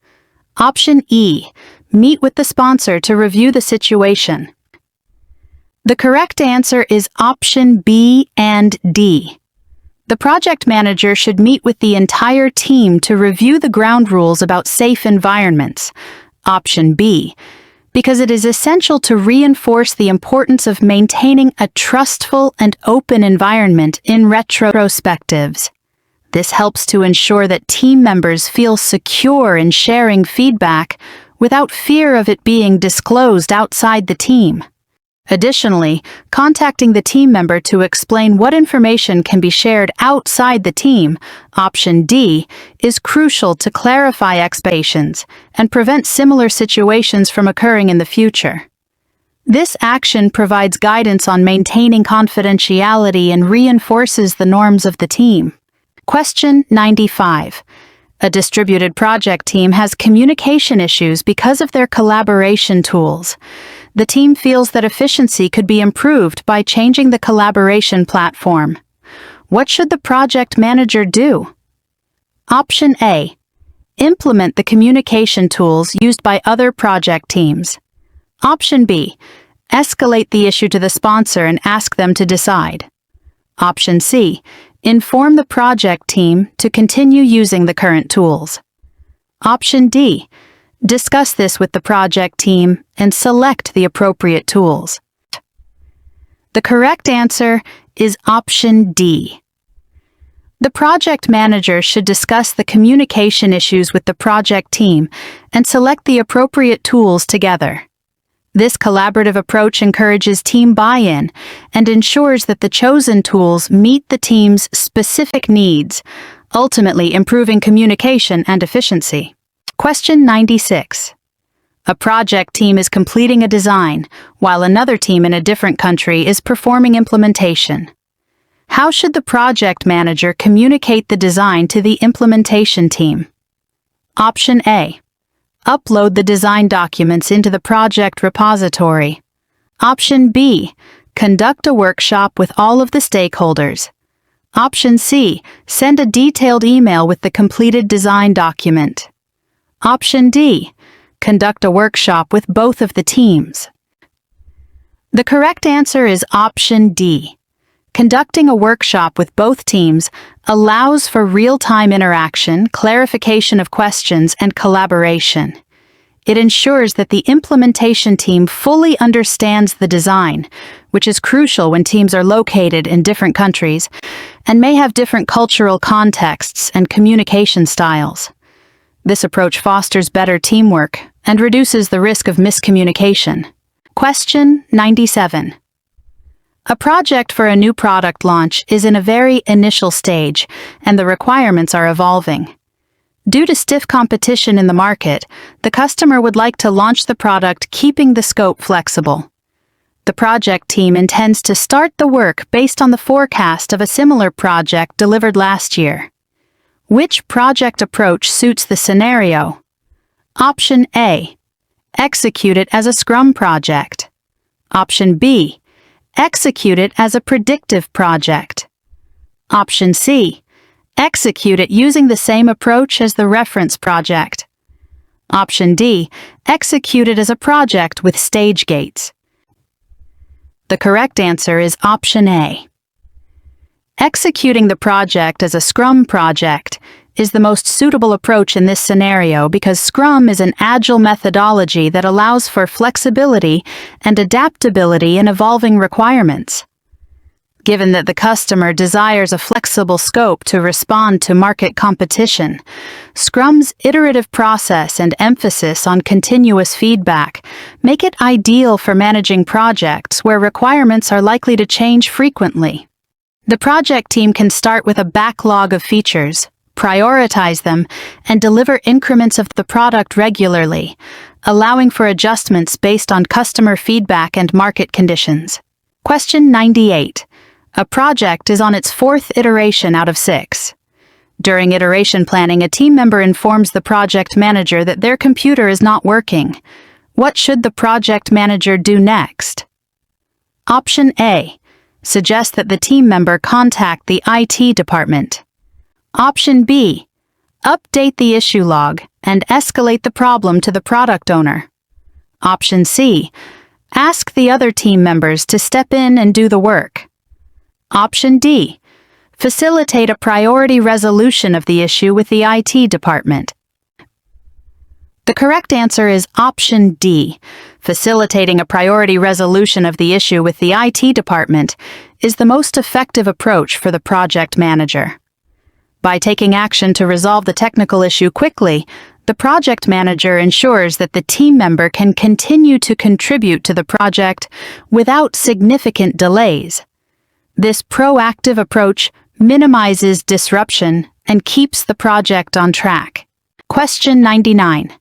Option E. Meet with the sponsor to review the situation. The correct answer is option B and D. The project manager should meet with the entire team to review the ground rules about safe environments. Option B. Because it is essential to reinforce the importance of maintaining a trustful and open environment in retrospectives. This helps to ensure that team members feel secure in sharing feedback without fear of it being disclosed outside the team. Additionally, contacting the team member to explain what information can be shared outside the team, option D, is crucial to clarify expectations and prevent similar situations from occurring in the future. This action provides guidance on maintaining confidentiality and reinforces the norms of the team. Question 95. A distributed project team has communication issues because of their collaboration tools. The team feels that efficiency could be improved by changing the collaboration platform. What should the project manager do? Option A. Implement the communication tools used by other project teams. Option B. Escalate the issue to the sponsor and ask them to decide. Option C. Inform the project team to continue using the current tools. Option D. Discuss this with the project team and select the appropriate tools. The correct answer is option D. The project manager should discuss the communication issues with the project team and select the appropriate tools together. This collaborative approach encourages team buy-in and ensures that the chosen tools meet the team's specific needs, ultimately improving communication and efficiency. Question 96. A project team is completing a design, while another team in a different country is performing implementation. How should the project manager communicate the design to the implementation team? Option A. Upload the design documents into the project repository. Option B. Conduct a workshop with all of the stakeholders. Option C. Send a detailed email with the completed design document. Option D. Conduct a workshop with both of the teams. The correct answer is option D. Conducting a workshop with both teams allows for real-time interaction, clarification of questions, and collaboration. It ensures that the implementation team fully understands the design, which is crucial when teams are located in different countries and may have different cultural contexts and communication styles. This approach fosters better teamwork and reduces the risk of miscommunication. Question 97. A project for a new product launch is in a very initial stage, and the requirements are evolving. Due to stiff competition in the market, the customer would like to launch the product keeping the scope flexible. The project team intends to start the work based on the forecast of a similar project delivered last year. Which project approach suits the scenario? Option A. Execute it as a Scrum project. Option B. Execute it as a predictive project. Option C. Execute it using the same approach as the reference project. Option D. Execute it as a project with stage gates. The correct answer is option A. Executing the project as a Scrum project is the most suitable approach in this scenario because Scrum is an agile methodology that allows for flexibility and adaptability in evolving requirements. Given that the customer desires a flexible scope to respond to market competition, Scrum's iterative process and emphasis on continuous feedback make it ideal for managing projects where requirements are likely to change frequently. The project team can start with a backlog of features, prioritize them, and deliver increments of the product regularly, allowing for adjustments based on customer feedback and market conditions. Question 98. A project is on its 4th iteration out of 6. During iteration planning, a team member informs the project manager that their computer is not working. What should the project manager do next? Option A. Suggest that the team member contact the IT department. Option B. Update the issue log and escalate the problem to the product owner. Option C. Ask the other team members to step in and do the work. Option D. Facilitate a priority resolution of the issue with the IT department. The correct answer is option D. Facilitating a priority resolution of the issue with the IT department is the most effective approach for the project manager. By taking action to resolve the technical issue quickly, the project manager ensures that the team member can continue to contribute to the project without significant delays. This proactive approach minimizes disruption and keeps the project on track. Question 99.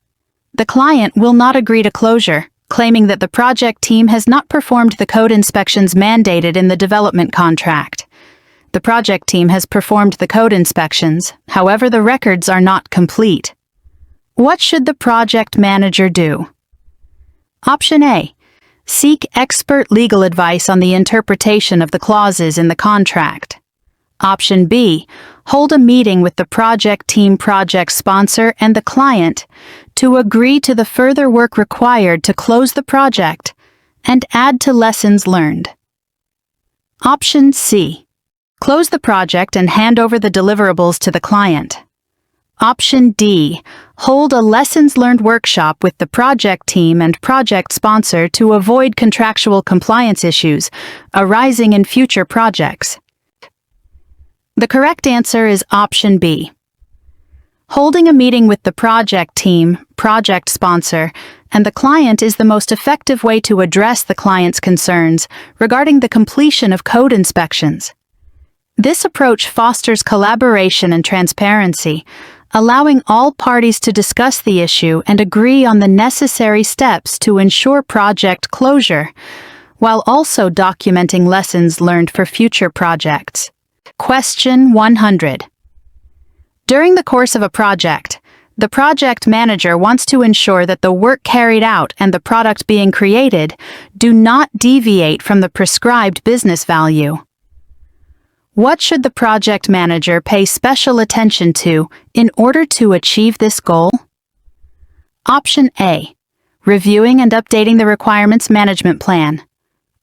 The client will not agree to closure, claiming that the project team has not performed the code inspections mandated in the development contract. The project team has performed the code inspections, however, the records are not complete. What should the project manager do? Option A. Seek expert legal advice on the interpretation of the clauses in the contract. Option B. Hold a meeting with the project team, project sponsor, and the client to agree to the further work required to close the project and add to lessons learned. Option C. Close the project and hand over the deliverables to the client. Option D. Hold a lessons learned workshop with the project team and project sponsor to avoid contractual compliance issues arising in future projects. The correct answer is option B. Holding a meeting with the project team, project sponsor, and the client is the most effective way to address the client's concerns regarding the completion of code inspections. This approach fosters collaboration and transparency, allowing all parties to discuss the issue and agree on the necessary steps to ensure project closure, while also documenting lessons learned for future projects. Question 100. During the course of a project, the project manager wants to ensure that the work carried out and the product being created do not deviate from the prescribed business value. What should the project manager pay special attention to in order to achieve this goal? Option A. Reviewing and updating the requirements management plan.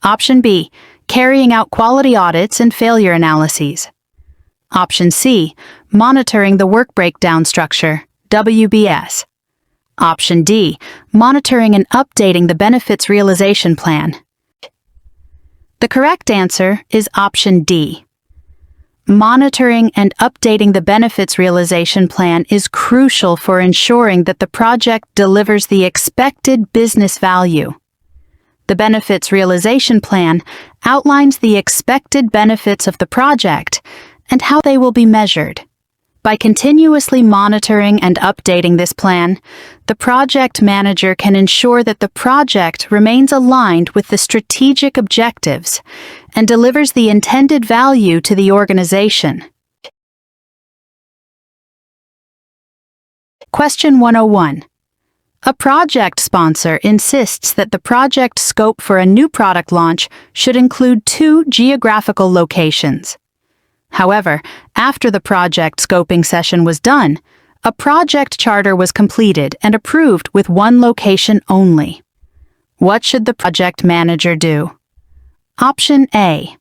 Option B. Carrying out quality audits and failure analyses. Option C. Monitoring the work breakdown structure, WBS. Option D. Monitoring and updating the benefits realization plan. The correct answer is option D. Monitoring and updating the benefits realization plan is crucial for ensuring that the project delivers the expected business value. The benefits realization plan outlines the expected benefits of the project and how they will be measured. By continuously monitoring and updating this plan, the project manager can ensure that the project remains aligned with the strategic objectives and delivers the intended value to the organization. Question 101. A project sponsor insists that the project scope for a new product launch should include 2 geographical locations. However, after the project scoping session was done, a project charter was completed and approved with 1 location only. What should the project manager do? Option A.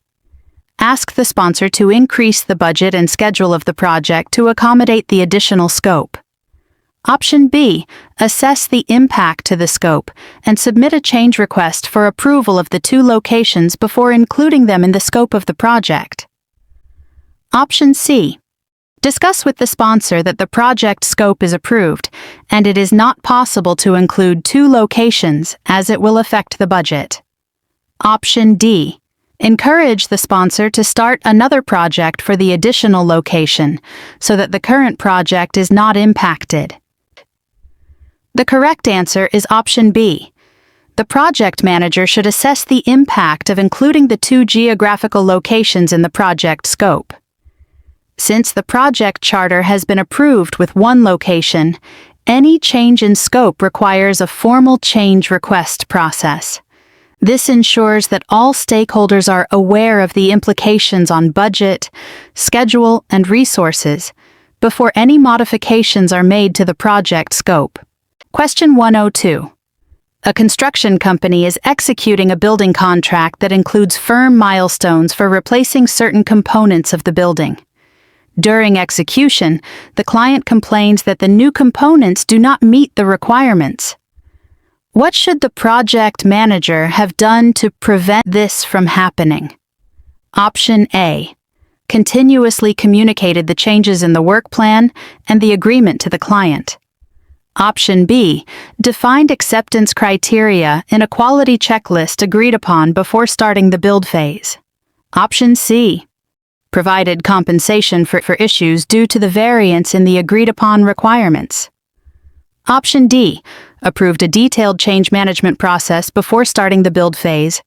Ask the sponsor to increase the budget and schedule of the project to accommodate the additional scope. Option B. Assess the impact to the scope and submit a change request for approval of the 2 locations before including them in the scope of the project. Option C. Discuss with the sponsor that the project scope is approved and it is not possible to include 2 locations as it will affect the budget. Option D. Encourage the sponsor to start another project for the additional location so that the current project is not impacted. The correct answer is option B. The project manager should assess the impact of including the 2 geographical locations in the project scope. Since the project charter has been approved with 1 location, any change in scope requires a formal change request process. This ensures that all stakeholders are aware of the implications on budget, schedule, and resources before any modifications are made to the project scope. Question 102. A construction company is executing a building contract that includes firm milestones for replacing certain components of the building. During execution, the client complains that the new components do not meet the requirements. What should the project manager have done to prevent this from happening? Option A. continuously communicated the changes in the work plan and the agreement to the client. Option B, defined acceptance criteria in a quality checklist agreed upon before starting the build phase. Option C, provided compensation for issues due to the variance in the agreed-upon requirements. Option D, approved a detailed change management process before starting the build phase.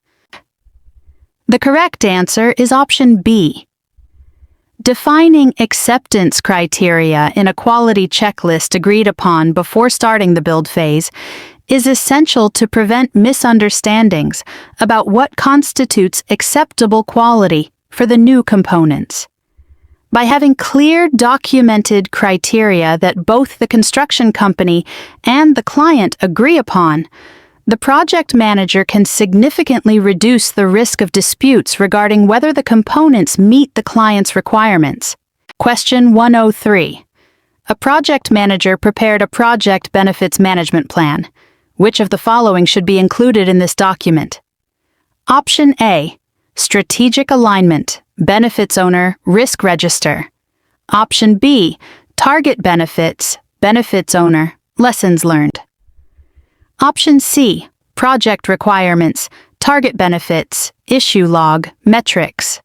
The correct answer is option B. Defining acceptance criteria in a quality checklist agreed upon before starting the build phase is essential to prevent misunderstandings about what constitutes acceptable quality for the new components. By having clear, documented criteria that both the construction company and the client agree upon, the project manager can significantly reduce the risk of disputes regarding whether the components meet the client's requirements. Question 103. A project manager prepared a project benefits management plan. Which of the following should be included in this document? Option A, strategic alignment, benefits owner, risk register. Option B, target benefits, benefits owner, lessons learned. Option C, project requirements, target benefits, issue log, metrics.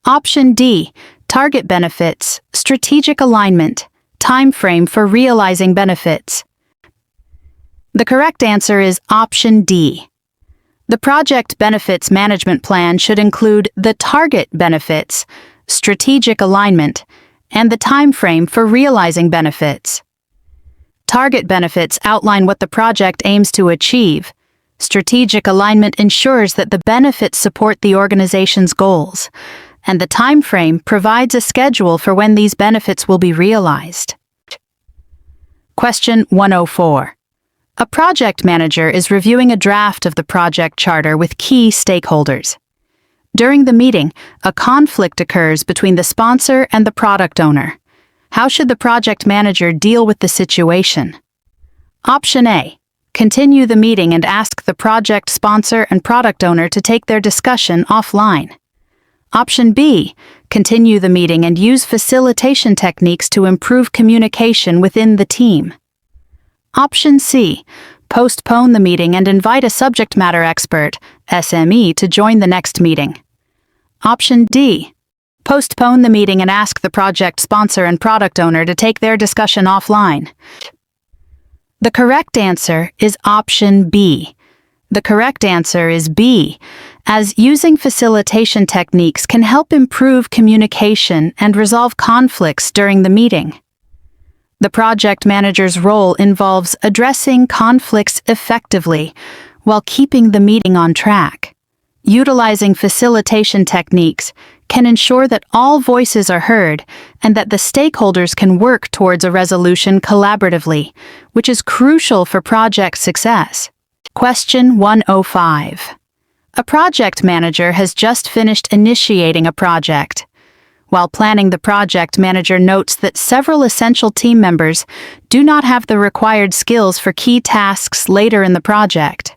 Option D, target benefits, strategic alignment, time frame for realizing benefits. The correct answer is option D. The project benefits management plan should include the target benefits, strategic alignment, and the time frame for realizing benefits. Target benefits outline what the project aims to achieve. Strategic alignment ensures that the benefits support the organization's goals, and the time frame provides a schedule for when these benefits will be realized. Question 104. A project manager is reviewing a draft of the project charter with key stakeholders. During the meeting, a conflict occurs between the sponsor and the product owner. How should the project manager deal with the situation? Option A, continue the meeting and ask the project sponsor and product owner to take their discussion offline. Option B, continue the meeting and use facilitation techniques to improve communication within the team. Option C, postpone the meeting and invite a subject matter expert, SME, to join the next meeting. Option D, postpone the meeting and ask the project sponsor and product owner to take their discussion offline. The correct answer is option B. The correct answer is B, as using facilitation techniques can help improve communication and resolve conflicts during the meeting. The project manager's role involves addressing conflicts effectively while keeping the meeting on track. Utilizing facilitation techniques can ensure that all voices are heard and that the stakeholders can work towards a resolution collaboratively, which is crucial for project success. Question 105. A project manager has just finished initiating a project. While planning the project, manager notes that several essential team members do not have the required skills for key tasks later in the project.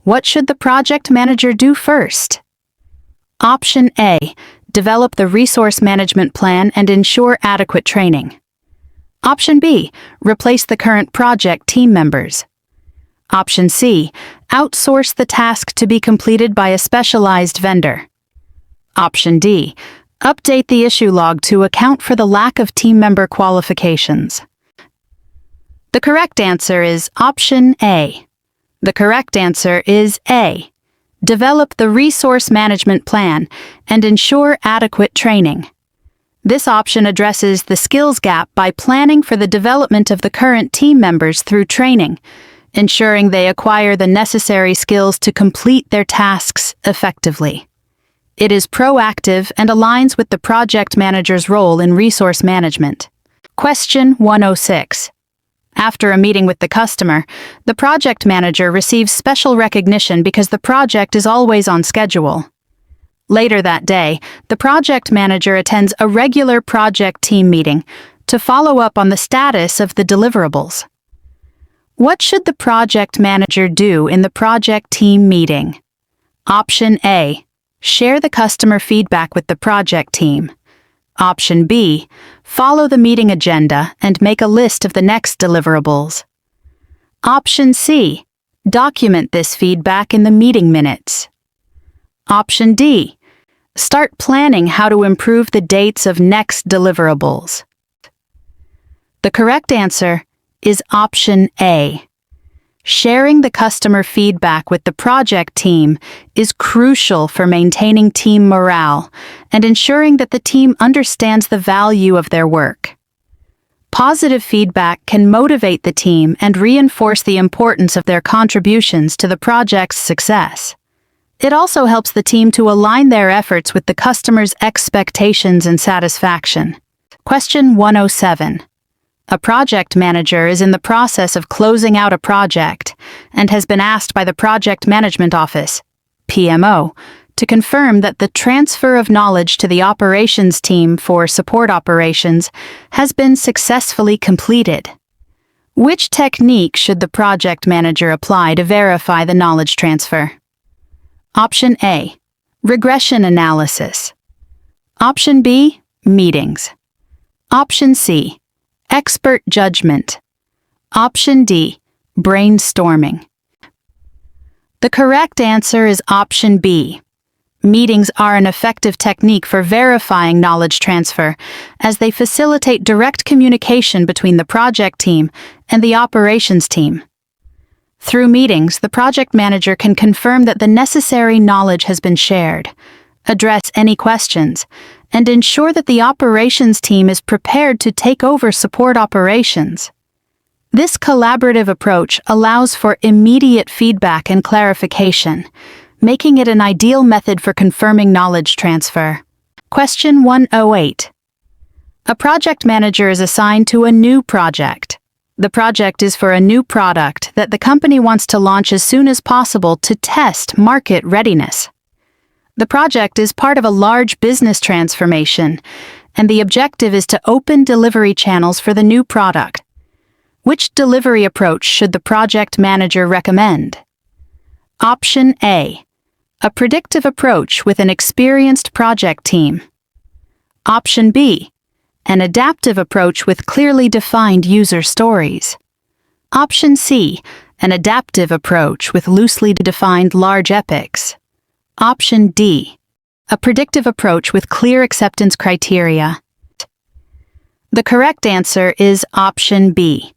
What should the project manager do first? Option A, develop the resource management plan and ensure adequate training. Option B, replace the current project team members. Option C, outsource the task to be completed by a specialized vendor. Option D, update the issue log to account for the lack of team member qualifications. The correct answer is option A. The correct answer is A. Develop the resource management plan and ensure adequate training. This option addresses the skills gap by planning for the development of the current team members through training, ensuring they acquire the necessary skills to complete their tasks effectively. It is proactive and aligns with the project manager's role in resource management. Question 106. After a meeting with the customer, the project manager receives special recognition because the project is always on schedule. Later that day, the project manager attends a regular project team meeting to follow up on the status of the deliverables. What should the project manager do in the project team meeting? Option A, share the customer feedback with the project team. Option B, follow the meeting agenda and make a list of the next deliverables. Option C, document this feedback in the meeting minutes. Option D, start planning how to improve the dates of next deliverables. The correct answer is option A. Sharing the customer feedback with the project team is crucial for maintaining team morale and ensuring that the team understands the value of their work. Positive feedback can motivate the team and reinforce the importance of their contributions to the project's success. It also helps the team to align their efforts with the customer's expectations and satisfaction. Question 107. A project manager is in the process of closing out a project and has been asked by the Project Management Office, PMO, to confirm that the transfer of knowledge to the operations team for support operations has been successfully completed. Which technique should the project manager apply to verify the knowledge transfer? Option A, regression analysis. Option B, meetings. Option C, expert judgment. Option D, brainstorming. The correct answer is option B. Meetings are an effective technique for verifying knowledge transfer, as they facilitate direct communication between the project team and the operations team. Through meetings, the project manager can confirm that the necessary knowledge has been shared, address any questions, and ensure that the operations team is prepared to take over support operations. This collaborative approach allows for immediate feedback and clarification, making it an ideal method for confirming knowledge transfer. Question 108. A project manager is assigned to a new project. The project is for a new product that the company wants to launch as soon as possible to test market readiness. The project is part of a large business transformation, and the objective is to open delivery channels for the new product. Which delivery approach should the project manager recommend? Option A, a predictive approach with an experienced project team. Option B, an adaptive approach with clearly defined user stories. Option C, an adaptive approach with loosely defined large epics. Option D, a predictive approach with clear acceptance criteria. The correct answer is option B.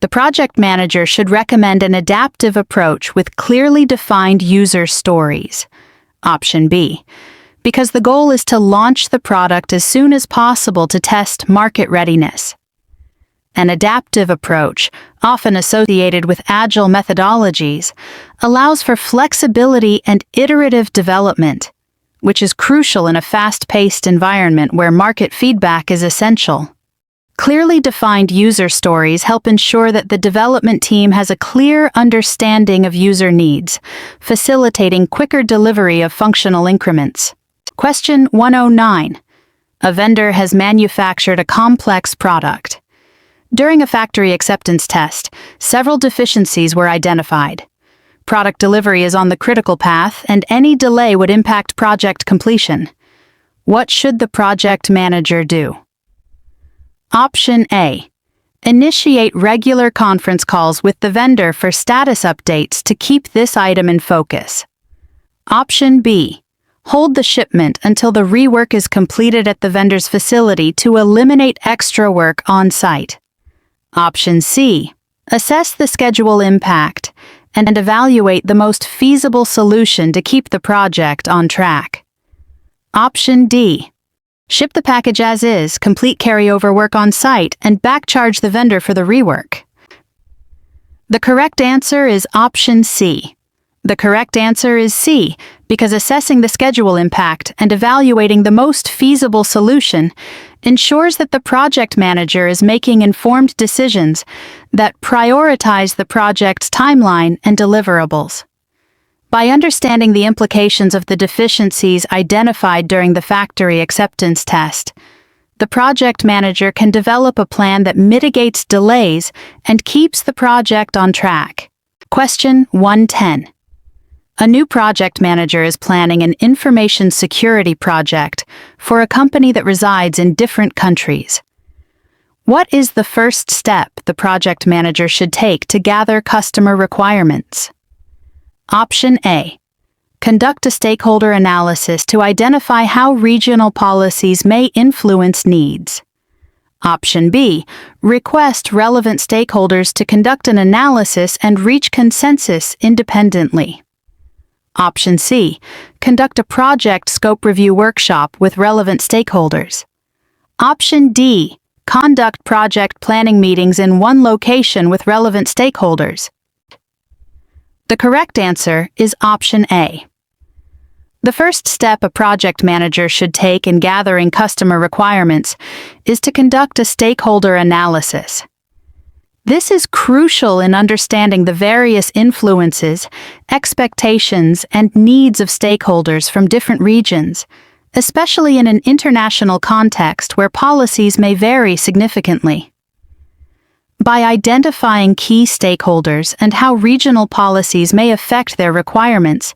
The project manager should recommend an adaptive approach with clearly defined user stories. Option B, because the goal is to launch the product as soon as possible to test market readiness. An adaptive approach, often associated with agile methodologies, allows for flexibility and iterative development, which is crucial in a fast-paced environment where market feedback is essential. Clearly defined user stories help ensure that the development team has a clear understanding of user needs, facilitating quicker delivery of functional increments. Question 109. A vendor has manufactured a complex product. During a factory acceptance test, several deficiencies were identified. Product delivery is on the critical path, and any delay would impact project completion. What should the project manager do? Option A, initiate regular conference calls with the vendor for status updates to keep this item in focus. Option B, hold the shipment until the rework is completed at the vendor's facility to eliminate extra work on site. Option C, assess the schedule impact and evaluate the most feasible solution to keep the project on track. Option D, ship the package as is, complete carryover work on site, and backcharge the vendor for the rework. The correct answer is option C. The correct answer is C, because assessing the schedule impact and evaluating the most feasible solution ensures that the project manager is making informed decisions that prioritize the project's timeline and deliverables. By understanding the implications of the deficiencies identified during the factory acceptance test, the project manager can develop a plan that mitigates delays and keeps the project on track. Question 110. A new project manager is planning an information security project for a company that resides in different countries. What is the first step the project manager should take to gather customer requirements? Option A. Conduct a stakeholder analysis to identify how regional policies may influence needs. Option B. Request relevant stakeholders to conduct an analysis and reach consensus independently. Option C. Conduct a project scope review workshop with relevant stakeholders. Option D. Conduct project planning meetings in one location with relevant stakeholders. The correct answer is option A. The first step a project manager should take in gathering customer requirements is to conduct a stakeholder analysis. This is crucial in understanding the various influences, expectations, and needs of stakeholders from different regions, especially in an international context where policies may vary significantly. By identifying key stakeholders and how regional policies may affect their requirements,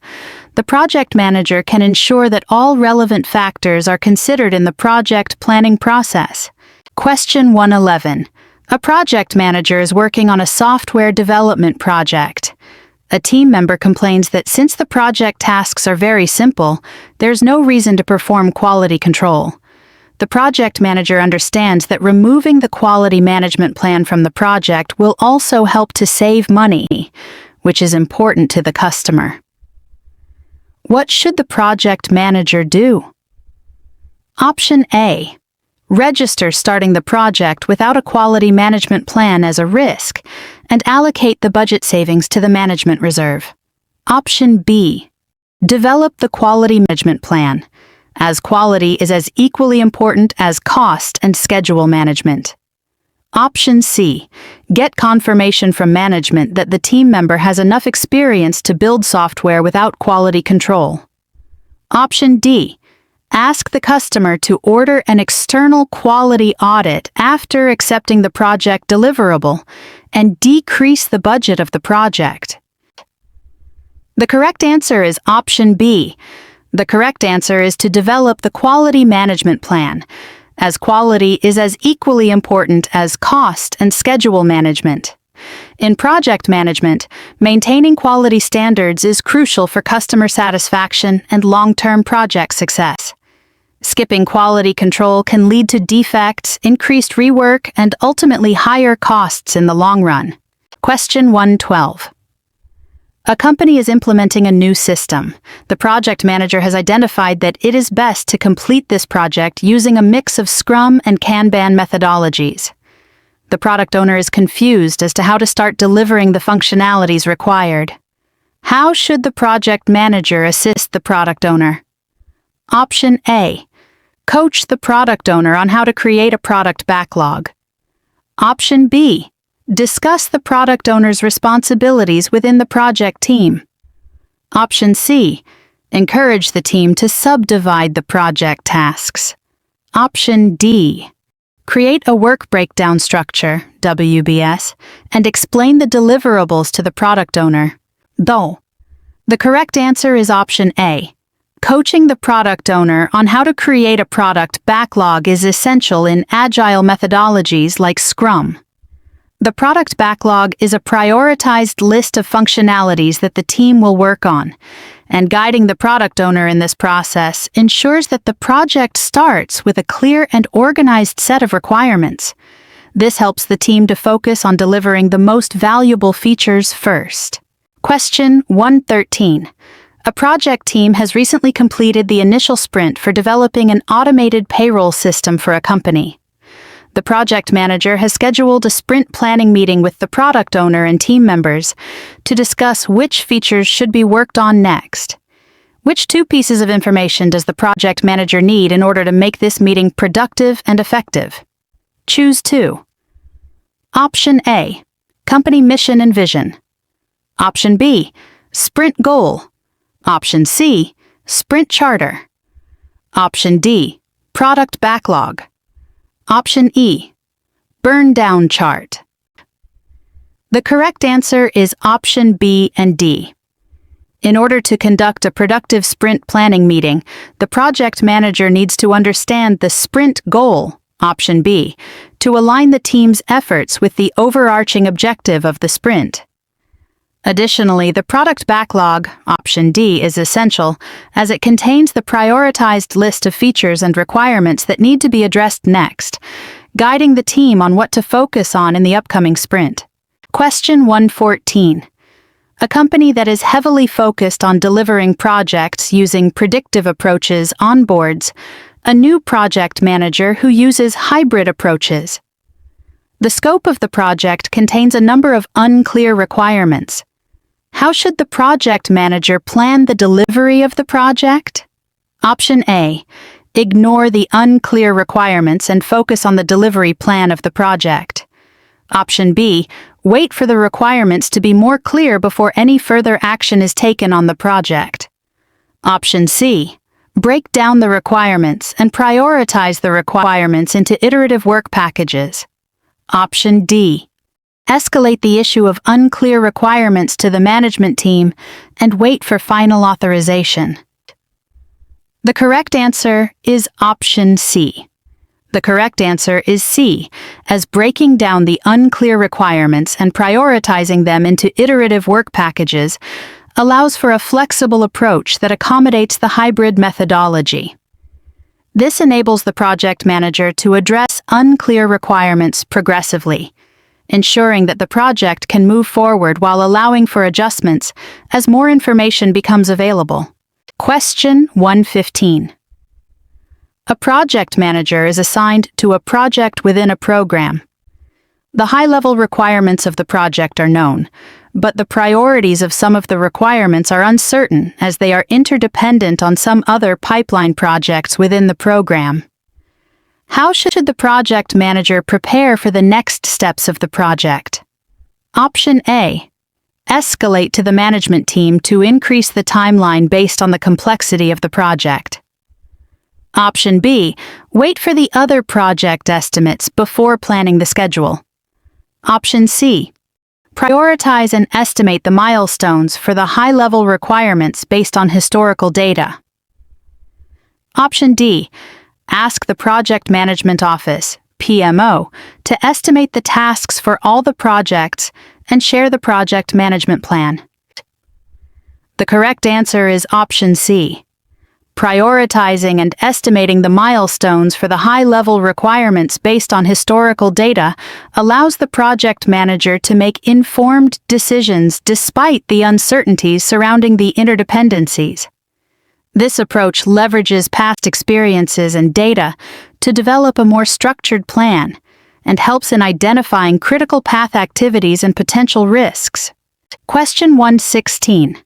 the project manager can ensure that all relevant factors are considered in the project planning process. Question 111. A project manager is working on a software development project. A team member complains that since the project tasks are very simple, there's no reason to perform quality control. The project manager understands that removing the quality management plan from the project will also help to save money, which is important to the customer. What should the project manager do? Option A. Register starting the project without a quality management plan as a risk and allocate the budget savings to the management reserve. Option B. Develop the quality management plan, as quality is as equally important as cost and schedule management. Option C. Get confirmation from management that the team member has enough experience to build software without quality control. Option D. Ask the customer to order an external quality audit after accepting the project deliverable and decrease the budget of the project. The correct answer is option B. The correct answer is to develop the quality management plan, as quality is as equally important as cost and schedule management. In project management, maintaining quality standards is crucial for customer satisfaction and long-term project success. Skipping quality control can lead to defects, increased rework, and ultimately higher costs in the long run. Question 112. A company is implementing a new system. The project manager has identified that it is best to complete this project using a mix of Scrum and Kanban methodologies. The product owner is confused as to how to start delivering the functionalities required. How should the project manager assist the product owner? Option A. Coach the product owner on how to create a product backlog. Option B. Discuss the product owner's responsibilities within the project team. Option C. Encourage the team to subdivide the project tasks. Option D. Create a work breakdown structure, WBS, and explain the deliverables to the product owner. Though, the correct answer is option A. Coaching the product owner on how to create a product backlog is essential in agile methodologies like Scrum. The product backlog is a prioritized list of functionalities that the team will work on, and guiding the product owner in this process ensures that the project starts with a clear and organized set of requirements. This helps the team to focus on delivering the most valuable features first. Question 113. A project team has recently completed the initial sprint for developing an automated payroll system for a company. The project manager has scheduled a sprint planning meeting with the product owner and team members to discuss which features should be worked on next. Which two pieces of information does the project manager need in order to make this meeting productive and effective? Choose two. Option A. Company mission and vision. Option B. Sprint goal. Option C. Sprint charter. Option D. Product backlog. Option E. Burn down chart. The correct answer is option B and D. In order to conduct a productive sprint planning meeting, the project manager needs to understand the sprint goal, option B, to align the team's efforts with the overarching objective of the sprint. Additionally, the product backlog, option D, is essential, as it contains the prioritized list of features and requirements that need to be addressed next, guiding the team on what to focus on in the upcoming sprint. Question 114. A company that is heavily focused on delivering projects using predictive approaches onboards a new project manager who uses hybrid approaches. The scope of the project contains a number of unclear requirements. How should the project manager plan the delivery of the project? Option A. Ignore the unclear requirements and focus on the delivery plan of the project. Option B. Wait for the requirements to be more clear before any further action is taken on the project. Option C. Break down the requirements and prioritize the requirements into iterative work packages. Option D. Escalate the issue of unclear requirements to the management team and wait for final authorization. The correct answer is option C. The correct answer is C, as breaking down the unclear requirements and prioritizing them into iterative work packages allows for a flexible approach that accommodates the hybrid methodology. This enables the project manager to address unclear requirements progressively, ensuring that the project can move forward while allowing for adjustments as more information becomes available. Question 115. A project manager is assigned to a project within a program. The high-level requirements of the project are known, but the priorities of some of the requirements are uncertain as they are interdependent on some other pipeline projects within the program. How should the project manager prepare for the next steps of the project? Option A. Escalate to the management team to increase the timeline based on the complexity of the project. Option B. Wait for the other project estimates before planning the schedule. Option C. Prioritize and estimate the milestones for the high-level requirements based on historical data. Option D. Ask the Project Management Office, PMO, to estimate the tasks for all the projects and share the project management plan. The correct answer is option C. Prioritizing and estimating the milestones for the high-level requirements based on historical data allows the project manager to make informed decisions despite the uncertainties surrounding the interdependencies. This approach leverages past experiences and data to develop a more structured plan and helps in identifying critical path activities and potential risks. Question 116.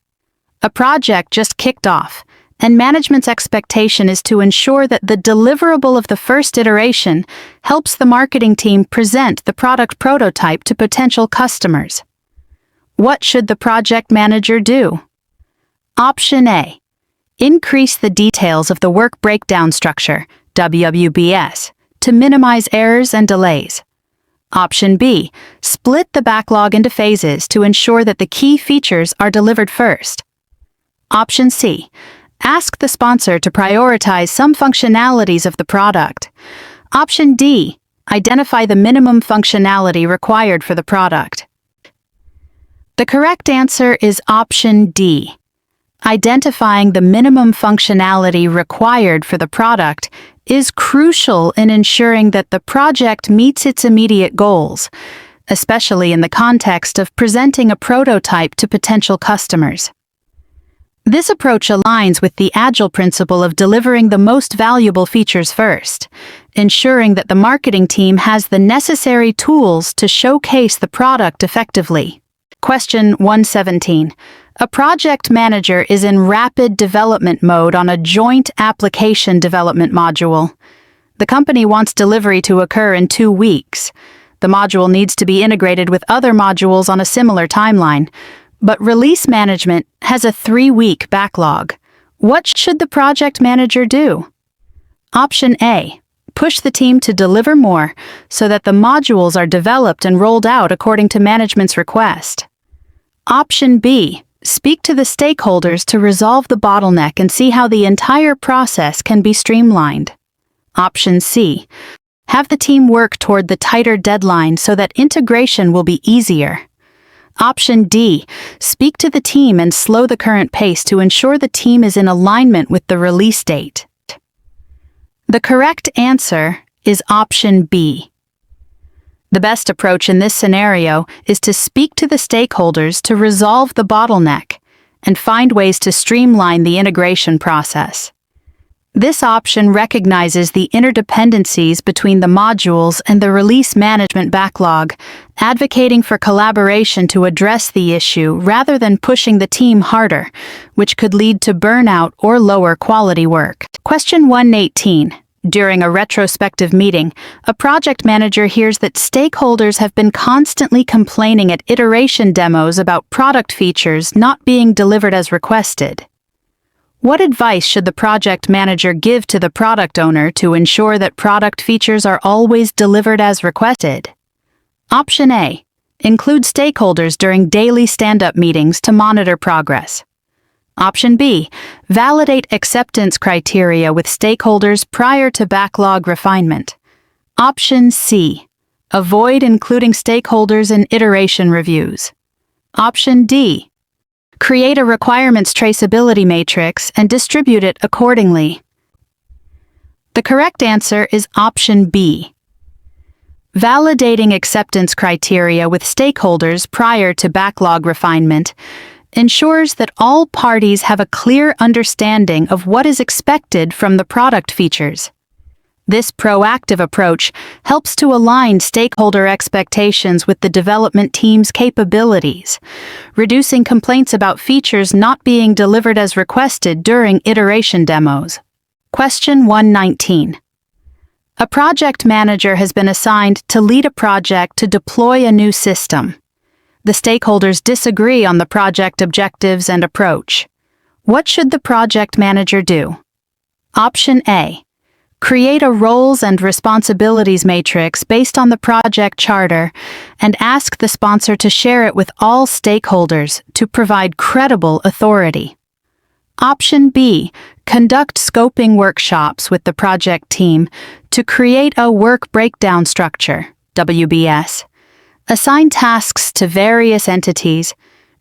A project just kicked off, and management's expectation is to ensure that the deliverable of the first iteration helps the marketing team present the product prototype to potential customers. What should the project manager do? Option A. Increase the details of the work breakdown structure, WBS, to minimize errors and delays. Option B. Split the backlog into phases to ensure that the key features are delivered first. Option C. Ask the sponsor to prioritize some functionalities of the product. Option D. Identify the minimum functionality required for the product. The correct answer is option D. Identifying the minimum functionality required for the product is crucial in ensuring that the project meets its immediate goals, especially in the context of presenting a prototype to potential customers. This approach aligns with the Agile principle of delivering the most valuable features first, ensuring that the marketing team has the necessary tools to showcase the product effectively. Question 117. A project manager is in rapid development mode on a joint application development module. The company wants delivery to occur in 2 weeks. The module needs to be integrated with other modules on a similar timeline, but release management has a 3-week backlog. What should the project manager do? Option A. Push the team to deliver more so that the modules are developed and rolled out according to management's request. Option B. Speak to the stakeholders to resolve the bottleneck and see how the entire process can be streamlined. Option C. Have the team work toward the tighter deadline so that integration will be easier. Option D. Speak to the team and slow the current pace to ensure the team is in alignment with the release date. The correct answer is option B. The best approach in this scenario is to speak to the stakeholders to resolve the bottleneck and find ways to streamline the integration process. This option recognizes the interdependencies between the modules and the release management backlog, advocating for collaboration to address the issue rather than pushing the team harder, which could lead to burnout or lower quality work. Question 118. During a retrospective meeting, a project manager hears that stakeholders have been constantly complaining at iteration demos about product features not being delivered as requested. What advice should the project manager give to the product owner to ensure that product features are always delivered as requested? Option A. Include stakeholders during daily stand-up meetings to monitor progress. Option B. Validate acceptance criteria with stakeholders prior to backlog refinement. Option C. Avoid including stakeholders in iteration reviews. Option D. Create a requirements traceability matrix and distribute it accordingly. The correct answer is option B. Validating acceptance criteria with stakeholders prior to backlog refinement ensures that all parties have a clear understanding of what is expected from the product features. This proactive approach helps to align stakeholder expectations with the development team's capabilities, reducing complaints about features not being delivered as requested during iteration demos. Question 119. A project manager has been assigned to lead a project to deploy a new system. The stakeholders disagree on the project objectives and approach. What should the project manager do? Option A. Create a roles and responsibilities matrix based on the project charter and ask the sponsor to share it with all stakeholders to provide credible authority. Option B. Conduct scoping workshops with the project team to create a work breakdown structure, WBS. Assign tasks to various entities,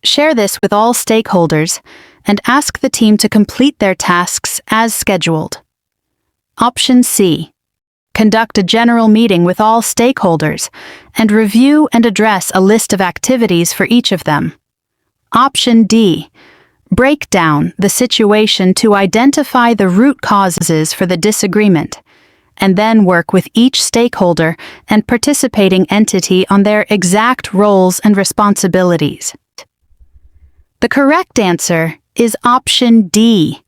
share this with all stakeholders, and ask the team to complete their tasks as scheduled. Option C. Conduct a general meeting with all stakeholders and review and address a list of activities for each of them. Option D. Break down the situation to identify the root causes for the disagreement, and then work with each stakeholder and participating entity on their exact roles and responsibilities. The correct answer is option D.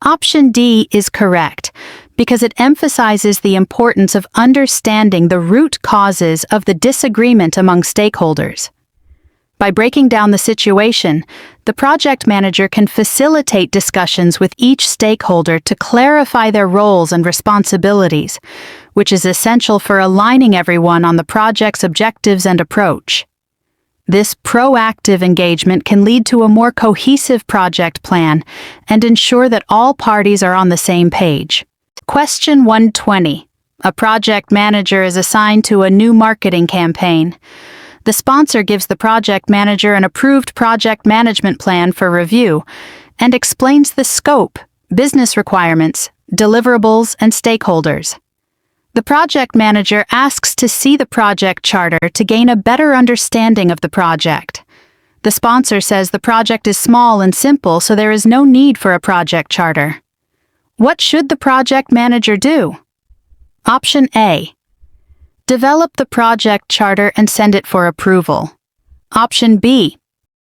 Option D is correct because it emphasizes the importance of understanding the root causes of the disagreement among stakeholders. By breaking down the situation, the project manager can facilitate discussions with each stakeholder to clarify their roles and responsibilities, which is essential for aligning everyone on the project's objectives and approach. This proactive engagement can lead to a more cohesive project plan and ensure that all parties are on the same page. Question 120. A project manager is assigned to a new marketing campaign. The sponsor gives the project manager an approved project management plan for review and explains the scope, business requirements, deliverables, and stakeholders. The project manager asks to see the project charter to gain a better understanding of the project. The sponsor says the project is small and simple, so there is no need for a project charter. What should the project manager do? Option A. Develop the project charter and send it for approval. Option B.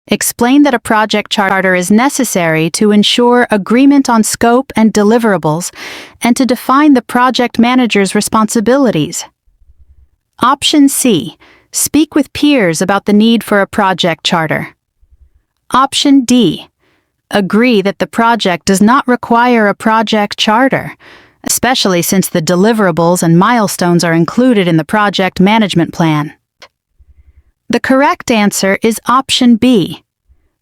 Explain that a project charter is necessary to ensure agreement on scope and deliverables and to define the project manager's responsibilities. Option C. Speak with peers about the need for a project charter. Option D. Agree that the project does not require a project charter, especially since the deliverables and milestones are included in the project management plan. The correct answer is option B.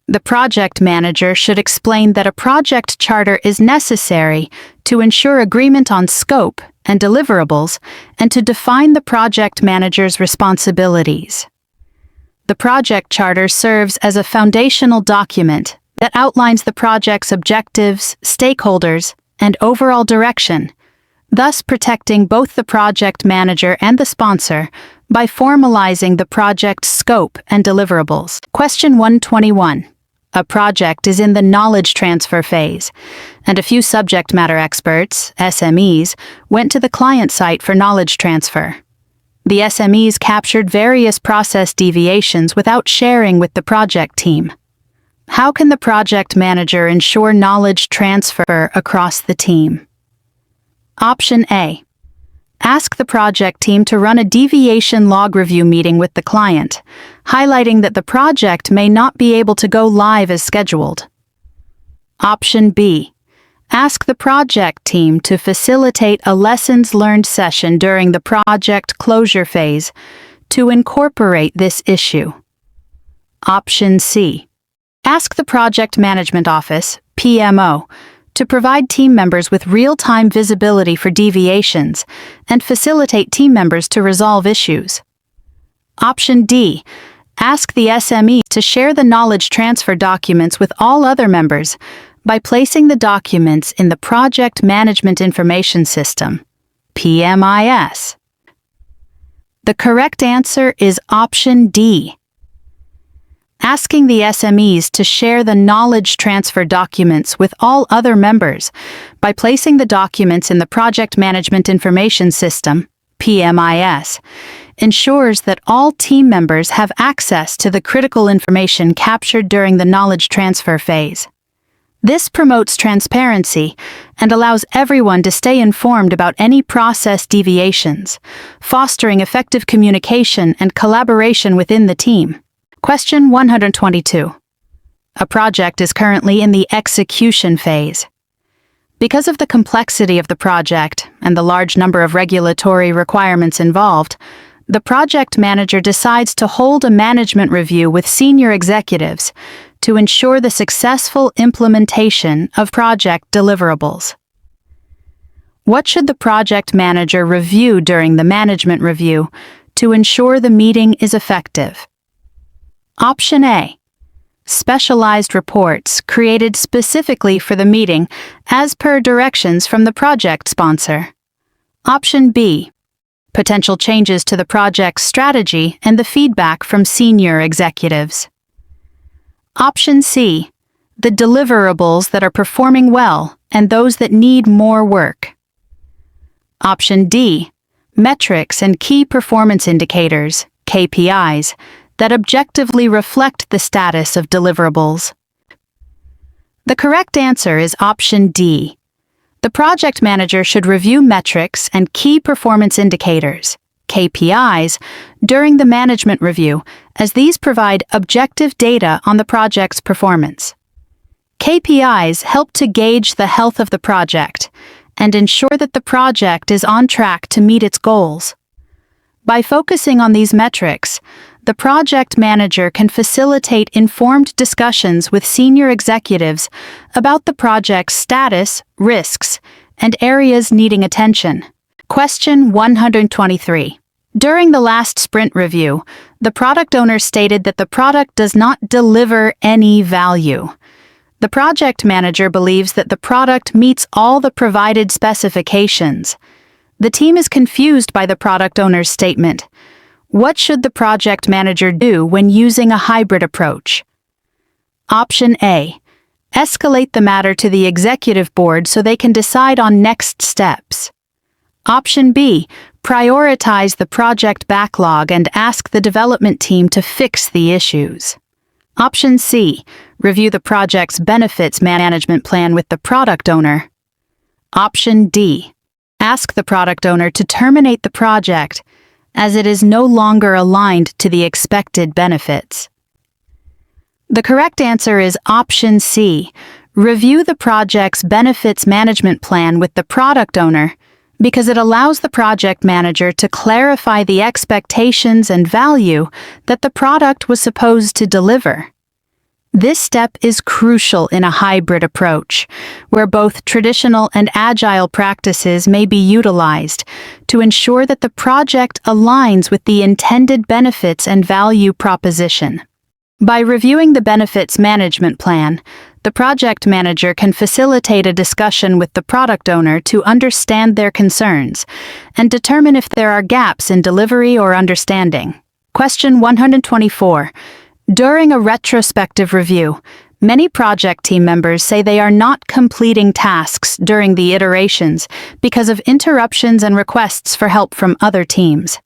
The project manager should explain that a project charter is necessary to ensure agreement on scope and deliverables and to define the project manager's responsibilities. The project charter serves as a foundational document that outlines the project's objectives, stakeholders, and overall direction, thus protecting both the project manager and the sponsor by formalizing the project's scope and deliverables. Question 121. A project is in the knowledge transfer phase, and a few subject matter experts, SMEs, went to the client site for knowledge transfer. The SMEs captured various process deviations without sharing with the project team. How can the project manager ensure knowledge transfer across the team? Option A. Ask the project team to run a deviation log review meeting with the client, highlighting that the project may not be able to go live as scheduled. Option B. Ask the project team to facilitate a lessons learned session during the project closure phase to incorporate this issue. Option C. Ask the Project Management Office, PMO, to provide team members with real-time visibility for deviations and facilitate team members to resolve issues. Option D. Ask the SME to share the knowledge transfer documents with all other members by placing the documents in the Project Management Information System, PMIS. The correct answer is option D. Asking the SMEs to share the knowledge transfer documents with all other members by placing the documents in the Project Management Information System, PMIS, ensures that all team members have access to the critical information captured during the knowledge transfer phase. This promotes transparency and allows everyone to stay informed about any process deviations, fostering effective communication and collaboration within the team. Question 122. A project is currently in the execution phase. Because of the complexity of the project and the large number of regulatory requirements involved, the project manager decides to hold a management review with senior executives to ensure the successful implementation of project deliverables. What should the project manager review during the management review to ensure the meeting is effective? Option A. Specialized reports created specifically for the meeting as per directions from the project sponsor. Option B. Potential changes to the project's strategy and the feedback from senior executives. Option C. The deliverables that are performing well and those that need more work. Option D. Metrics and key performance indicators, KPIs, that objectively reflect the status of deliverables. The correct answer is option D. The project manager should review metrics and key performance indicators, KPIs, during the management review, as these provide objective data on the project's performance. KPIs help to gauge the health of the project and ensure that the project is on track to meet its goals. By focusing on these metrics, the project manager can facilitate informed discussions with senior executives about the project's status, risks, and areas needing attention. Question 123. During the last sprint review, the product owner stated that the product does not deliver any value. The project manager believes that the product meets all the provided specifications. The team is confused by the product owner's statement. What should the project manager do when using a hybrid approach? Option A. Escalate the matter to the executive board so they can decide on next steps. Option B. Prioritize the project backlog and ask the development team to fix the issues. Option C. Review the project's benefits management plan with the product owner. Option D. Ask the product owner to terminate the project as it is no longer aligned to the expected benefits. The correct answer is option C. Review the project's benefits management plan with the product owner because it allows the project manager to clarify the expectations and value that the product was supposed to deliver. This step is crucial in a hybrid approach, where both traditional and agile practices may be utilized to ensure that the project aligns with the intended benefits and value proposition. By reviewing the benefits management plan, the project manager can facilitate a discussion with the product owner to understand their concerns and determine if there are gaps in delivery or understanding. Question 124. During a retrospective review, many project team members say they are not completing tasks during the iterations because of interruptions and requests for help from other teams.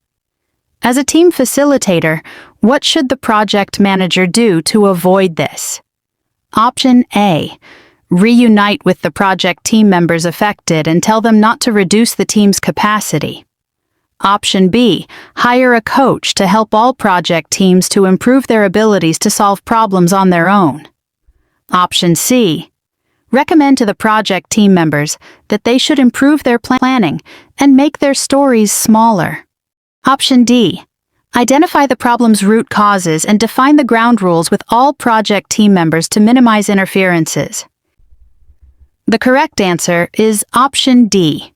As a team facilitator, what should the project manager do to avoid this? Option A. Reunite with the project team members affected and tell them not to reduce the team's capacity. Option B. Hire a coach to help all project teams to improve their abilities to solve problems on their own. Option C. Recommend to the project team members that they should improve their planning and make their stories smaller. Option D. Identify the problem's root causes and define the ground rules with all project team members to minimize interferences. The correct answer is option D.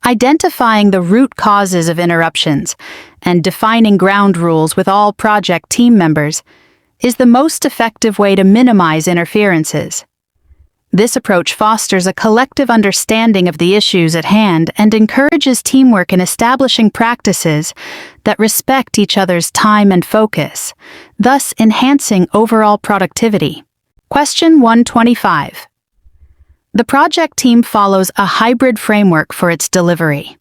Identifying the root causes of interruptions and defining ground rules with all project team members is the most effective way to minimize interferences. This approach fosters a collective understanding of the issues at hand and encourages teamwork in establishing practices that respect each other's time and focus, thus enhancing overall productivity. Question 125. The project team follows a hybrid framework for its delivery.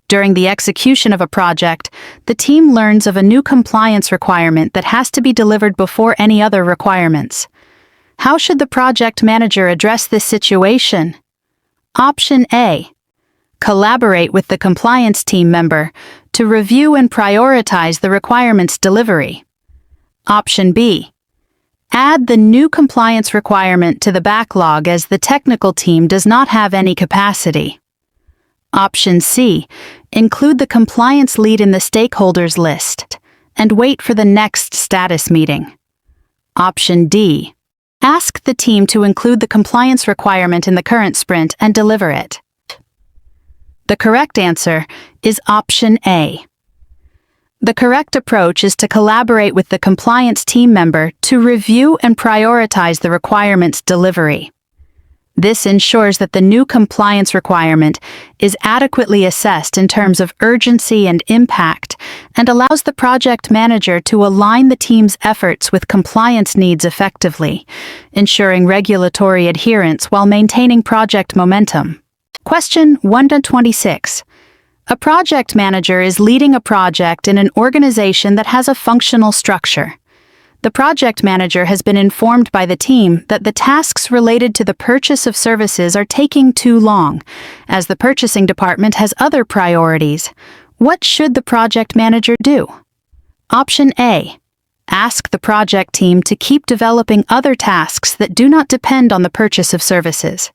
During the execution of a project, the team learns of a new compliance requirement that has to be delivered before any other requirements. How should the project manager address this situation? Option A. Collaborate with the compliance team member to review and prioritize the requirement's delivery. Option B. Add the new compliance requirement to the backlog as the technical team does not have any capacity. Option C. Include the compliance lead in the stakeholders list and wait for the next status meeting. Option D. Ask the team to include the compliance requirement in the current sprint and deliver it. The correct answer is option A. The correct approach is to collaborate with the compliance team member to review and prioritize the requirement's delivery. This ensures that the new compliance requirement is adequately assessed in terms of urgency and impact and allows the project manager to align the team's efforts with compliance needs effectively, ensuring regulatory adherence while maintaining project momentum. Question 126. A project manager is leading a project in an organization that has a functional structure. The project manager has been informed by the team that the tasks related to the purchase of services are taking too long, as the purchasing department has other priorities. What should the project manager do? Option A. Ask the project team to keep developing other tasks that do not depend on the purchase of services.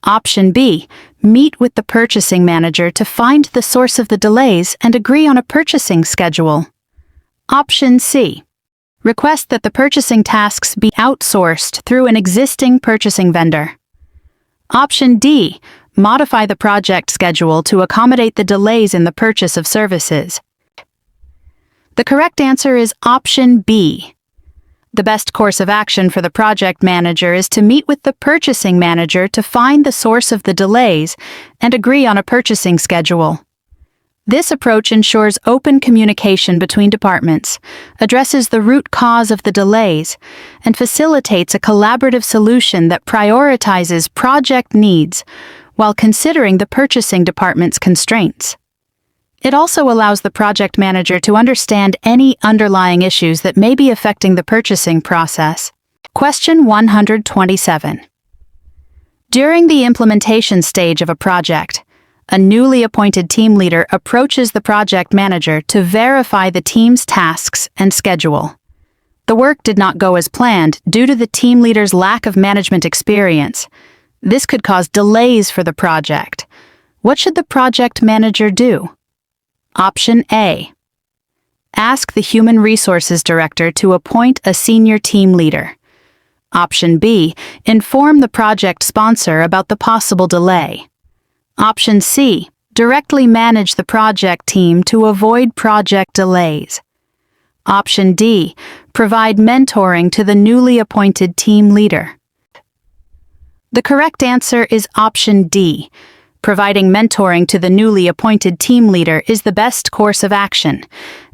Option B. Meet with the purchasing manager to find the source of the delays and agree on a purchasing schedule. Option C. Request that the purchasing tasks be outsourced through an existing purchasing vendor. Option D. Modify the project schedule to accommodate the delays in the purchase of services. The correct answer is option B. The best course of action for the project manager is to meet with the purchasing manager to find the source of the delays and agree on a purchasing schedule. This approach ensures open communication between departments, addresses the root cause of the delays, and facilitates a collaborative solution that prioritizes project needs while considering the purchasing department's constraints. It also allows the project manager to understand any underlying issues that may be affecting the purchasing process. Question 127. During the implementation stage of a project, a newly appointed team leader approaches the project manager to verify the team's tasks and schedule. The work did not go as planned due to the team leader's lack of management experience. This could cause delays for the project. What should the project manager do? Option A. Ask the Human Resources Director to appoint a senior team leader. Option B. Inform the project sponsor about the possible delay. Option C. Directly manage the project team to avoid project delays. Option D. Provide mentoring to the newly appointed team leader. The correct answer is option D. Providing mentoring to the newly appointed team leader is the best course of action,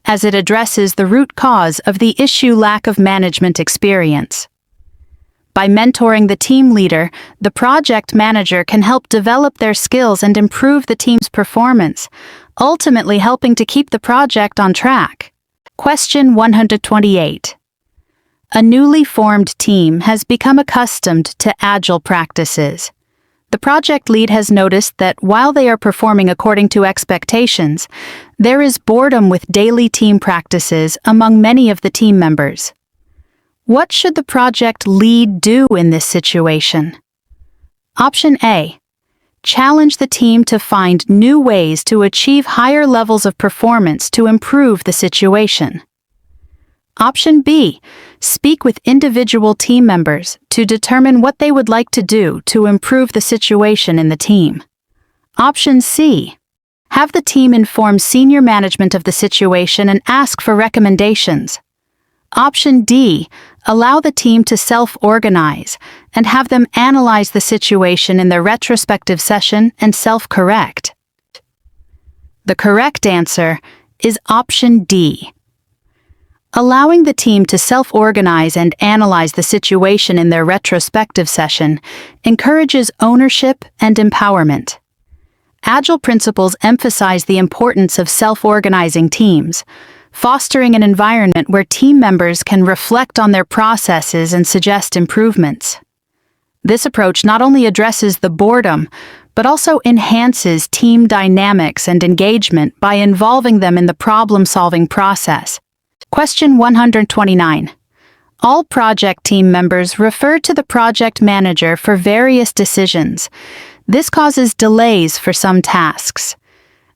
as it addresses the root cause of the issue: lack of management experience. By mentoring the team leader, the project manager can help develop their skills and improve the team's performance, ultimately helping to keep the project on track. Question 128. A newly formed team has become accustomed to agile practices. The project lead has noticed that while they are performing according to expectations, there is boredom with daily team practices among many of the team members. What should the project lead do in this situation? Option A. Challenge the team to find new ways to achieve higher levels of performance to improve the situation. Option B. Speak with individual team members to determine what they would like to do to improve the situation in the team. Option C. Have the team inform senior management of the situation and ask for recommendations. Option D. Allow the team to self-organize and have them analyze the situation in their retrospective session and self-correct. The correct answer is option D. Allowing the team to self-organize and analyze the situation in their retrospective session encourages ownership and empowerment. Agile principles emphasize the importance of self-organizing teams, fostering an environment where team members can reflect on their processes and suggest improvements. This approach not only addresses the boredom, but also enhances team dynamics and engagement by involving them in the problem-solving process. Question 129. All project team members refer to the project manager for various decisions. This causes delays for some tasks,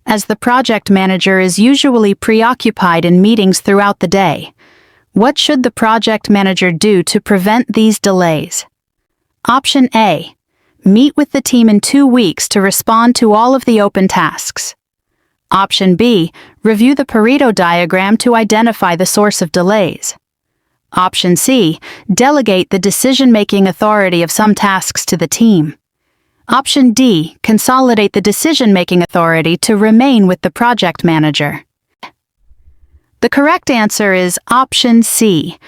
as the project manager is usually preoccupied in meetings throughout the day. What should the project manager do to prevent these delays? Option A. Meet with the team in 2 weeks to respond to all of the open tasks. Option B. Review the Pareto diagram to identify the source of delays. Option C. Delegate the decision-making authority of some tasks to the team. Option D. Consolidate the decision-making authority to remain with the project manager. The correct answer is option C.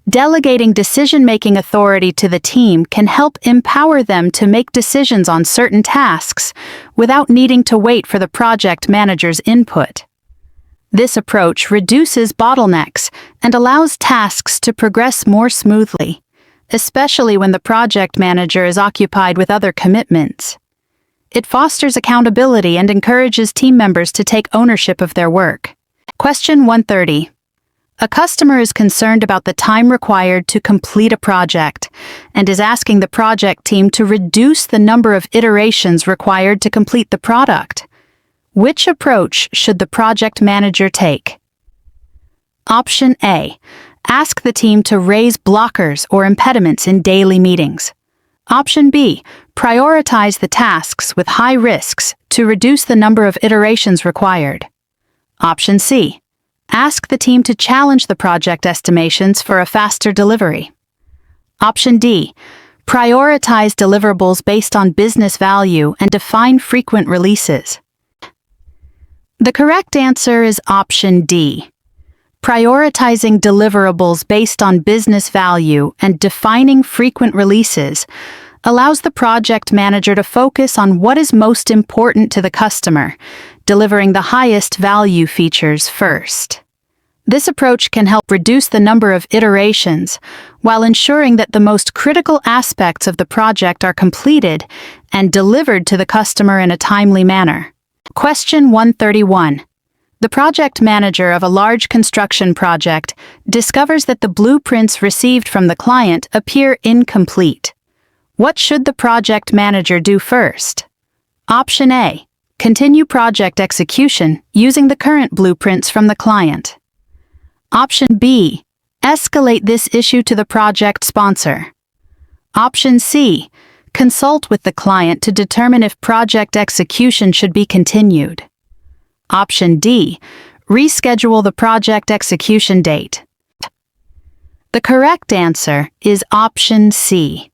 Delegating decision-making authority to the team can help empower them to make decisions on certain tasks without needing to wait for the project manager's input. This approach reduces bottlenecks and allows tasks to progress more smoothly, especially when the project manager is occupied with other commitments. It fosters accountability and encourages team members to take ownership of their work. Question 130. A customer is concerned about the time required to complete a project and is asking the project team to reduce the number of iterations required to complete the product. Which approach should the project manager take? Option A. Ask the team to raise blockers or impediments in daily meetings. Option B. Prioritize the tasks with high risks to reduce the number of iterations required. Option C. Ask the team to challenge the project estimations for a faster delivery. Option D. Prioritize deliverables based on business value and define frequent releases. The correct answer is option D. Prioritizing deliverables based on business value and defining frequent releases allows the project manager to focus on what is most important to the customer, delivering the highest value features first. This approach can help reduce the number of iterations while ensuring that the most critical aspects of the project are completed and delivered to the customer in a timely manner. Question 131. The project manager of a large construction project discovers that the blueprints received from the client appear incomplete. What should the project manager do first? Option A. Continue project execution using the current blueprints from the client. Option B. Escalate this issue to the project sponsor. Option C. Consult with the client to determine if project execution should be continued. Option D. Reschedule the project execution date. The correct answer is option C.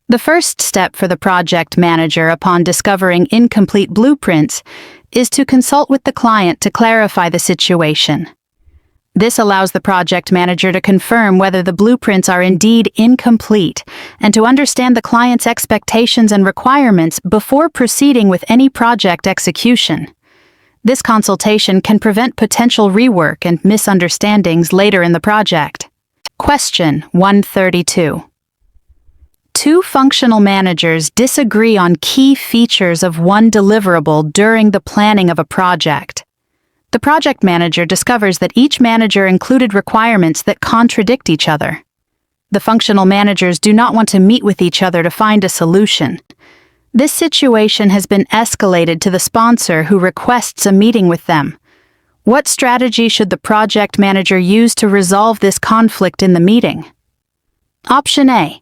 The first step for the project manager upon discovering incomplete blueprints is to consult with the client to clarify the situation. This allows the project manager to confirm whether the blueprints are indeed incomplete and to understand the client's expectations and requirements before proceeding with any project execution. This consultation can prevent potential rework and misunderstandings later in the project. Question 132. Two functional managers disagree on key features of one deliverable during the planning of a project. The project manager discovers that each manager included requirements that contradict each other. The functional managers do not want to meet with each other to find a solution. This situation has been escalated to the sponsor who requests a meeting with them. What strategy should the project manager use to resolve this conflict in the meeting? Option A.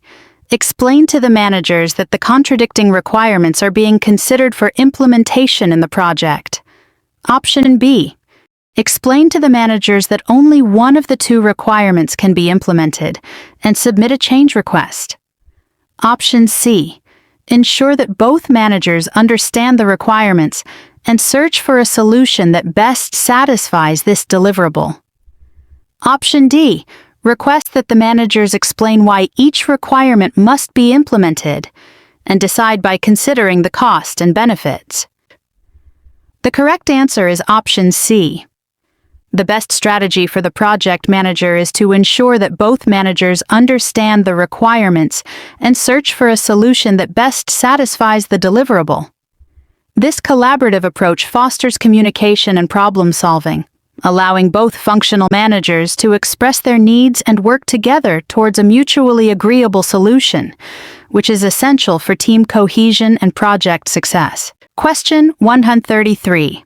Explain to the managers that the contradicting requirements are being considered for implementation in the project. Option B. Explain to the managers that only one of the two requirements can be implemented and submit a change request. Option C. Ensure that both managers understand the requirements and search for a solution that best satisfies this deliverable. Option D. Request that the managers explain why each requirement must be implemented and decide by considering the cost and benefits. The correct answer is option C. The best strategy for the project manager is to ensure that both managers understand the requirements and search for a solution that best satisfies the deliverable. This collaborative approach fosters communication and problem solving, allowing both functional managers to express their needs and work together towards a mutually agreeable solution, which is essential for team cohesion and project success. Question 133.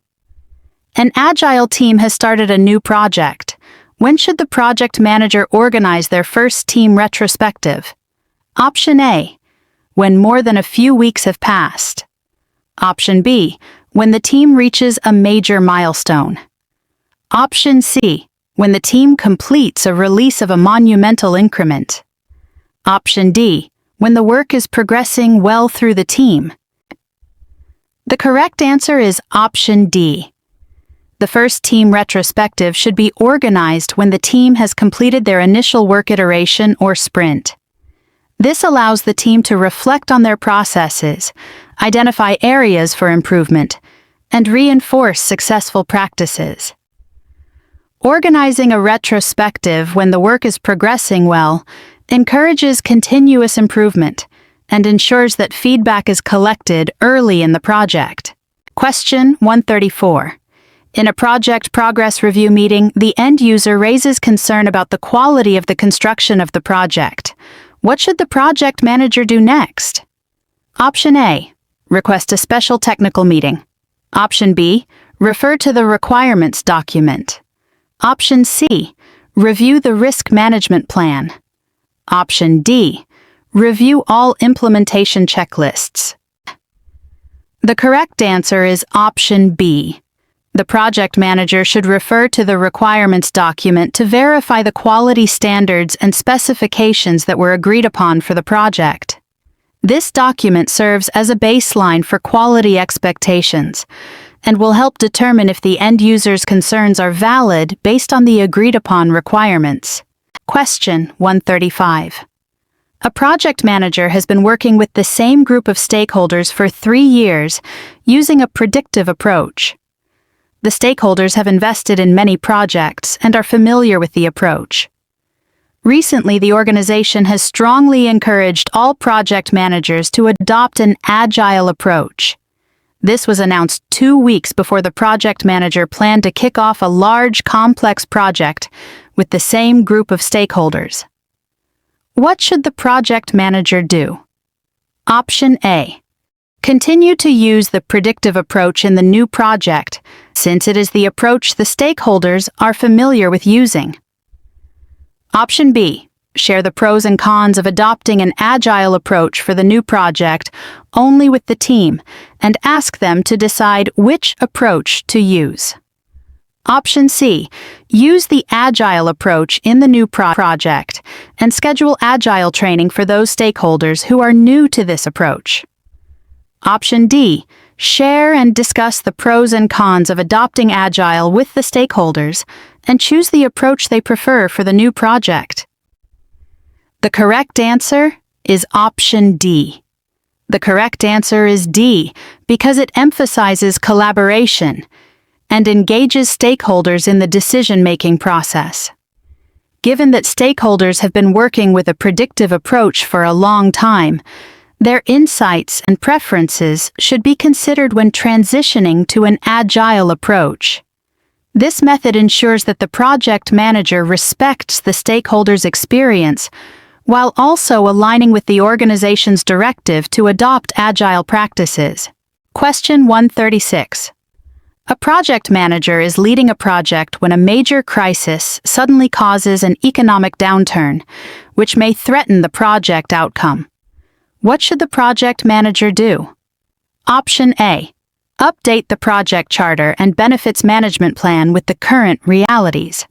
An agile team has started a new project. When should the project manager organize their first team retrospective? Option A. When more than a few weeks have passed. Option B. When the team reaches a major milestone. Option C. When the team completes a release of a monumental increment. Option D. When the work is progressing well through the team. The correct answer is option D. The first team retrospective should be organized when the team has completed their initial work iteration or sprint. This allows the team to reflect on their processes, identify areas for improvement, and reinforce successful practices. Organizing a retrospective when the work is progressing well encourages continuous improvement and ensures that feedback is collected early in the project. Question 134. In a project progress review meeting, the end user raises concern about the quality of the construction of the project. What should the project manager do next? Option A. Request a special technical meeting. Option B. Refer to the requirements document. Option C. Review the risk management plan. Option D. Review all implementation checklists. The correct answer is option B. The project manager should refer to the requirements document to verify the quality standards and specifications that were agreed upon for the project. This document serves as a baseline for quality expectations and will help determine if the end user's concerns are valid based on the agreed-upon requirements. Question 135. A project manager has been working with the same group of stakeholders for 3 years using a predictive approach. The stakeholders have invested in many projects and are familiar with the approach. Recently, the organization has strongly encouraged all project managers to adopt an agile approach. This was announced 2 weeks before the project manager planned to kick off a large, complex project with the same group of stakeholders. What should the project manager do? Option A. Continue to use the predictive approach in the new project, since it is the approach the stakeholders are familiar with using. Option B. Share the pros and cons of adopting an agile approach for the new project only with the team and ask them to decide which approach to use. Option C. Use the agile approach in the new project and schedule agile training for those stakeholders who are new to this approach. Option D. Share and discuss the pros and cons of adopting agile with the stakeholders and choose the approach they prefer for the new project. The correct answer is option D. The correct answer is D because it emphasizes collaboration and engages stakeholders in the decision-making process. Given that stakeholders have been working with a predictive approach for a long time, their insights and preferences should be considered when transitioning to an agile approach. This method ensures that the project manager respects the stakeholders' experience while also aligning with the organization's directive to adopt agile practices. Question 136. A project manager is leading a project when a major crisis suddenly causes an economic downturn, which may threaten the project outcome. What should the project manager do? Option A. Update the project charter and benefits management plan with the current realities.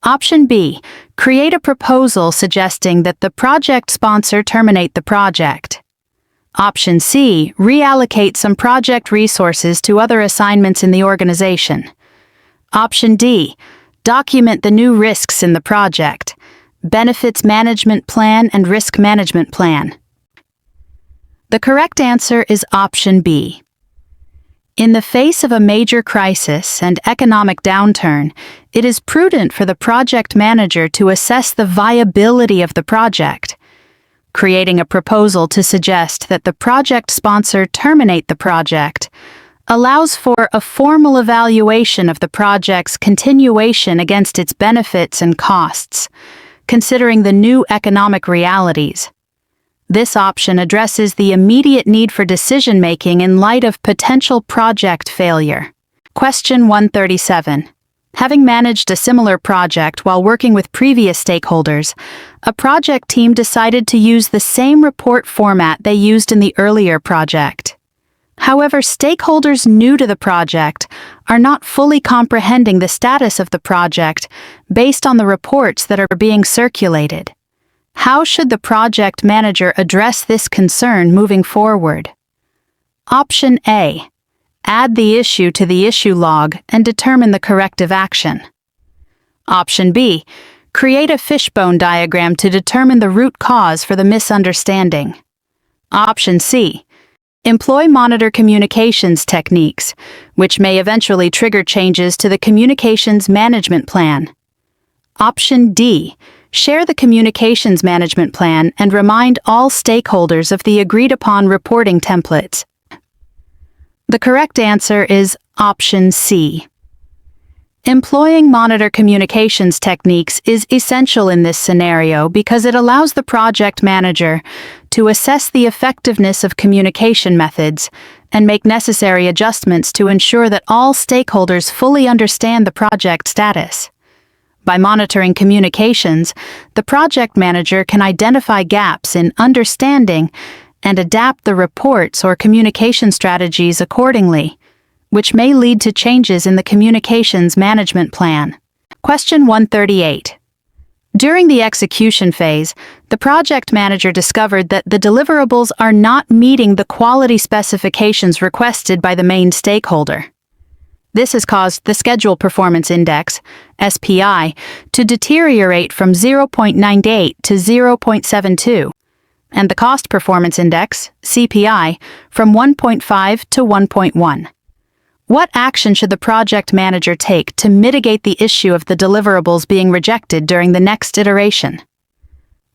Option B. Create a proposal suggesting that the project sponsor terminate the project. Option C. Reallocate some project resources to other assignments in the organization. Option D. Document the new risks in the project, benefits management plan and risk management plan. The correct answer is option B. In the face of a major crisis and economic downturn, it is prudent for the project manager to assess the viability of the project. Creating a proposal to suggest that the project sponsor terminate the project allows for a formal evaluation of the project's continuation against its benefits and costs, considering the new economic realities. This option addresses the immediate need for decision-making in light of potential project failure. Question 137. Having managed a similar project while working with previous stakeholders, a project team decided to use the same report format they used in the earlier project. However, stakeholders new to the project are not fully comprehending the status of the project based on the reports that are being circulated. How should the project manager address this concern moving forward? Option A. Add the issue to the issue log and determine the corrective action. Option B. Create a fishbone diagram to determine the root cause for the misunderstanding. Option C. Employ monitor communications techniques, which may eventually trigger changes to the communications management plan. Option D. Share the communications management plan and remind all stakeholders of the agreed-upon reporting templates. The correct answer is option C. Employing monitor communications techniques is essential in this scenario because it allows the project manager to assess the effectiveness of communication methods and make necessary adjustments to ensure that all stakeholders fully understand the project status. By monitoring communications, the project manager can identify gaps in understanding and adapt the reports or communication strategies accordingly, which may lead to changes in the communications management plan. Question 138. During the execution phase, the project manager discovered that the deliverables are not meeting the quality specifications requested by the main stakeholder. This has caused the Schedule Performance Index, SPI, to deteriorate from 0.98 to 0.72, and the Cost Performance Index, CPI, from 1.5 to 1.1. What action should the project manager take to mitigate the issue of the deliverables being rejected during the next iteration?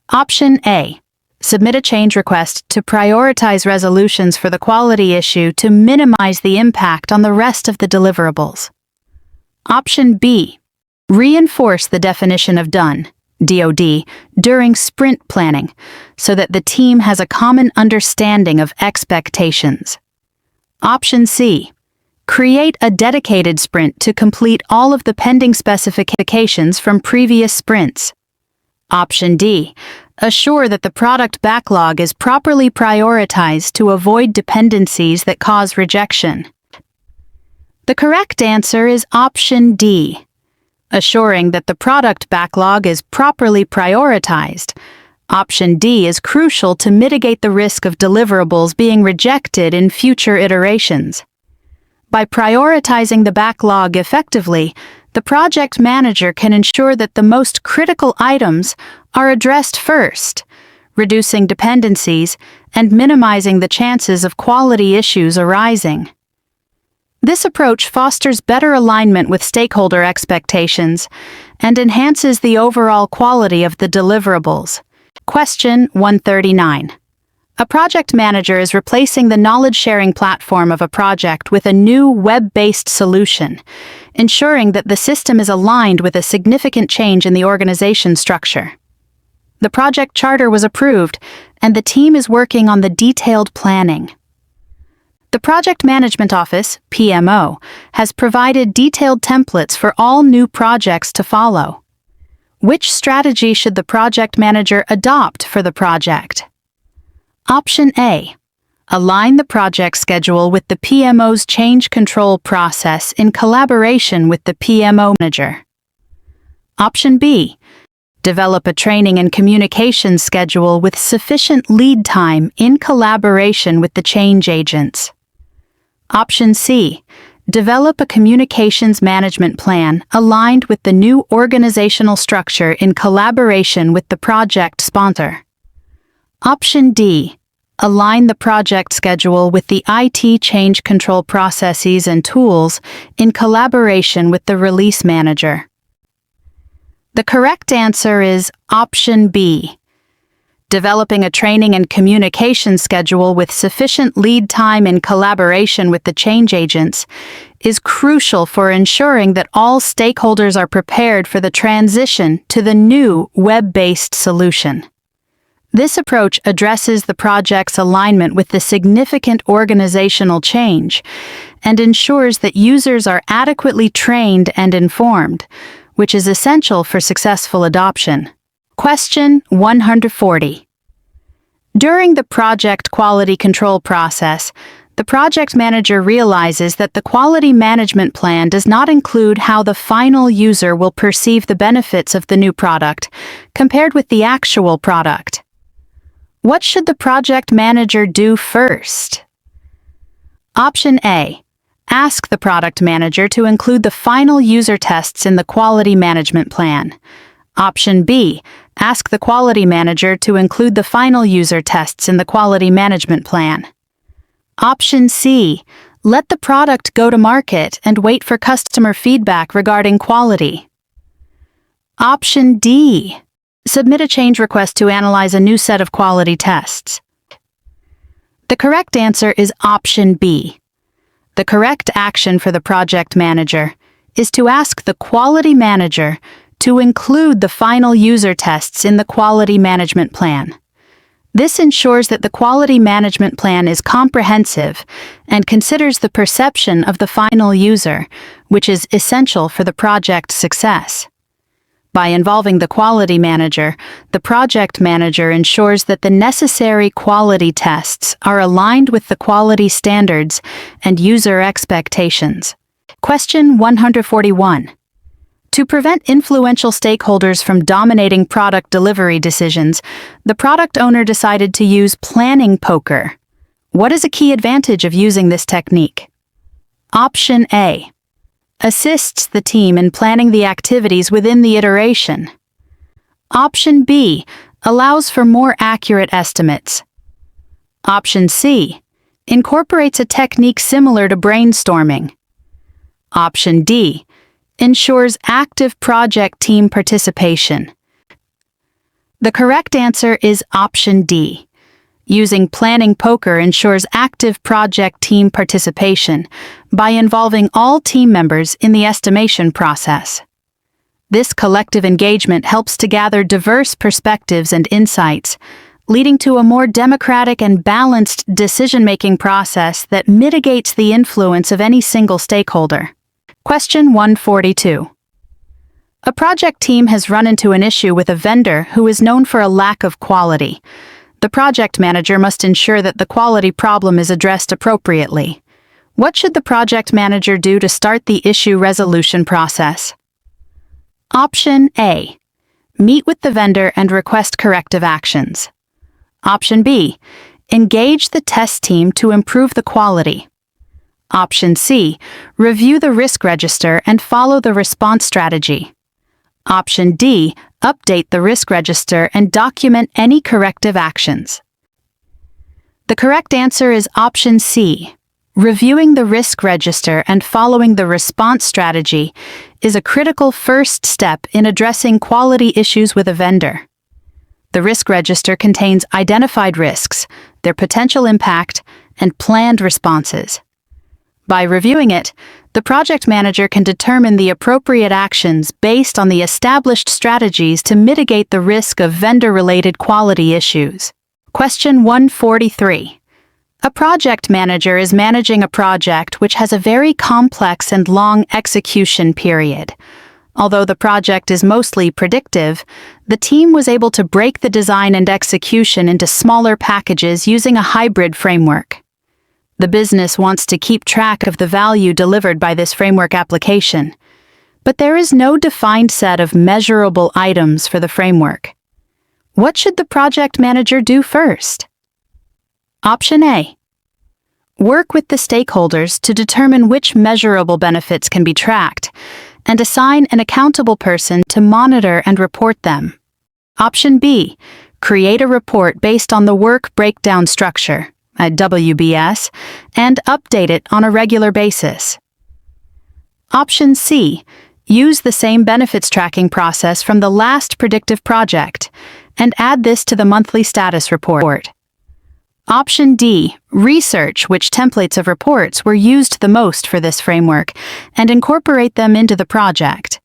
Option A. Submit a change request to prioritize resolutions for the quality issue to minimize the impact on the rest of the deliverables. Option B. Reinforce the definition of done, DoD, during sprint planning so that the team has a common understanding of expectations. Option C. Create a dedicated sprint to complete all of the pending specifications from previous sprints. Option D. Assure that the product backlog is properly prioritized to avoid dependencies that cause rejection. The correct answer is option D. Assuring that the product backlog is properly prioritized. Option D is crucial to mitigate the risk of deliverables being rejected in future iterations. By prioritizing the backlog effectively, the project manager can ensure that the most critical items are addressed first, reducing dependencies and minimizing the chances of quality issues arising. This approach fosters better alignment with stakeholder expectations and enhances the overall quality of the deliverables. Question 139. A project manager is replacing the knowledge-sharing platform of a project with a new web-based solution, ensuring that the system is aligned with a significant change in the organization structure. The project charter was approved, and the team is working on the detailed planning. The Project Management Office, PMO, has provided detailed templates for all new projects to follow. Which strategy should the project manager adopt for the project? Option A. Align the project schedule with the PMO's change control process in collaboration with the PMO manager. Option B. Develop a training and communication schedule with sufficient lead time in collaboration with the change agents. Option C. Develop a communications management plan aligned with the new organizational structure in collaboration with the project sponsor. Option D. Align the project schedule with the IT change control processes and tools in collaboration with the release manager. The correct answer is Option B. Developing a training and communication schedule with sufficient lead time in collaboration with the change agents is crucial for ensuring that all stakeholders are prepared for the transition to the new web-based solution. This approach addresses the project's alignment with the significant organizational change and ensures that users are adequately trained and informed, which is essential for successful adoption. Question 140. During the project quality control process, the project manager realizes that the quality management plan does not include how the final user will perceive the benefits of the new product compared with the actual product. What should the project manager do first? Option A. Ask the product manager to include the final user tests in the quality management plan. Option B. Ask the quality manager to include the final user tests in the quality management plan. Option C. Let the product go to market and wait for customer feedback regarding quality. Option D. Submit a change request to analyze a new set of quality tests. The correct answer is Option B. The correct action for the project manager is to ask the quality manager to include the final user tests in the quality management plan. This ensures that the quality management plan is comprehensive and considers the perception of the final user, which is essential for the project's success. By involving the quality manager, the project manager ensures that the necessary quality tests are aligned with the quality standards and user expectations. Question 141. To prevent influential stakeholders from dominating product delivery decisions, the product owner decided to use planning poker. What is a key advantage of using this technique? Option A. Assists the team in planning the activities within the iteration. Option B. Allows for more accurate estimates. Option C. Incorporates a technique similar to brainstorming. Option D. Ensures active project team participation. The correct answer is Option D. Using planning poker ensures active project team participation by involving all team members in the estimation process. This collective engagement helps to gather diverse perspectives and insights, leading to a more democratic and balanced decision-making process that mitigates the influence of any single stakeholder. Question 142. A project team has run into an issue with a vendor who is known for a lack of quality. The project manager must ensure that the quality problem is addressed appropriately. What should the project manager do to start the issue resolution process? Option A. Meet with the vendor and request corrective actions. Option B. Engage the test team to improve the quality. Option C. Review the risk register and follow the response strategy. Option D. Update the risk register and document any corrective actions. The correct answer is option C. Reviewing the risk register and following the response strategy is a critical first step in addressing quality issues with a vendor. The risk register contains identified risks, their potential impact, and planned responses. By reviewing it, the project manager can determine the appropriate actions based on the established strategies to mitigate the risk of vendor-related quality issues. Question 143. A project manager is managing a project which has a very complex and long execution period. Although the project is mostly predictive, the team was able to break the design and execution into smaller packages using a hybrid framework. The business wants to keep track of the value delivered by this framework application, but there is no defined set of measurable items for the framework. What should the project manager do first? Option A. Work with the stakeholders to determine which measurable benefits can be tracked, and assign an accountable person to monitor and report them. Option B. Create a report based on the work breakdown structure, a WBS, and update it on a regular basis. Option C. Use the same benefits tracking process from the last predictive project, and add this to the monthly status report. Option D. Research which templates of reports were used the most for this framework and incorporate them into the project.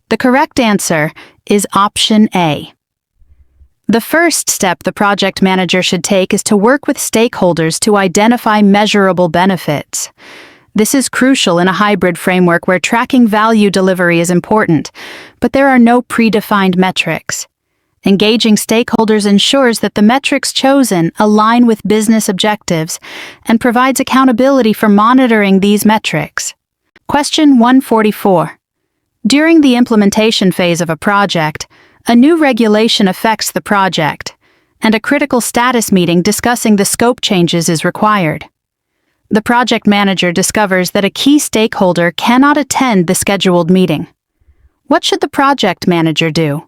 The correct answer is Option A. The first step the project manager should take is to work with stakeholders to identify measurable benefits. This is crucial in a hybrid framework where tracking value delivery is important, but there are no predefined metrics. Engaging stakeholders ensures that the metrics chosen align with business objectives and provides accountability for monitoring these metrics. Question 144. During the implementation phase of a project, a new regulation affects the project, and a critical status meeting discussing the scope changes is required. The project manager discovers that a key stakeholder cannot attend the scheduled meeting. What should the project manager do?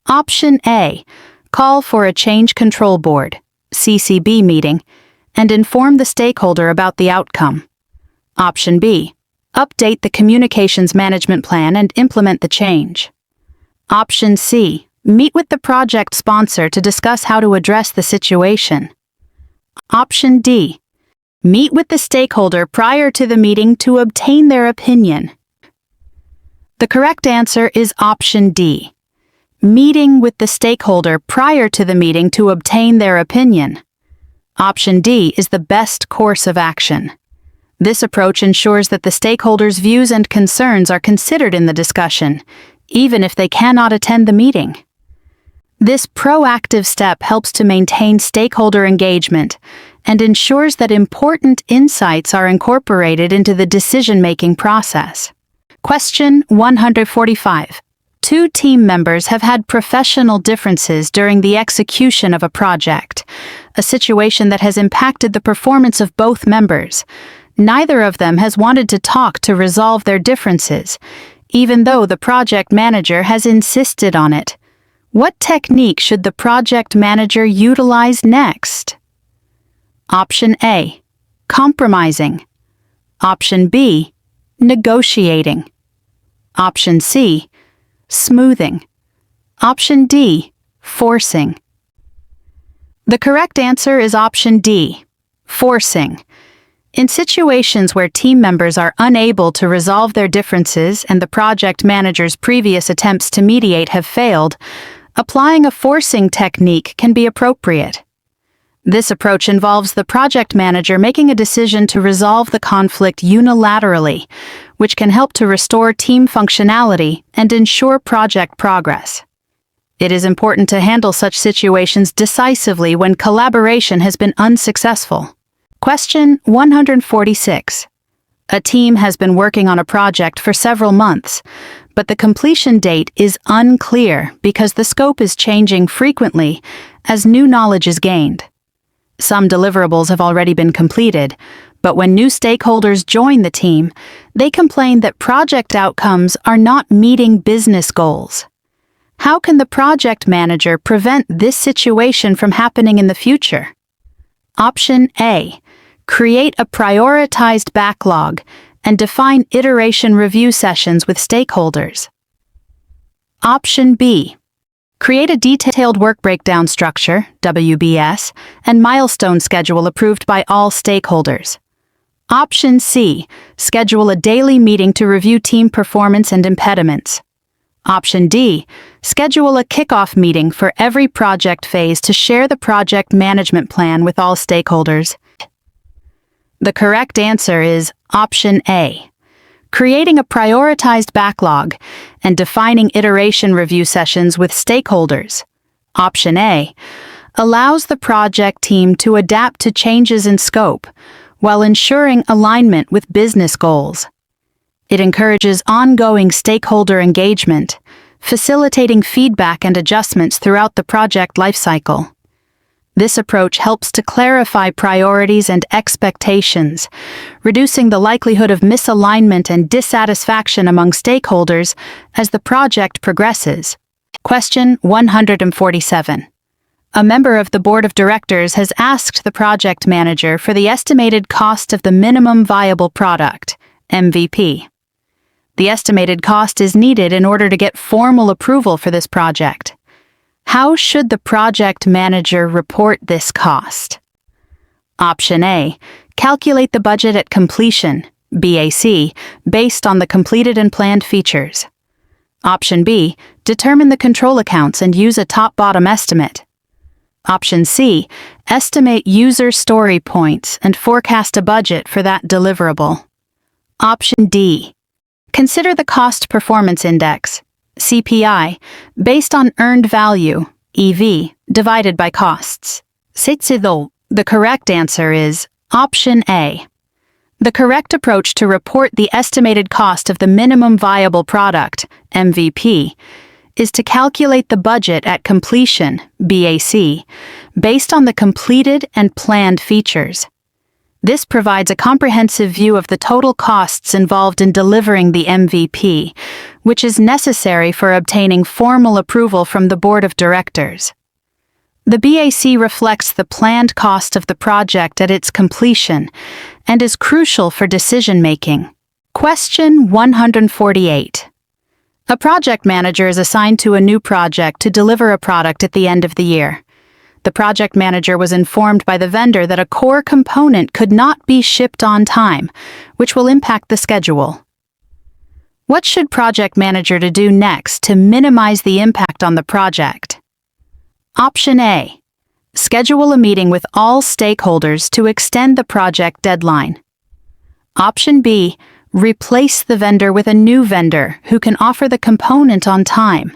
Option A. Call for a Change Control Board, CCB meeting, and inform the stakeholder about the outcome. Option B. Update the communications management plan and implement the change. Option C. Meet with the project sponsor to discuss how to address the situation. Option D. Meet with the stakeholder prior to the meeting to obtain their opinion. The correct answer is Option D. Meeting with the stakeholder prior to the meeting to obtain their opinion. Option D is the best course of action. This approach ensures that the stakeholders' views and concerns are considered in the discussion, even if they cannot attend the meeting. This proactive step helps to maintain stakeholder engagement and ensures that important insights are incorporated into the decision-making process. Question 145. Two team members have had professional differences during the execution of a project, a situation that has impacted the performance of both members. Neither of them has wanted to talk to resolve their differences, even though the project manager has insisted on it. What technique should the project manager utilize next? Option A. Compromising. Option B. Negotiating. Option C. Smoothing. Option D. Forcing. The correct answer is Option D. Forcing. In situations where team members are unable to resolve their differences and the project manager's previous attempts to mediate have failed, Applying a forcing technique can be appropriate. This approach involves the project manager making a decision to resolve the conflict unilaterally, which can help to restore team functionality and ensure project progress. It is important to handle such situations decisively when collaboration has been unsuccessful. Question 146. A team has been working on a project for several months, but the completion date is unclear because the scope is changing frequently as new knowledge is gained. Some deliverables have already been completed, but when new stakeholders join the team, they complain that project outcomes are not meeting business goals. How can the project manager prevent this situation from happening in the future? Option A. Create a prioritized backlog and define iteration review sessions with stakeholders. Option B. Create a detailed work breakdown structure, WBS, and milestone schedule approved by all stakeholders. Option C. Schedule a daily meeting to review team performance and impediments. Option D. Schedule a kickoff meeting for every project phase to share the project management plan with all stakeholders. The correct answer is Option A. Creating a prioritized backlog and defining iteration review sessions with stakeholders. Option A allows the project team to adapt to changes in scope while ensuring alignment with business goals. It encourages ongoing stakeholder engagement, facilitating feedback and adjustments throughout the project lifecycle. This approach helps to clarify priorities and expectations, reducing the likelihood of misalignment and dissatisfaction among stakeholders as the project progresses. Question 147. A member of the Board of Directors has asked the project manager for the estimated cost of the minimum viable product, MVP. The estimated cost is needed in order to get formal approval for this project. How should the project manager report this cost? Option A. Calculate the budget at completion, BAC, based on the completed and planned features. Option B. Determine the control accounts and use a top-bottom estimate. Option C. Estimate user story points and forecast a budget for that deliverable. Option D. Consider the Cost Performance Index, CPI, based on earned value, EV, divided by costs. The correct answer is Option A. The correct approach to report the estimated cost of the minimum viable product, MVP, is to calculate the budget at completion, BAC, based on the completed and planned features. This provides a comprehensive view of the total costs involved in delivering the MVP, which is necessary for obtaining formal approval from the Board of Directors. The BAC reflects the planned cost of the project at its completion and is crucial for decision-making. Question 148. A project manager is assigned to a new project to deliver a product at the end of the year. The project manager was informed by the vendor that a core component could not be shipped on time, which will impact the schedule. What should project manager to do next to minimize the impact on the project? Option A. Schedule a meeting with all stakeholders to extend the project deadline. Option B. Replace the vendor with a new vendor who can offer the component on time.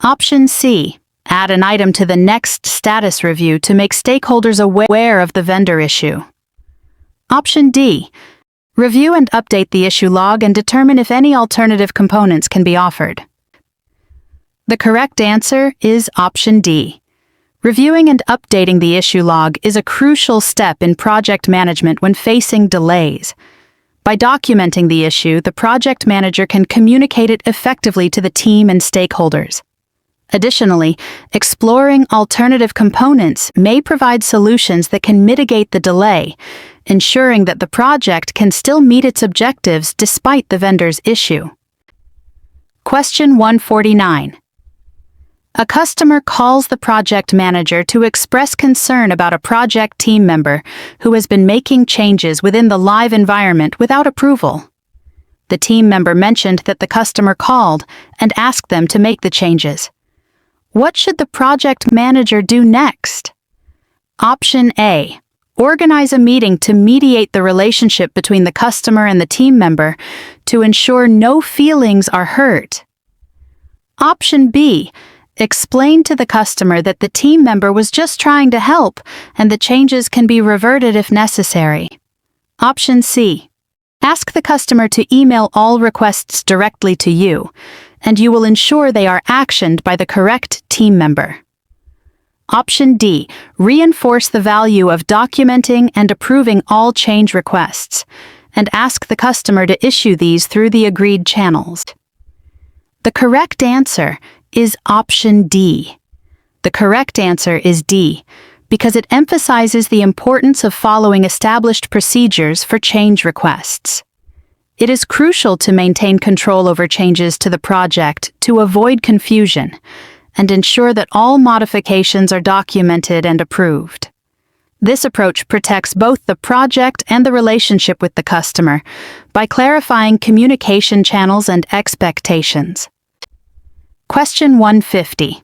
Option C. Add an item to the next status review to make stakeholders aware of the vendor issue. Option D. Review and update the issue log and determine if any alternative components can be offered. The correct answer is Option D. Reviewing and updating the issue log is a crucial step in project management when facing delays. By documenting the issue, the project manager can communicate it effectively to the team and stakeholders. Additionally, exploring alternative components may provide solutions that can mitigate the delay, ensuring that the project can still meet its objectives despite the vendor's issue. Question 149. A customer calls the project manager to express concern about a project team member who has been making changes within the live environment without approval. The team member mentioned that the customer called and asked them to make the changes. What should the project manager do next? Option A. Organize a meeting to mediate the relationship between the customer and the team member to ensure no feelings are hurt. Option B. Explain to the customer that the team member was just trying to help and the changes can be reverted if necessary. Option C. Ask the customer to email all requests directly to you, and you will ensure they are actioned by the correct team member. Option D. Reinforce the value of documenting and approving all change requests, and ask the customer to issue these through the agreed channels. The correct answer is option D. The correct answer is D, because it emphasizes the importance of following established procedures for change requests. It is crucial to maintain control over changes to the project to avoid confusion and ensure that all modifications are documented and approved. This approach protects both the project and the relationship with the customer by clarifying communication channels and expectations. Question 150.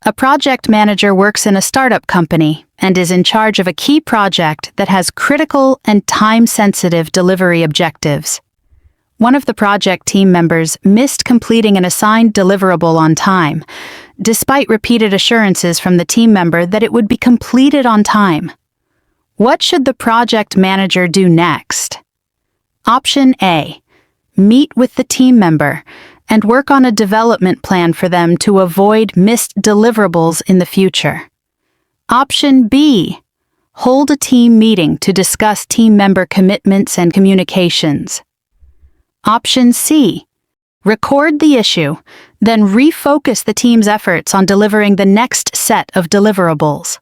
A project manager works in a startup company and is in charge of a key project that has critical and time-sensitive delivery objectives. One of the project team members missed completing an assigned deliverable on time, despite repeated assurances from the team member that it would be completed on time. What should the project manager do next? Option A. Meet with the team member and work on a development plan for them to avoid missed deliverables in the future. Option B. Hold a team meeting to discuss team member commitments and communications. Option C. Record the issue, then refocus the team's efforts on delivering the next set of deliverables.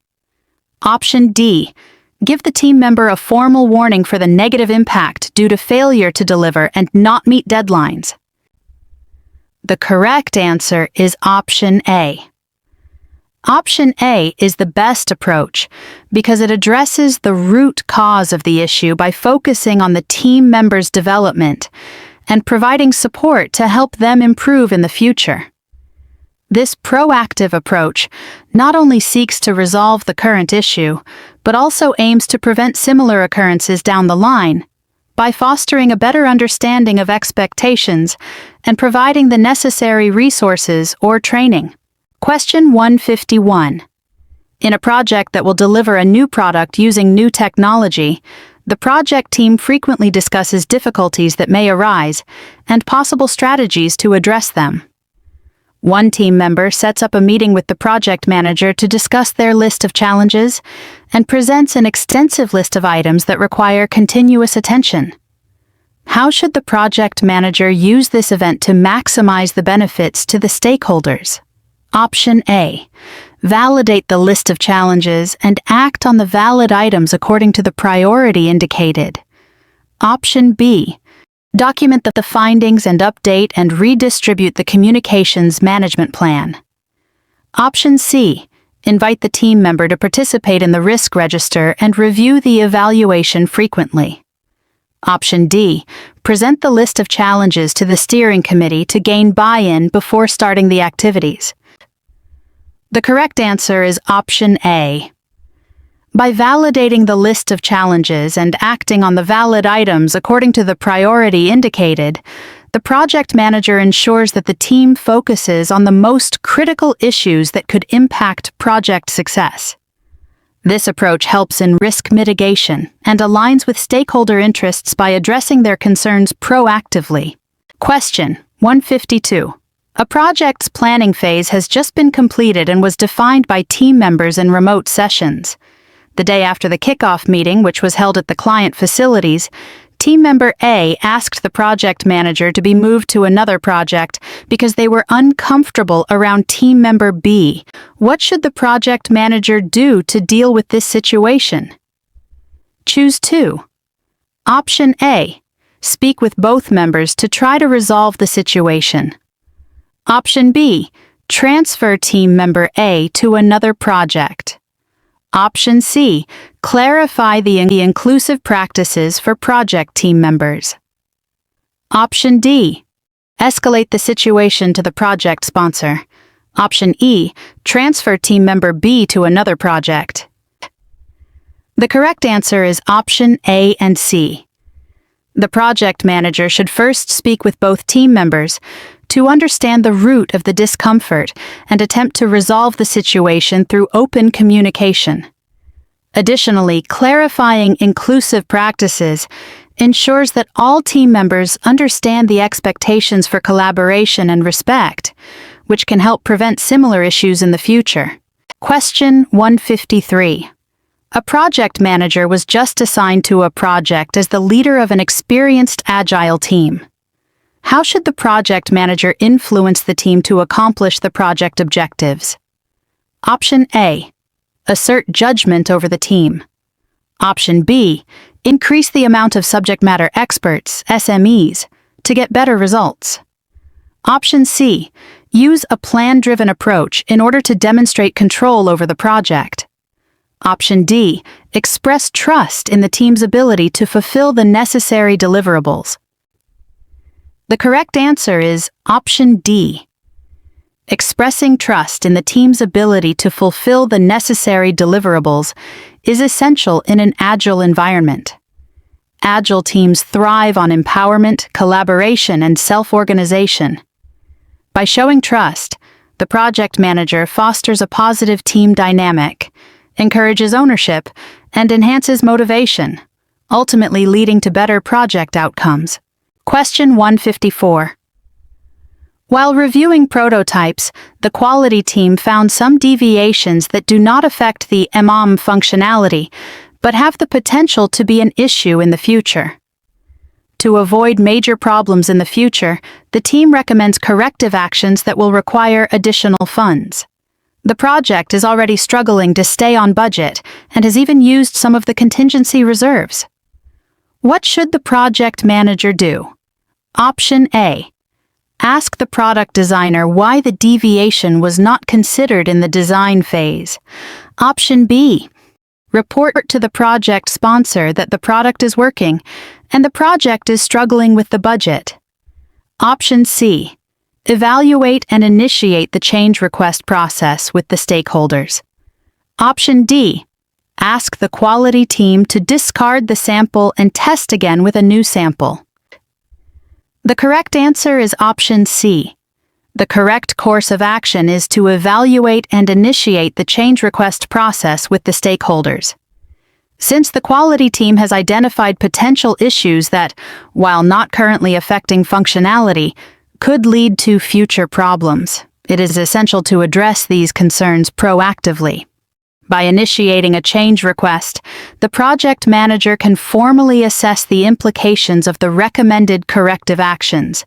Option D. Give the team member a formal warning for the negative impact due to failure to deliver and not meet deadlines. The correct answer is Option A. Option A is the best approach because it addresses the root cause of the issue by focusing on the team member's development and providing support to help them improve in the future. This proactive approach not only seeks to resolve the current issue, but also aims to prevent similar occurrences down the line by fostering a better understanding of expectations and providing the necessary resources or training. Question 151. In a project that will deliver a new product using new technology, the project team frequently discusses difficulties that may arise and possible strategies to address them. One team member sets up a meeting with the project manager to discuss their list of challenges and presents an extensive list of items that require continuous attention. How should the project manager use this event to maximize the benefits to the stakeholders? Option A. Validate the list of challenges and act on the valid items according to the priority indicated. Option B. Document the findings and update and redistribute the communications management plan. Option C. Invite the team member to participate in the risk register and review the evaluation frequently. Option D. Present the list of challenges to the steering committee to gain buy-in before starting the activities. The correct answer is Option A. By validating the list of challenges and acting on the valid items according to the priority indicated, the project manager ensures that the team focuses on the most critical issues that could impact project success. This approach helps in risk mitigation and aligns with stakeholder interests by addressing their concerns proactively. Question 152. A project's planning phase has just been completed and was defined by team members in remote sessions. The day after the kickoff meeting, which was held at the client facilities, team member A asked the project manager to be moved to another project because they were uncomfortable around team member B. What should the project manager do to deal with this situation? Choose 2. Option A. Speak with both members to try to resolve the situation. Option B. Transfer team member A to another project. Option C. Clarify the inclusive practices for project team members. Option D. Escalate the situation to the project sponsor. Option E, transfer team member B to another project. The correct answer is option A and C. The project manager should first speak with both team members to understand the root of the discomfort and attempt to resolve the situation through open communication. Additionally, clarifying inclusive practices ensures that all team members understand the expectations for collaboration and respect, which can help prevent similar issues in the future. Question 153. A project manager was just assigned to a project as the leader of an experienced agile team. How should the project manager influence the team to accomplish the project objectives? Option A, assert judgment over the team. Option B, increase the amount of subject matter experts, SMEs, to get better results. Option C, use a plan-driven approach in order to demonstrate control over the project. Option D, express trust in the team's ability to fulfill the necessary deliverables. The correct answer is option D. Expressing trust in the team's ability to fulfill the necessary deliverables is essential in an agile environment. Agile teams thrive on empowerment, collaboration, and self-organization. By showing trust, the project manager fosters a positive team dynamic, encourages ownership, and enhances motivation, ultimately leading to better project outcomes. Question 154. While reviewing prototypes, the quality team found some deviations that do not affect the PMM functionality, but have the potential to be an issue in the future. To avoid major problems in the future, the team recommends corrective actions that will require additional funds. The project is already struggling to stay on budget and has even used some of the contingency reserves. What should the project manager do? Option A, ask the product designer why the deviation was not considered in the design phase. Option B, report to the project sponsor that the product is working and the project is struggling with the budget. Option C, evaluate and initiate the change request process with the stakeholders. Option D, ask the quality team to discard the sample and test again with a new sample. The correct answer is option C. The correct course of action is to evaluate and initiate the change request process with the stakeholders. Since the quality team has identified potential issues that, while not currently affecting functionality, could lead to future problems, it is essential to address these concerns proactively. By initiating a change request, the project manager can formally assess the implications of the recommended corrective actions,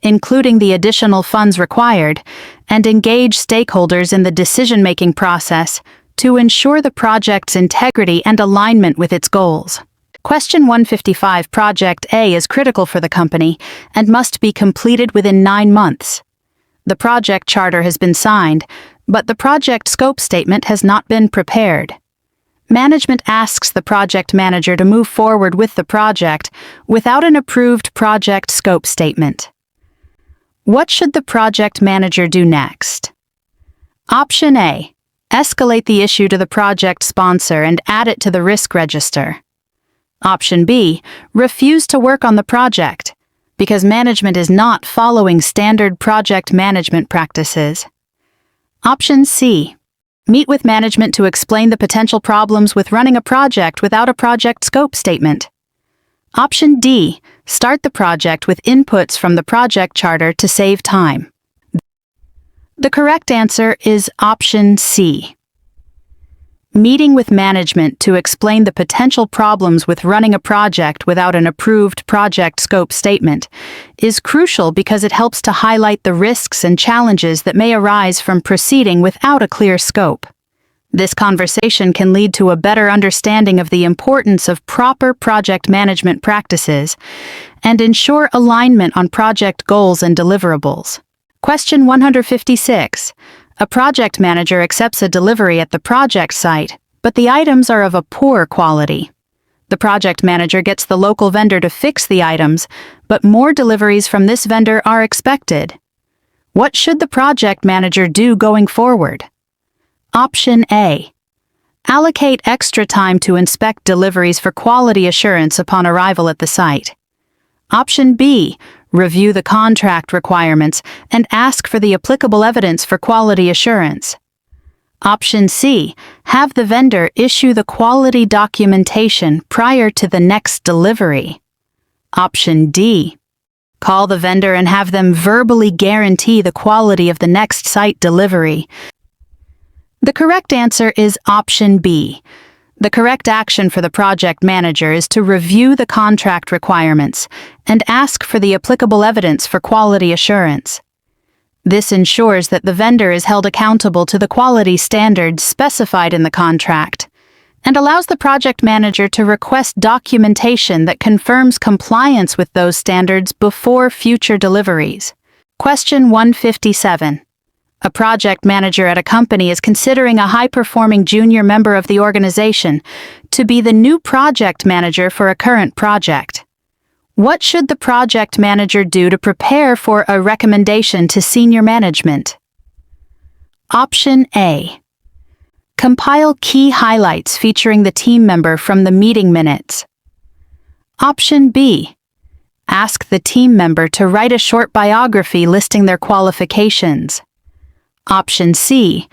including the additional funds required, and engage stakeholders in the decision-making process to ensure the project's integrity and alignment with its goals. Question 155. Project A is critical for the company and must be completed within 9 months. The project charter has been signed, but the project scope statement has not been prepared. Management asks the project manager to move forward with the project without an approved project scope statement. What should the project manager do next? Option A, escalate the issue to the project sponsor and add it to the risk register. Option B, refuse to work on the project because management is not following standard project management practices. Option C, meet with management to explain the potential problems with running a project without a project scope statement. Option D, start the project with inputs from the project charter to save time. The correct answer is option C. Meeting with management to explain the potential problems with running a project without an approved project scope statement is crucial because it helps to highlight the risks and challenges that may arise from proceeding without a clear scope. This conversation can lead to a better understanding of the importance of proper project management practices and ensure alignment on project goals and deliverables. Question 156. A project manager accepts a delivery at the project site, but the items are of a poor quality. The project manager gets the local vendor to fix the items, but more deliveries from this vendor are expected. What should the project manager do going forward? Option A. Allocate extra time to inspect deliveries for quality assurance upon arrival at the site. Option B. Review the contract requirements and ask for the applicable evidence for quality assurance. Option C. Have the vendor issue the quality documentation prior to the next delivery. Option D. Call the vendor and have them verbally guarantee the quality of the next site delivery. The correct answer is option B. The correct action for the project manager is to review the contract requirements and ask for the applicable evidence for quality assurance. This ensures that the vendor is held accountable to the quality standards specified in the contract and allows the project manager to request documentation that confirms compliance with those standards before future deliveries. Question 157. A project manager at a company is considering a high-performing junior member of the organization to be the new project manager for a current project. What should the project manager do to prepare for a recommendation to senior management? Option A. Compile key highlights featuring the team member from the meeting minutes. Option B. Ask the team member to write a short biography listing their qualifications. Option C.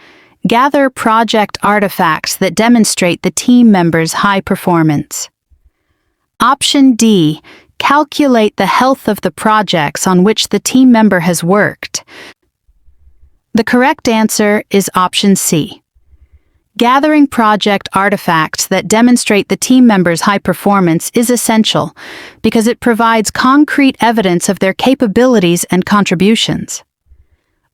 Gather project artifacts that demonstrate the team member's high performance. Option D. Calculate the health of the projects on which the team member has worked. The correct answer is option C. Gathering project artifacts that demonstrate the team member's high performance is essential because it provides concrete evidence of their capabilities and contributions.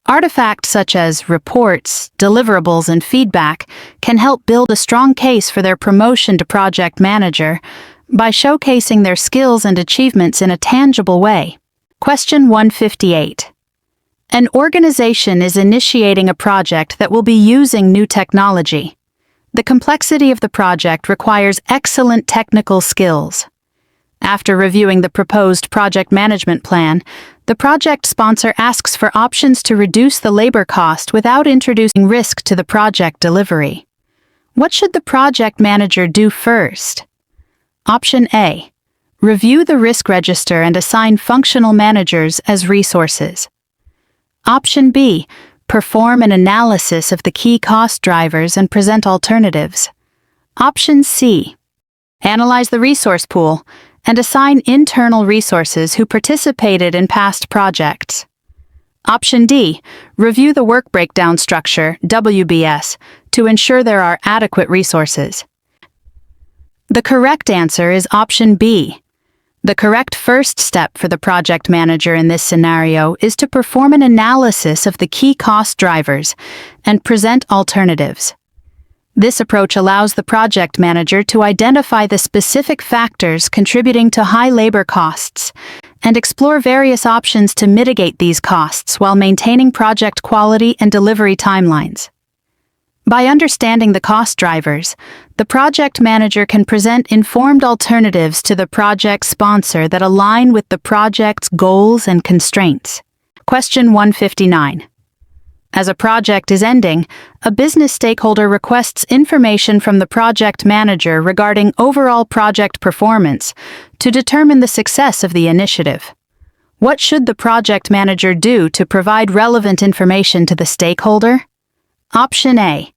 Artifacts such as reports, deliverables, and feedback can help build a strong case for their promotion to project manager by showcasing their skills and achievements in a tangible way. Question 158. An organization is initiating a project that will be using new technology. The complexity of the project requires excellent technical skills. After reviewing the proposed project management plan, the project sponsor asks for options to reduce the labor cost without introducing risk to the project delivery. What should the project manager do first? Option A. Review the risk register and assign functional managers as resources. Option B. Perform an analysis of the key cost drivers and present alternatives. Option C. Analyze the resource pool and assign internal resources who participated in past projects. Option D. Review the work breakdown structure, WBS, to ensure there are adequate resources. The correct answer is option B. The correct first step for the project manager in this scenario is to perform an analysis of the key cost drivers and present alternatives. This approach allows the project manager to identify the specific factors contributing to high labor costs and explore various options to mitigate these costs while maintaining project quality and delivery timelines. By understanding the cost drivers, the project manager can present informed alternatives to the project sponsor that align with the project's goals and constraints. Question 159. As a project is ending, a business stakeholder requests information from the project manager regarding overall project performance to determine the success of the initiative. What should the project manager do to provide relevant information to the stakeholder? Option A.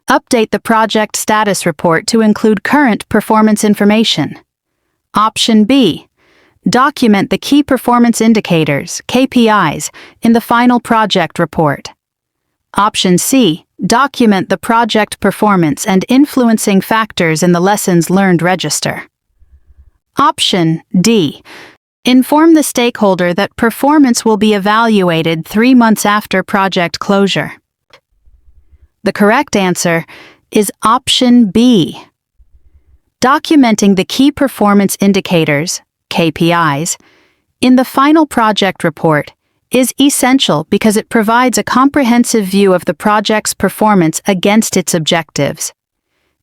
Update the project status report to include current performance information. Option B. Document the key performance indicators, KPIs, in the final project report. Option C. Document the project performance and influencing factors in the lessons learned register. Option D. Inform the stakeholder that performance will be evaluated 3 months after project closure. The correct answer is option B. Documenting the key performance indicators, KPIs, in the final project report is essential because it provides a comprehensive view of the project's performance against its objectives.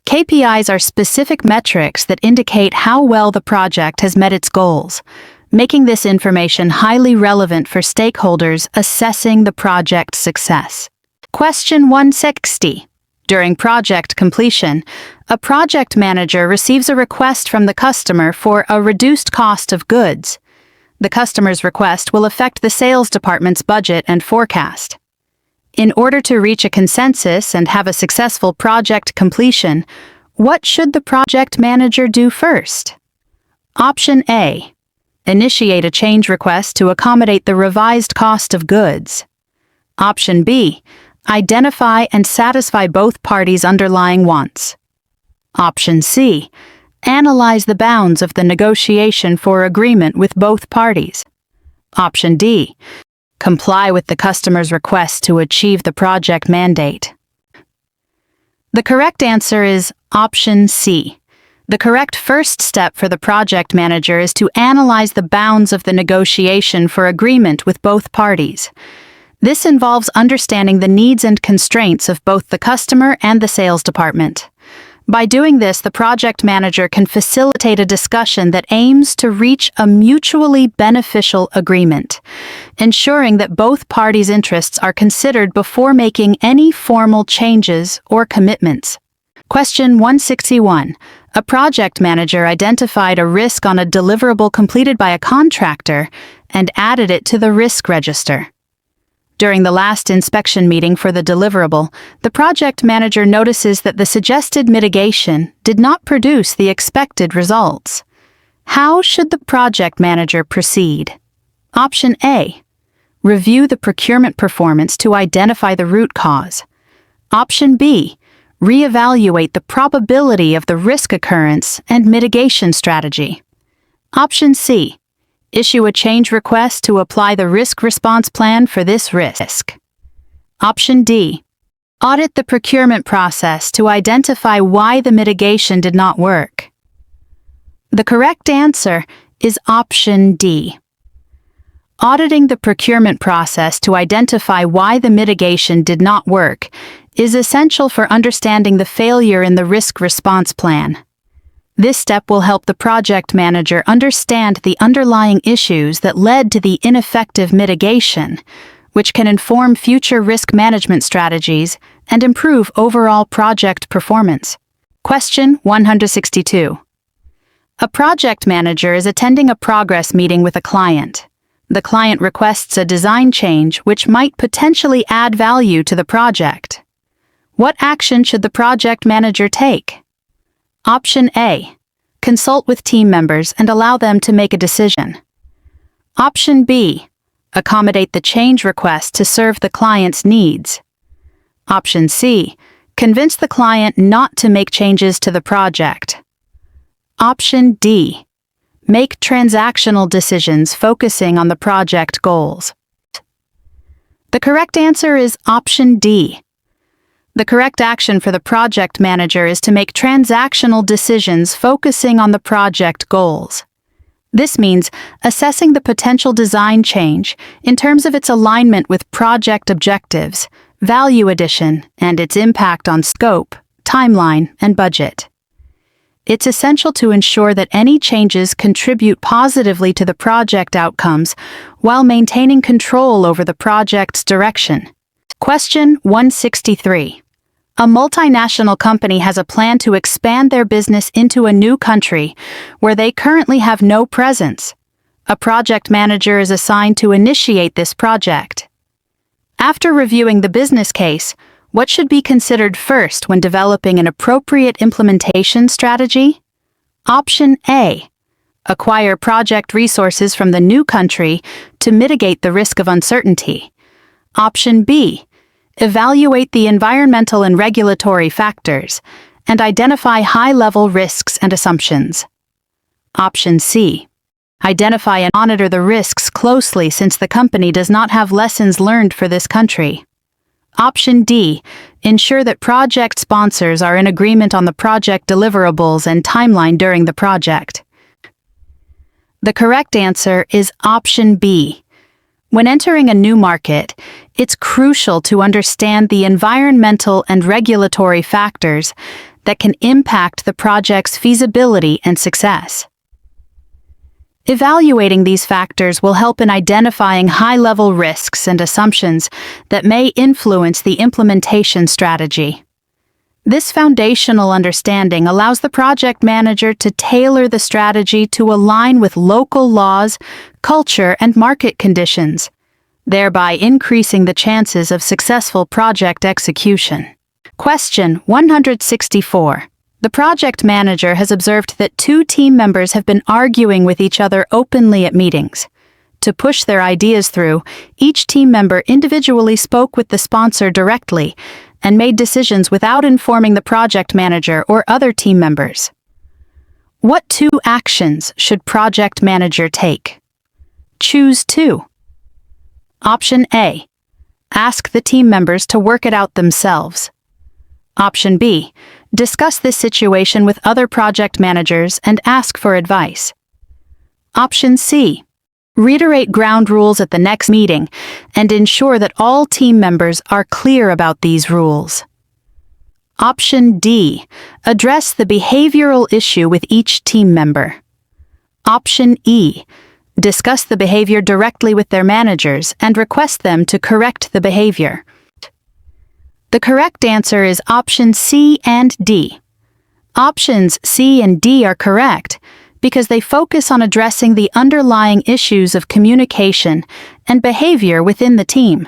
KPIs are specific metrics that indicate how well the project has met its goals, making this information highly relevant for stakeholders assessing the project's success. Question 160. During project completion, a project manager receives a request from the customer for a reduced cost of goods. The customer's request will affect the sales department's budget and forecast. In order to reach a consensus and have a successful project completion, what should the project manager do first? Option A. Initiate a change request to accommodate the revised cost of goods. Option B. Identify and satisfy both parties' underlying wants. Option C. Analyze the bounds of the negotiation for agreement with both parties. Option D. Comply with the customer's request to achieve the project mandate. The correct answer is Option C. The correct first step for the project manager is to analyze the bounds of the negotiation for agreement with both parties. This involves understanding the needs and constraints of both the customer and the sales department. By doing this, the project manager can facilitate a discussion that aims to reach a mutually beneficial agreement, ensuring that both parties' interests are considered before making any formal changes or commitments. Question 161. A project manager identified a risk on a deliverable completed by a contractor and added it to the risk register. During the last inspection meeting for the deliverable, the project manager notices that the suggested mitigation did not produce the expected results. How should the project manager proceed? Option A. Review the procurement performance to identify the root cause. Option B. Reevaluate the probability of the risk occurrence and mitigation strategy. Option C. Issue a change request to apply the risk response plan for this risk. Option D. Audit the procurement process to identify why the mitigation did not work. The correct answer is Option D. Auditing the procurement process to identify why the mitigation did not work is essential for understanding the failure in the risk response plan. This step will help the project manager understand the underlying issues that led to the ineffective mitigation, which can inform future risk management strategies and improve overall project performance. Question 162. A project manager is attending a progress meeting with a client. The client requests a design change which might potentially add value to the project. What action should the project manager take? Option A. Consult with team members and allow them to make a decision. Option B. Accommodate the change request to serve the client's needs. Option C. Convince the client not to make changes to the project. Option D. Make transactional decisions focusing on the project goals. The correct answer is Option D. The correct action for the project manager is to make transactional decisions focusing on the project goals. This means assessing the potential design change in terms of its alignment with project objectives, value addition, and its impact on scope, timeline, and budget. It's essential to ensure that any changes contribute positively to the project outcomes while maintaining control over the project's direction. Question 163. A multinational company has a plan to expand their business into a new country where they currently have no presence. A project manager is assigned to initiate this project. After reviewing the business case, what should be considered first when developing an appropriate implementation strategy? Option A. Acquire project resources from the new country to mitigate the risk of uncertainty. Option B. Evaluate the environmental and regulatory factors and identify high-level risks and assumptions. Option C. Identify and monitor the risks closely since the company does not have lessons learned for this country. Option D. Ensure that project sponsors are in agreement on the project deliverables and timeline during the project. The correct answer is Option B. When entering a new market, it's crucial to understand the environmental and regulatory factors that can impact the project's feasibility and success. Evaluating these factors will help in identifying high-level risks and assumptions that may influence the implementation strategy. This foundational understanding allows the project manager to tailor the strategy to align with local laws, culture, and market conditions, thereby increasing the chances of successful project execution. Question 164. The project manager has observed that two team members have been arguing with each other openly at meetings. To push their ideas through, each team member individually spoke with the sponsor directly and made decisions without informing the project manager or other team members. What two actions should project manager take? Choose two. Option A. Ask the team members to work it out themselves. Option B. Discuss this situation with other project managers and ask for advice. Option C. Reiterate ground rules at the next meeting and ensure that all team members are clear about these rules. Option D. Address the behavioral issue with each team member. Option E. Discuss the behavior directly with their managers and request them to correct the behavior. The correct answer is option C and D. Options C and D are correct because they focus on addressing the underlying issues of communication and behavior within the team.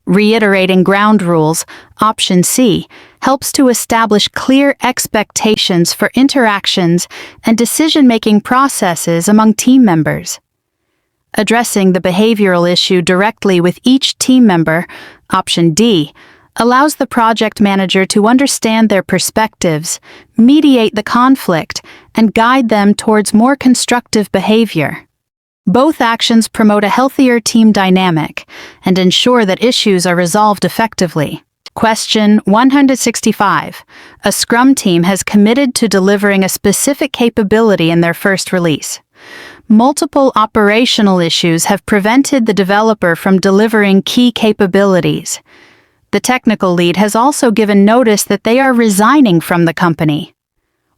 Reiterating ground rules, option C, helps to establish clear expectations for interactions and decision-making processes among team members. Addressing the behavioral issue directly with each team member, option D, allows the project manager to understand their perspectives, mediate the conflict, and guide them towards more constructive behavior. Both actions promote a healthier team dynamic and ensure that issues are resolved effectively. Question 165. A Scrum team has committed to delivering a specific capability in their first release. Multiple operational issues have prevented the developer from delivering key capabilities. The technical lead has also given notice that they are resigning from the company.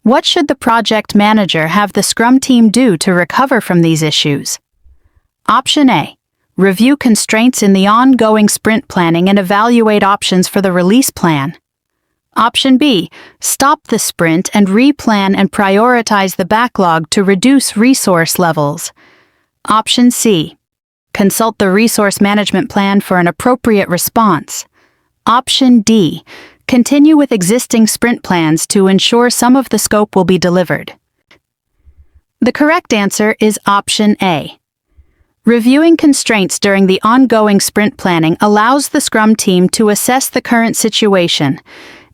What should the project manager have the Scrum team do to recover from these issues? Option A. Review constraints in the ongoing sprint planning and evaluate options for the release plan. Option B. Stop the sprint and replan and prioritize the backlog to reduce resource levels. Option C. Consult the resource management plan for an appropriate response. Option D. Continue with existing sprint plans to ensure some of the scope will be delivered. The correct answer is option A. Reviewing constraints during the ongoing sprint planning allows the Scrum team to assess the current situation,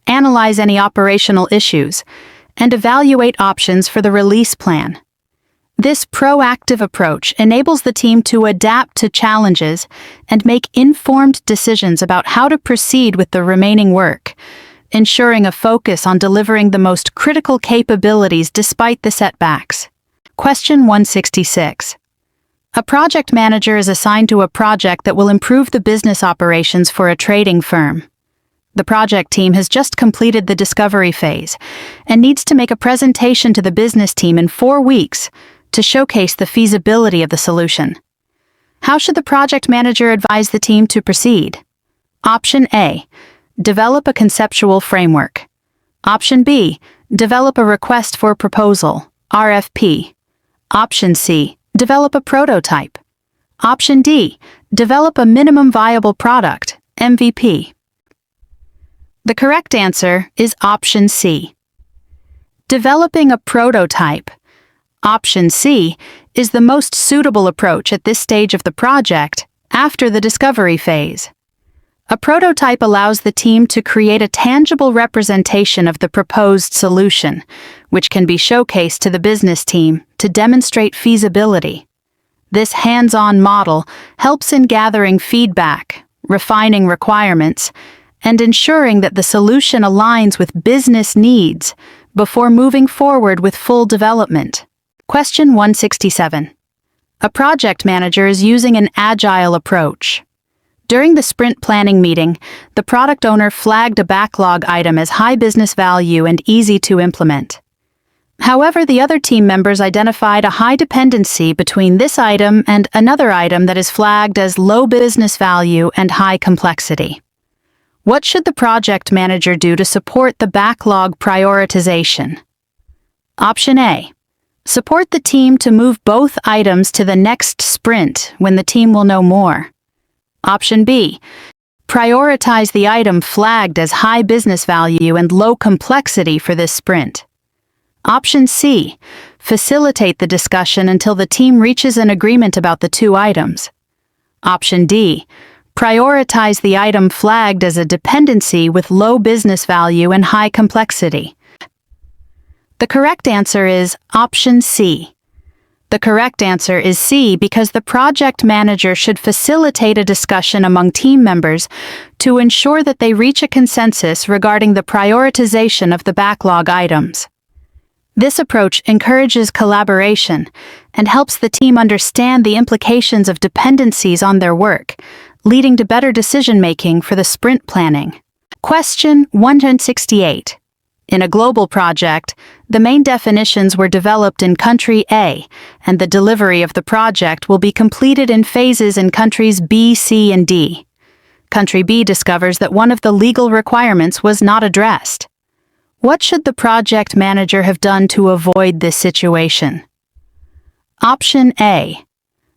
analyze any operational issues, and evaluate options for the release plan. This proactive approach enables the team to adapt to challenges and make informed decisions about how to proceed with the remaining work, ensuring a focus on delivering the most critical capabilities despite the setbacks. Question 166. A project manager is assigned to a project that will improve the business operations for a trading firm. The project team has just completed the discovery phase and needs to make a presentation to the business team in 4 weeks to showcase the feasibility of the solution. How should the project manager advise the team to proceed? Option A. Develop a conceptual framework. Option B. Develop a request for proposal, RFP. Option C. Develop a prototype. Option D. Develop a minimum viable product, MVP. The correct answer is option C. Developing a prototype. Option C is the most suitable approach at this stage of the project after the discovery phase. A prototype allows the team to create a tangible representation of the proposed solution, which can be showcased to the business team to demonstrate feasibility. This hands-on model helps in gathering feedback, refining requirements, and ensuring that the solution aligns with business needs before moving forward with full development. Question 167. A project manager is using an agile approach. During the sprint planning meeting, the product owner flagged a backlog item as high business value and easy to implement. However, the other team members identified a high dependency between this item and another item that is flagged as low business value and high complexity. What should the project manager do to support the backlog prioritization? Option A. Support the team to move both items to the next sprint when the team will know more. Option B. Prioritize the item flagged as high business value and low complexity for this sprint. Option C. Facilitate the discussion until the team reaches an agreement about the two items. Option D. Prioritize the item flagged as a dependency with low business value and high complexity. The correct answer is Option C. The correct answer is C because the project manager should facilitate a discussion among team members to ensure that they reach a consensus regarding the prioritization of the backlog items. This approach encourages collaboration and helps the team understand the implications of dependencies on their work, leading to better decision-making for the sprint planning. Question 168. In a global project, the main definitions were developed in Country A, and the delivery of the project will be completed in phases in countries B, C, and D. Country B discovers that one of the legal requirements was not addressed. What should the project manager have done to avoid this situation? Option A.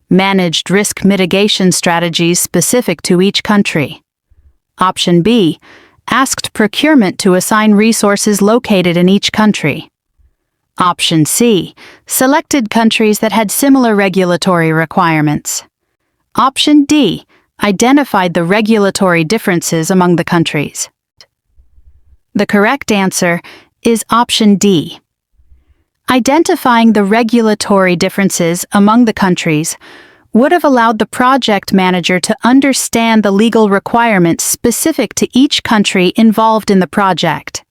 Managed risk mitigation strategies specific to each country. Option B. Asked procurement to assign resources located in each country. Option C. Selected countries that had similar regulatory requirements. Option D. Identified the regulatory differences among the countries. The correct answer is Option D. Identifying the regulatory differences among the countries would have allowed the project manager to understand the legal requirements specific to each country involved in the project.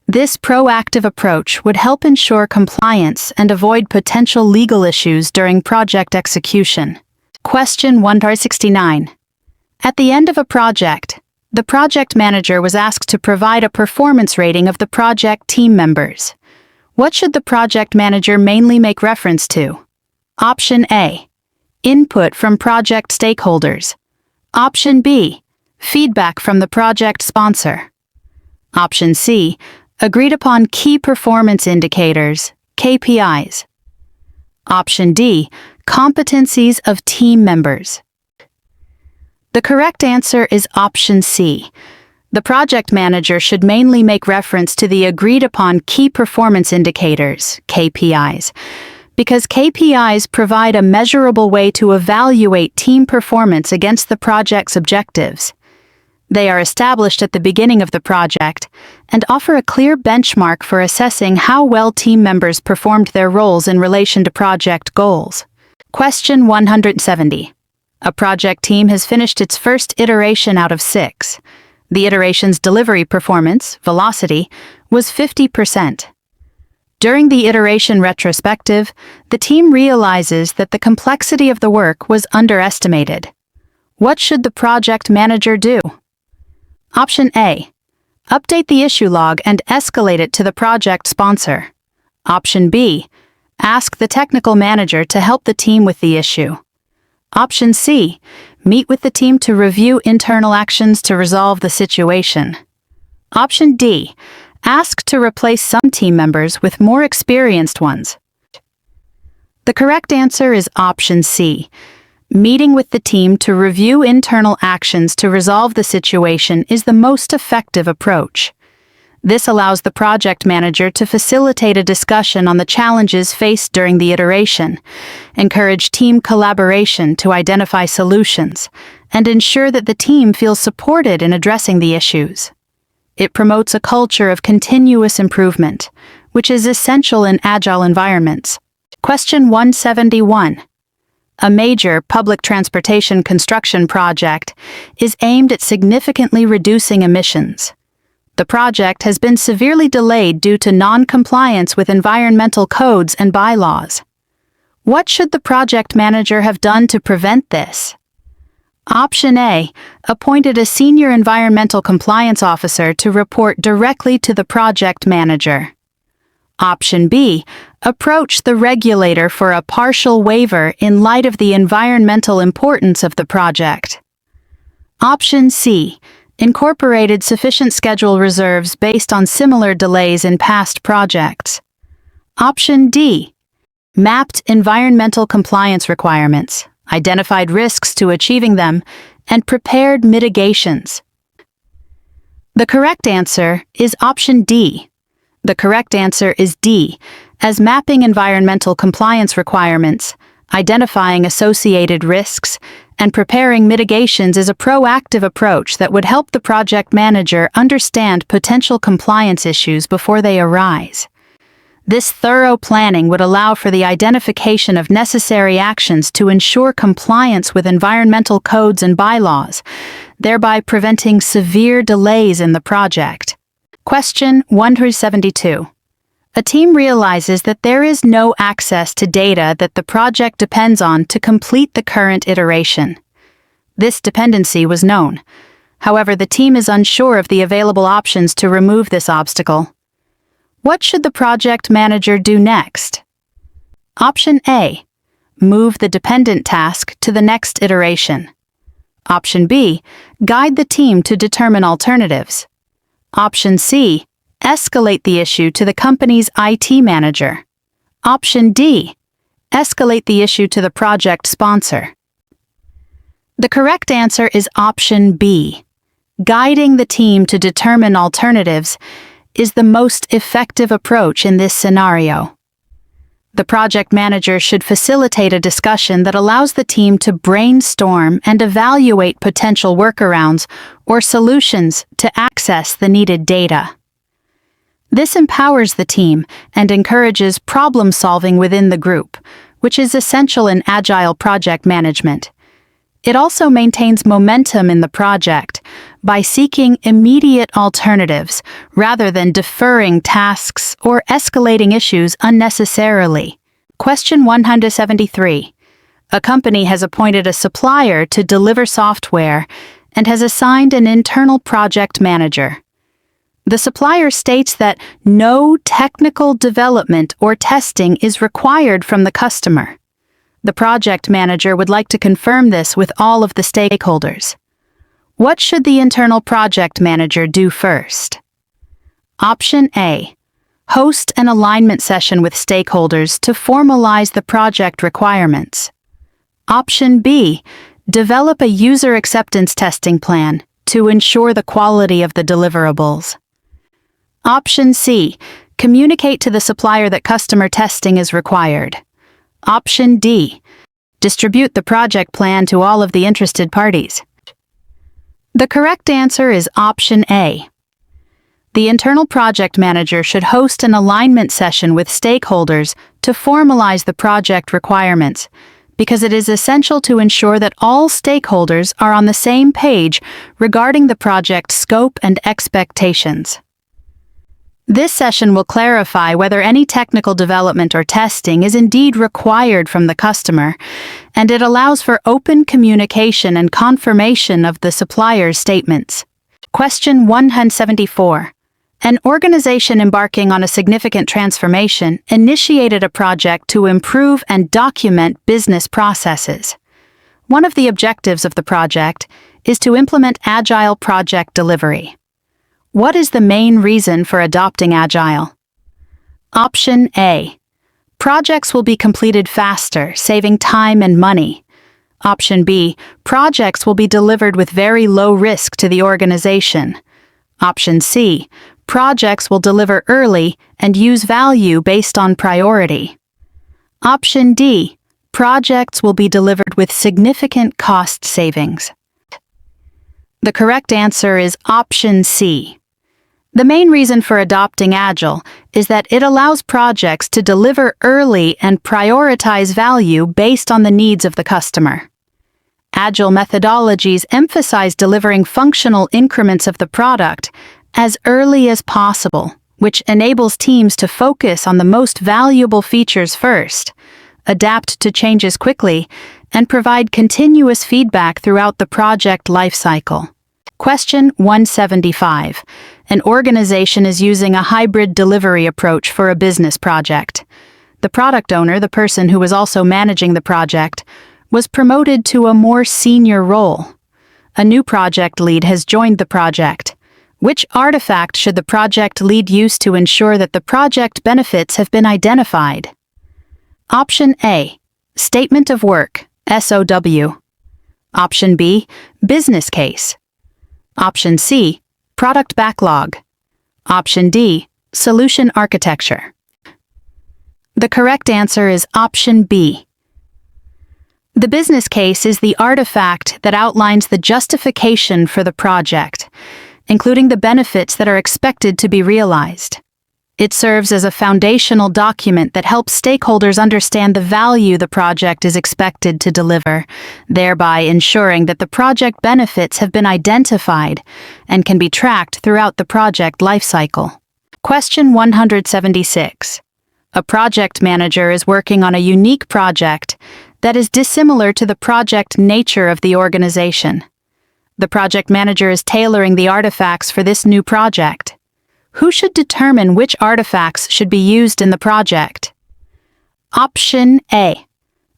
This proactive approach would help ensure compliance and avoid potential legal issues during project execution. Question 169. At the end of a project, the project manager was asked to provide a performance rating of the project team members. What should the project manager mainly make reference to? Option A. Input from project stakeholders. Option B. Feedback from the project sponsor. Option C. Agreed upon key performance indicators, KPIs. Option D. Competencies of team members. The correct answer is Option C. The project manager should mainly make reference to the agreed-upon key performance indicators, KPIs, because KPIs provide a measurable way to evaluate team performance against the project's objectives. They are established at the beginning of the project and offer a clear benchmark for assessing how well team members performed their roles in relation to project goals. Question 170. A project team has finished its first iteration out of 6. The iteration's delivery performance, velocity, was 50%. During the iteration retrospective, the team realizes that the complexity of the work was underestimated. What should the project manager do? Option A. Update the issue log and escalate it to the project sponsor. Option B. Ask the technical manager to help the team with the issue. Option C. Meet with the team to review internal actions to resolve the situation. Option D. Ask to replace some team members with more experienced ones. The correct answer is Option C. Meeting with the team to review internal actions to resolve the situation is the most effective approach. This allows the project manager to facilitate a discussion on the challenges faced during the iteration, encourage team collaboration to identify solutions, and ensure that the team feels supported in addressing the issues. It promotes a culture of continuous improvement, which is essential in agile environments. Question 171. A major public transportation construction project is aimed at significantly reducing emissions. The project has been severely delayed due to non-compliance with environmental codes and bylaws. What should the project manager have done to prevent this? Option A. Appointed a senior environmental compliance officer to report directly to the project manager. Option B, approach the regulator for a partial waiver in light of the environmental importance of the project. Option C, incorporated sufficient schedule reserves based on similar delays in past projects. Option D, mapped environmental compliance requirements, identified risks to achieving them, and prepared mitigations. The correct answer is option D. The correct answer is D, as mapping environmental compliance requirements, identifying associated risks, and preparing mitigations is a proactive approach that would help the project manager understand potential compliance issues before they arise. This thorough planning would allow for the identification of necessary actions to ensure compliance with environmental codes and bylaws, thereby preventing severe delays in the project. Question 172. A team realizes that there is no access to data that the project depends on to complete the current iteration. This dependency was known. However, the team is unsure of the available options to remove this obstacle. What should the project manager do next? Option A, move the dependent task to the next iteration. Option B, guide the team to determine alternatives. Option C, escalate the issue to the company's IT manager. Option D, escalate the issue to the project sponsor. The correct answer is option B. Guiding the team to determine alternatives is the most effective approach in this scenario. The project manager should facilitate a discussion that allows the team to brainstorm and evaluate potential workarounds or solutions to access the needed data. This empowers the team and encourages problem-solving within the group, which is essential in agile project management. It also maintains momentum in the project by seeking immediate alternatives rather than deferring tasks or escalating issues unnecessarily. Question 173. A company has appointed a supplier to deliver software and has assigned an internal project manager. The supplier states that no technical development or testing is required from the customer. The project manager would like to confirm this with all of the stakeholders. What should the internal project manager do first? Option A, host an alignment session with stakeholders to formalize the project requirements. Option B, develop a user acceptance testing plan to ensure the quality of the deliverables. Option C, communicate to the supplier that customer testing is required. Option D, distribute the project plan to all of the interested parties. The correct answer is option A. The internal project manager should host an alignment session with stakeholders to formalize the project requirements, because it is essential to ensure that all stakeholders are on the same page regarding the project scope and expectations. This session will clarify whether any technical development or testing is indeed required from the customer, and it allows for open communication and confirmation of the supplier's statements. Question 174. An organization embarking on a significant transformation initiated a project to improve and document business processes. One of the objectives of the project is to implement agile project delivery. What is the main reason for adopting Agile? Option A, projects will be completed faster, saving time and money. Option B, projects will be delivered with very low risk to the organization. Option C, projects will deliver early and use value based on priority. Option D, projects will be delivered with significant cost savings. The correct answer is option C. The main reason for adopting Agile is that it allows projects to deliver early and prioritize value based on the needs of the customer. Agile methodologies emphasize delivering functional increments of the product as early as possible, which enables teams to focus on the most valuable features first, adapt to changes quickly, and provide continuous feedback throughout the project lifecycle. Question 175. An organization is using a hybrid delivery approach for a business project. The product owner, the person who was also managing the project, was promoted to a more senior role. A new project lead has joined the project. Which artifact should the project lead use to ensure that the project benefits have been identified? Option A, Statement of Work, SOW. Option B, Business Case. Option C, Product Backlog. Option D, Solution Architecture. The correct answer is option B. The business case is the artifact that outlines the justification for the project, including the benefits that are expected to be realized. It serves as a foundational document that helps stakeholders understand the value the project is expected to deliver, thereby ensuring that the project benefits have been identified and can be tracked throughout the project lifecycle. Question 176. A project manager is working on a unique project that is dissimilar to the project nature of the organization. The project manager is tailoring the artifacts for this new project. Who should determine which artifacts should be used in the project? Option A.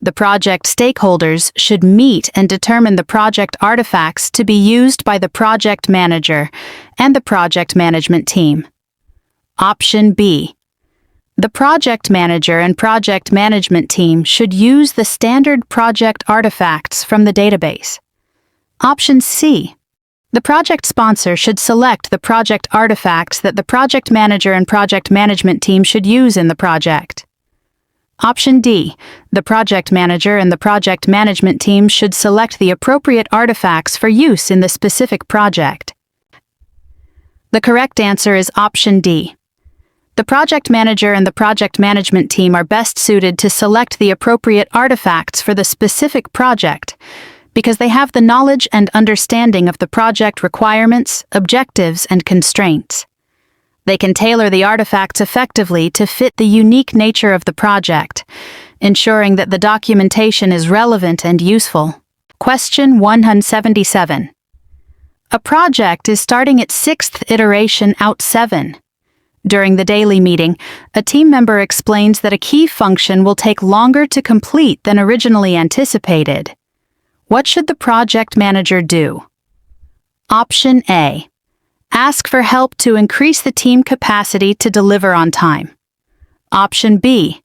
The project stakeholders should meet and determine the project artifacts to be used by the project manager and the project management team. Option B. The project manager and project management team should use the standard project artifacts from the database. Option C. The project sponsor should select the project artifacts that the project manager and project management team should use in the project. Option D. The project manager and the project management team should select the appropriate artifacts for use in the specific project. The correct answer is option D. The project manager and the project management team are best suited to select the appropriate artifacts for the specific project because they have the knowledge and understanding of the project requirements, objectives, and constraints. They can tailor the artifacts effectively to fit the unique nature of the project, ensuring that the documentation is relevant and useful. Question 177. A project is starting its 6th iteration out 7. During the daily meeting, a team member explains that a key function will take longer to complete than originally anticipated. What should the project manager do? Option A. Ask for help to increase the team capacity to deliver on time. Option B.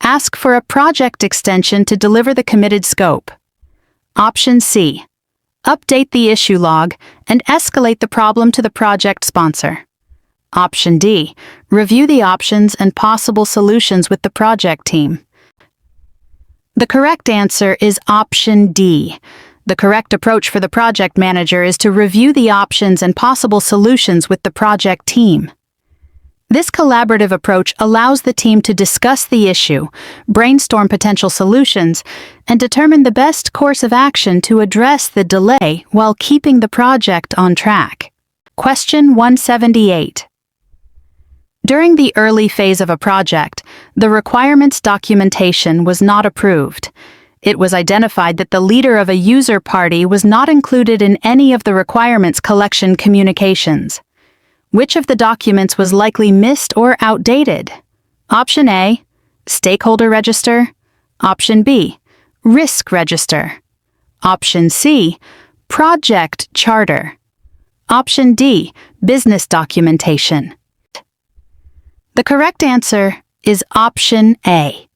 Ask for a project extension to deliver the committed scope. Option C. Update the issue log and escalate the problem to the project sponsor. Option D. Review the options and possible solutions with the project team. The correct answer is option D. The correct approach for the project manager is to review the options and possible solutions with the project team. This collaborative approach allows the team to discuss the issue, brainstorm potential solutions, and determine the best course of action to address the delay while keeping the project on track. Question 178. During the early phase of a project, the requirements documentation was not approved. It was identified that the leader of a user party was not included in any of the requirements collection communications. Which of the documents was likely missed or outdated? Option A, Stakeholder Register. Option B, Risk Register. Option C, Project Charter. Option D, Business Documentation. The correct answer is option A.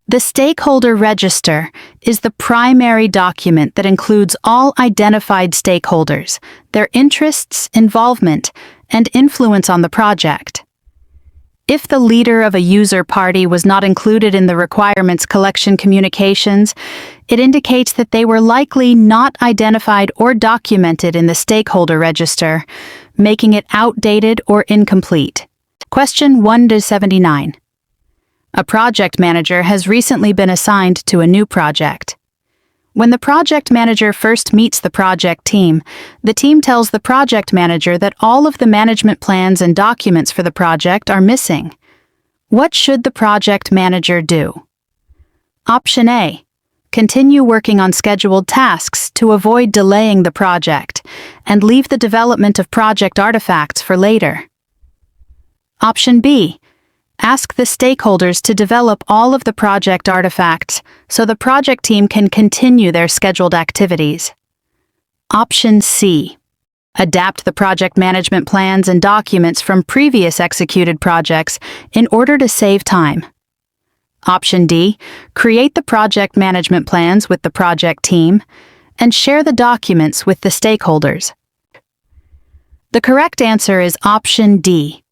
The Stakeholder Register is the primary document that includes all identified stakeholders, their interests, involvement, and influence on the project. If the leader of a user party was not included in the requirements collection communications, it indicates that they were likely not identified or documented in the Stakeholder Register, making it outdated or incomplete. Question 179. A project manager has recently been assigned to a new project. When the project manager first meets the project team, the team tells the project manager that all of the management plans and documents for the project are missing. What should the project manager do? Option A. Continue working on scheduled tasks to avoid delaying the project, and leave the development of project artifacts for later. Option B. Ask the stakeholders to develop all of the project artifacts so the project team can continue their scheduled activities. Option C. Adapt the project management plans and documents from previous executed projects in order to save time. Option D. Create the project management plans with the project team and share the documents with the stakeholders. The correct answer is Option D.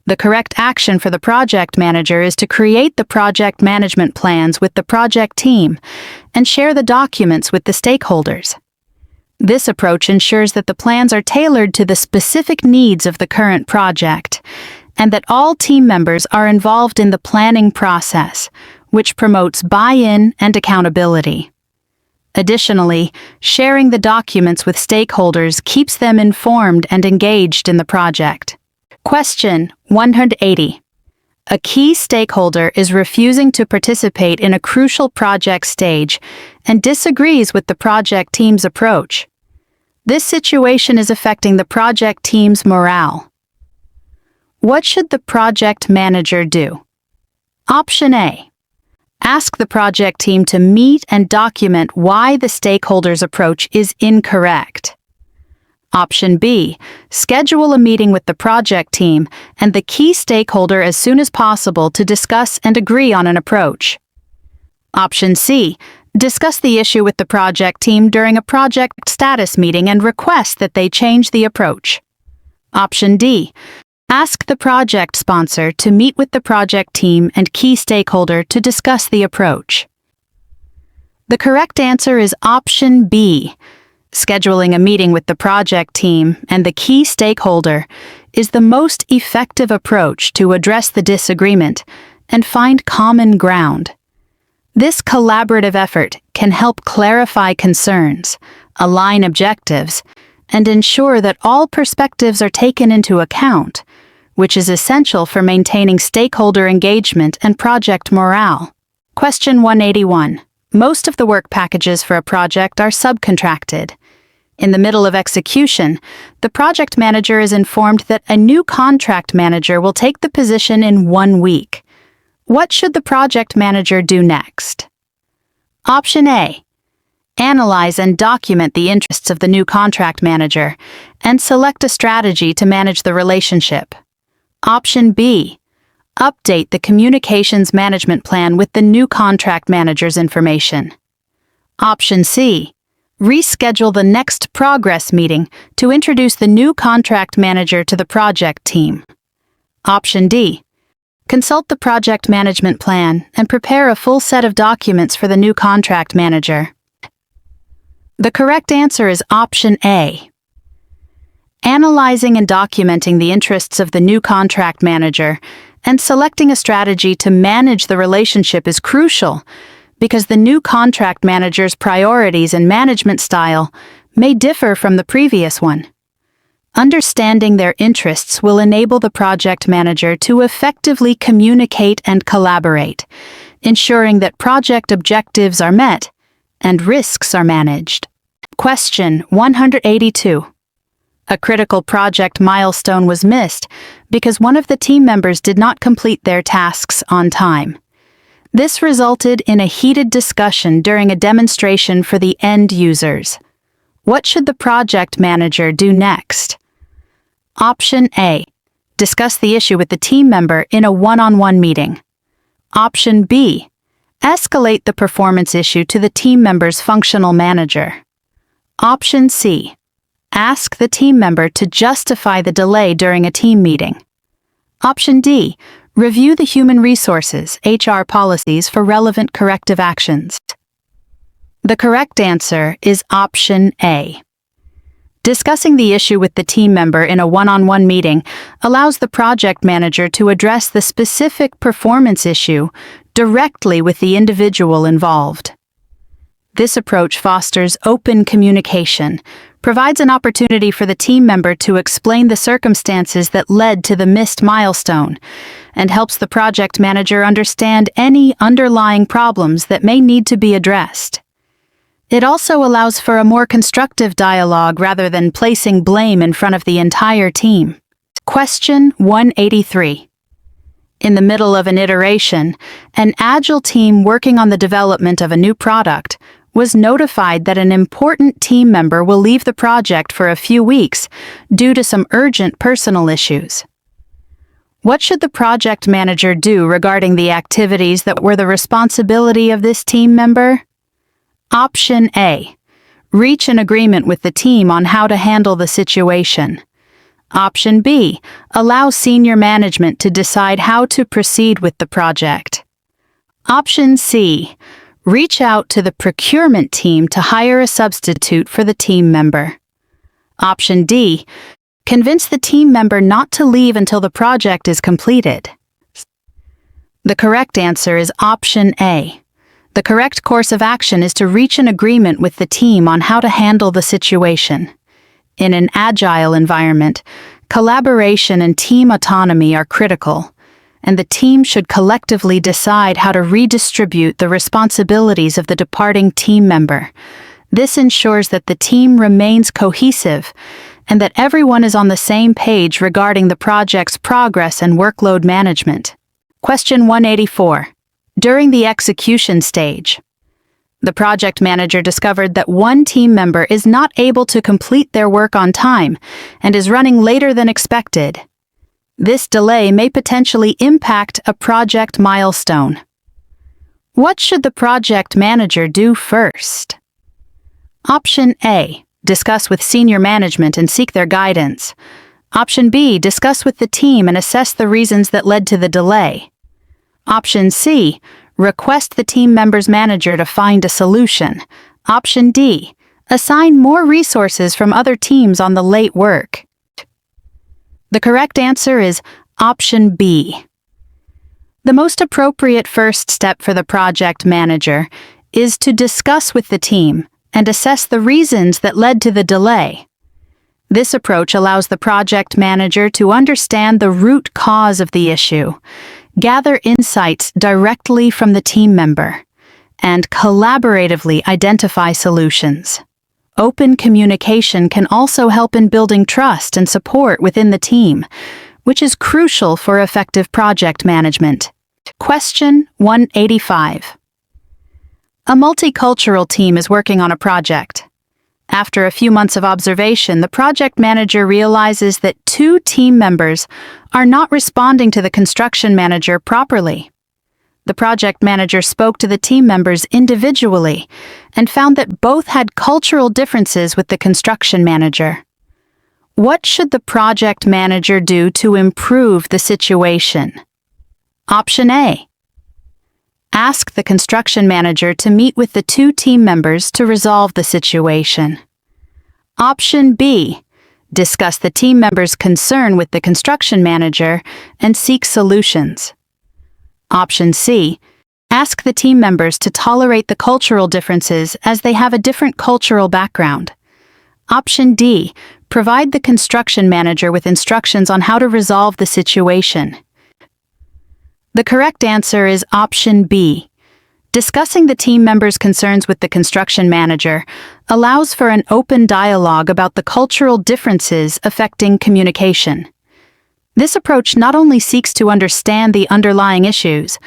The correct action for the project manager is to create the project management plans with the project team and share the documents with the stakeholders. This approach ensures that the plans are tailored to the specific needs of the current project, and that all team members are involved in the planning process, which promotes buy-in and accountability. Additionally, sharing the documents with stakeholders keeps them informed and engaged in the project. Question 180. A key stakeholder is refusing to participate in a crucial project stage and disagrees with the project team's approach. This situation is affecting the project team's morale. What should the project manager do? Option A. Ask the project team to meet and document why the stakeholders' approach is incorrect. Option B. Schedule a meeting with the project team and the key stakeholder as soon as possible to discuss and agree on an approach. Option C. Discuss the issue with the project team during a project status meeting and request that they change the approach. Option D. Ask the project sponsor to meet with the project team and key stakeholder to discuss the approach. The correct answer is Option B. Scheduling a meeting with the project team and the key stakeholder is the most effective approach to address the disagreement and find common ground. This collaborative effort can help clarify concerns, align objectives, and ensure that all perspectives are taken into account, which is essential for maintaining stakeholder engagement and project morale. Question 181. Most of the work packages for a project are subcontracted. In the middle of execution, the project manager is informed that a new contract manager will take the position in 1 week. What should the project manager do next? Option A. Analyze and document the interests of the new contract manager and select a strategy to manage the relationship. Option B. Update the communications management plan with the new contract manager's information. Option C. Reschedule the next progress meeting to introduce the new contract manager to the project team. Option D. Consult the project management plan and prepare a full set of documents for the new contract manager. The correct answer is Option A. Analyzing and documenting the interests of the new contract manager and selecting a strategy to manage the relationship is crucial because the new contract manager's priorities and management style may differ from the previous one. Understanding their interests will enable the project manager to effectively communicate and collaborate, ensuring that project objectives are met and risks are managed. Question 182. A critical project milestone was missed because one of the team members did not complete their tasks on time. This resulted in a heated discussion during a demonstration for the end users. What should the project manager do next? Option A. Discuss the issue with the team member in a one-on-one meeting. Option B. Escalate the performance issue to the team member's functional manager. Option C. Ask the team member to justify the delay during a team meeting. Option D. Review the human resources (HR) policies for relevant corrective actions. The correct answer is Option A. Discussing the issue with the team member in a one-on-one meeting allows the project manager to address the specific performance issue directly with the individual involved. This approach fosters open communication, provides an opportunity for the team member to explain the circumstances that led to the missed milestone, and helps the project manager understand any underlying problems that may need to be addressed. It also allows for a more constructive dialogue rather than placing blame in front of the entire team. Question 183. In the middle of an iteration, an agile team working on the development of a new product was notified that an important team member will leave the project for a few weeks due to some urgent personal issues. What should the project manager do regarding the activities that were the responsibility of this team member? Option A. Reach an agreement with the team on how to handle the situation. Option B. Allow senior management to decide how to proceed with the project. Option C. Reach out to the procurement team to hire a substitute for the team member. Option D. Convince the team member not to leave until the project is completed. The correct answer is Option A. The correct course of action is to reach an agreement with the team on how to handle the situation. In an agile environment, collaboration and team autonomy are critical, and the team should collectively decide how to redistribute the responsibilities of the departing team member. This ensures that the team remains cohesive and that everyone is on the same page regarding the project's progress and workload management. Question 184. During the execution stage, the project manager discovered that one team member is not able to complete their work on time and is running later than expected. This delay may potentially impact a project milestone. What should the project manager do first? Option A. Discuss with senior management and seek their guidance. Option B. Discuss with the team and assess the reasons that led to the delay. Option C. Request the team member's manager to find a solution. Option D. Assign more resources from other teams on the late work. The correct answer is Option B. The most appropriate first step for the project manager is to discuss with the team and assess the reasons that led to the delay. This approach allows the project manager to understand the root cause of the issue, gather insights directly from the team member, and collaboratively identify solutions. Open communication can also help in building trust and support within the team, which is crucial for effective project management. Question 185. A multicultural team is working on a project. After a few months of observation, the project manager realizes that two team members are not responding to the construction manager properly. The project manager spoke to the team members individually and found that both had cultural differences with the construction manager. What should the project manager do to improve the situation? Option A. Ask the construction manager to meet with the two team members to resolve the situation. Option B. Discuss the team member's concern with the construction manager and seek solutions. Option C. Ask the team members to tolerate the cultural differences as they have a different cultural background. Option D. Provide the construction manager with instructions on how to resolve the situation. The correct answer is Option B. Discussing the team members' concerns with the construction manager allows for an open dialogue about the cultural differences affecting communication. This approach not only seeks to understand the underlying issues,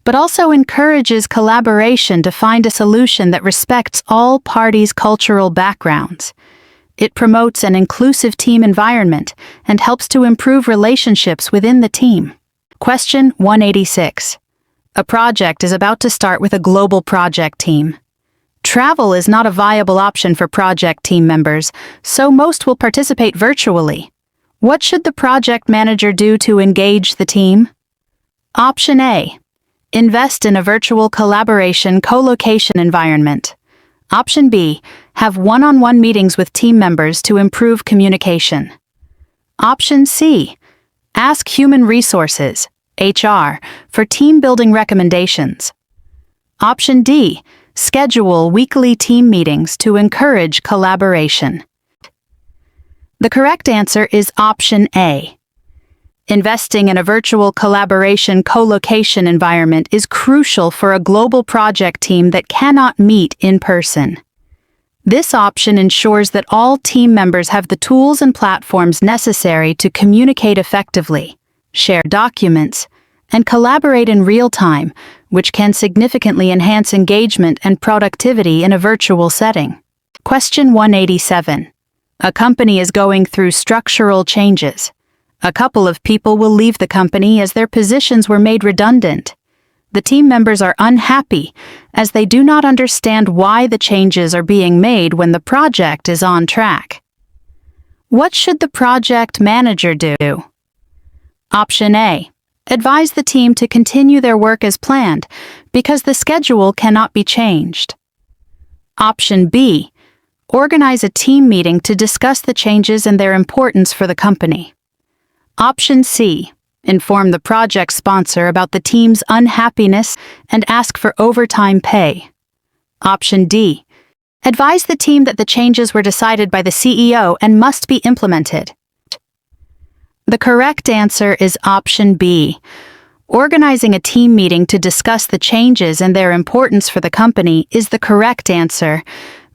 but also encourages collaboration to find a solution that respects all parties' cultural backgrounds. It promotes an inclusive team environment and helps to improve relationships within the team. Question 186. A project is about to start with a global project team. Travel is not a viable option for project team members, so most will participate virtually. What should the project manager do to engage the team? Option A. Invest in a virtual collaboration co-location environment. Option B. Have one-on-one meetings with team members to improve communication. Option C. Ask Human Resources, HR, for team-building recommendations. Option D. Schedule weekly team meetings to encourage collaboration. The correct answer is Option A. Investing in a virtual collaboration co-location environment is crucial for a global project team that cannot meet in person. This option ensures that all team members have the tools and platforms necessary to communicate effectively, share documents, and collaborate in real time, which can significantly enhance engagement and productivity in a virtual setting. Question 187. A company is going through structural changes. A couple of people will leave the company as their positions were made redundant. The team members are unhappy as they do not understand why the changes are being made when the project is on track. What should the project manager do? Option A. Advise the team to continue their work as planned because the schedule cannot be changed. Option B. Organize a team meeting to discuss the changes and their importance for the company. Option C. Inform the project sponsor about the team's unhappiness and ask for overtime pay. Option D. Advise the team that the changes were decided by the CEO and must be implemented. The correct answer is option B. Organizing a team meeting to discuss the changes and their importance for the company is the correct answer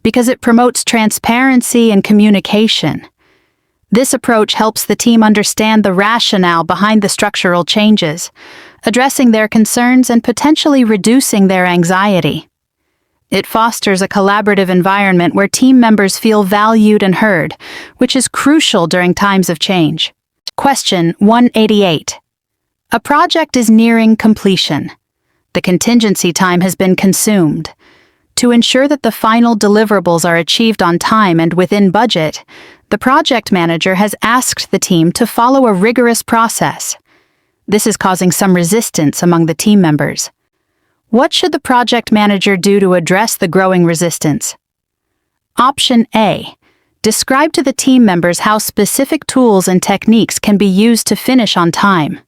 because it promotes transparency and communication. This approach helps the team understand the rationale behind the structural changes, addressing their concerns and potentially reducing their anxiety. It fosters a collaborative environment where team members feel valued and heard, which is crucial during times of change. Question 188. A project is nearing completion. The contingency time has been consumed. To ensure that the final deliverables are achieved on time and within budget, the project manager has asked the team to follow a rigorous process. This is causing some resistance among the team members. What should the project manager do to address the growing resistance? Option A. Describe to the team members how specific tools and techniques can be used to finish on time.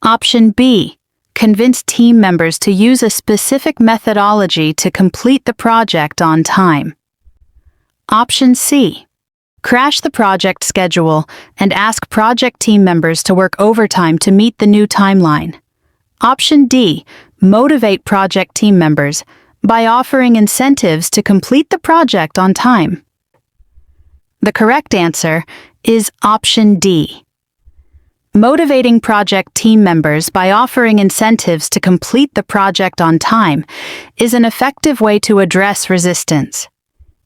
Option B. Convince team members to use a specific methodology to complete the project on time. Option C. Crash the project schedule and ask project team members to work overtime to meet the new timeline. Option D. Motivate project team members by offering incentives to complete the project on time. The correct answer is option D. Motivating project team members by offering incentives to complete the project on time is an effective way to address resistance.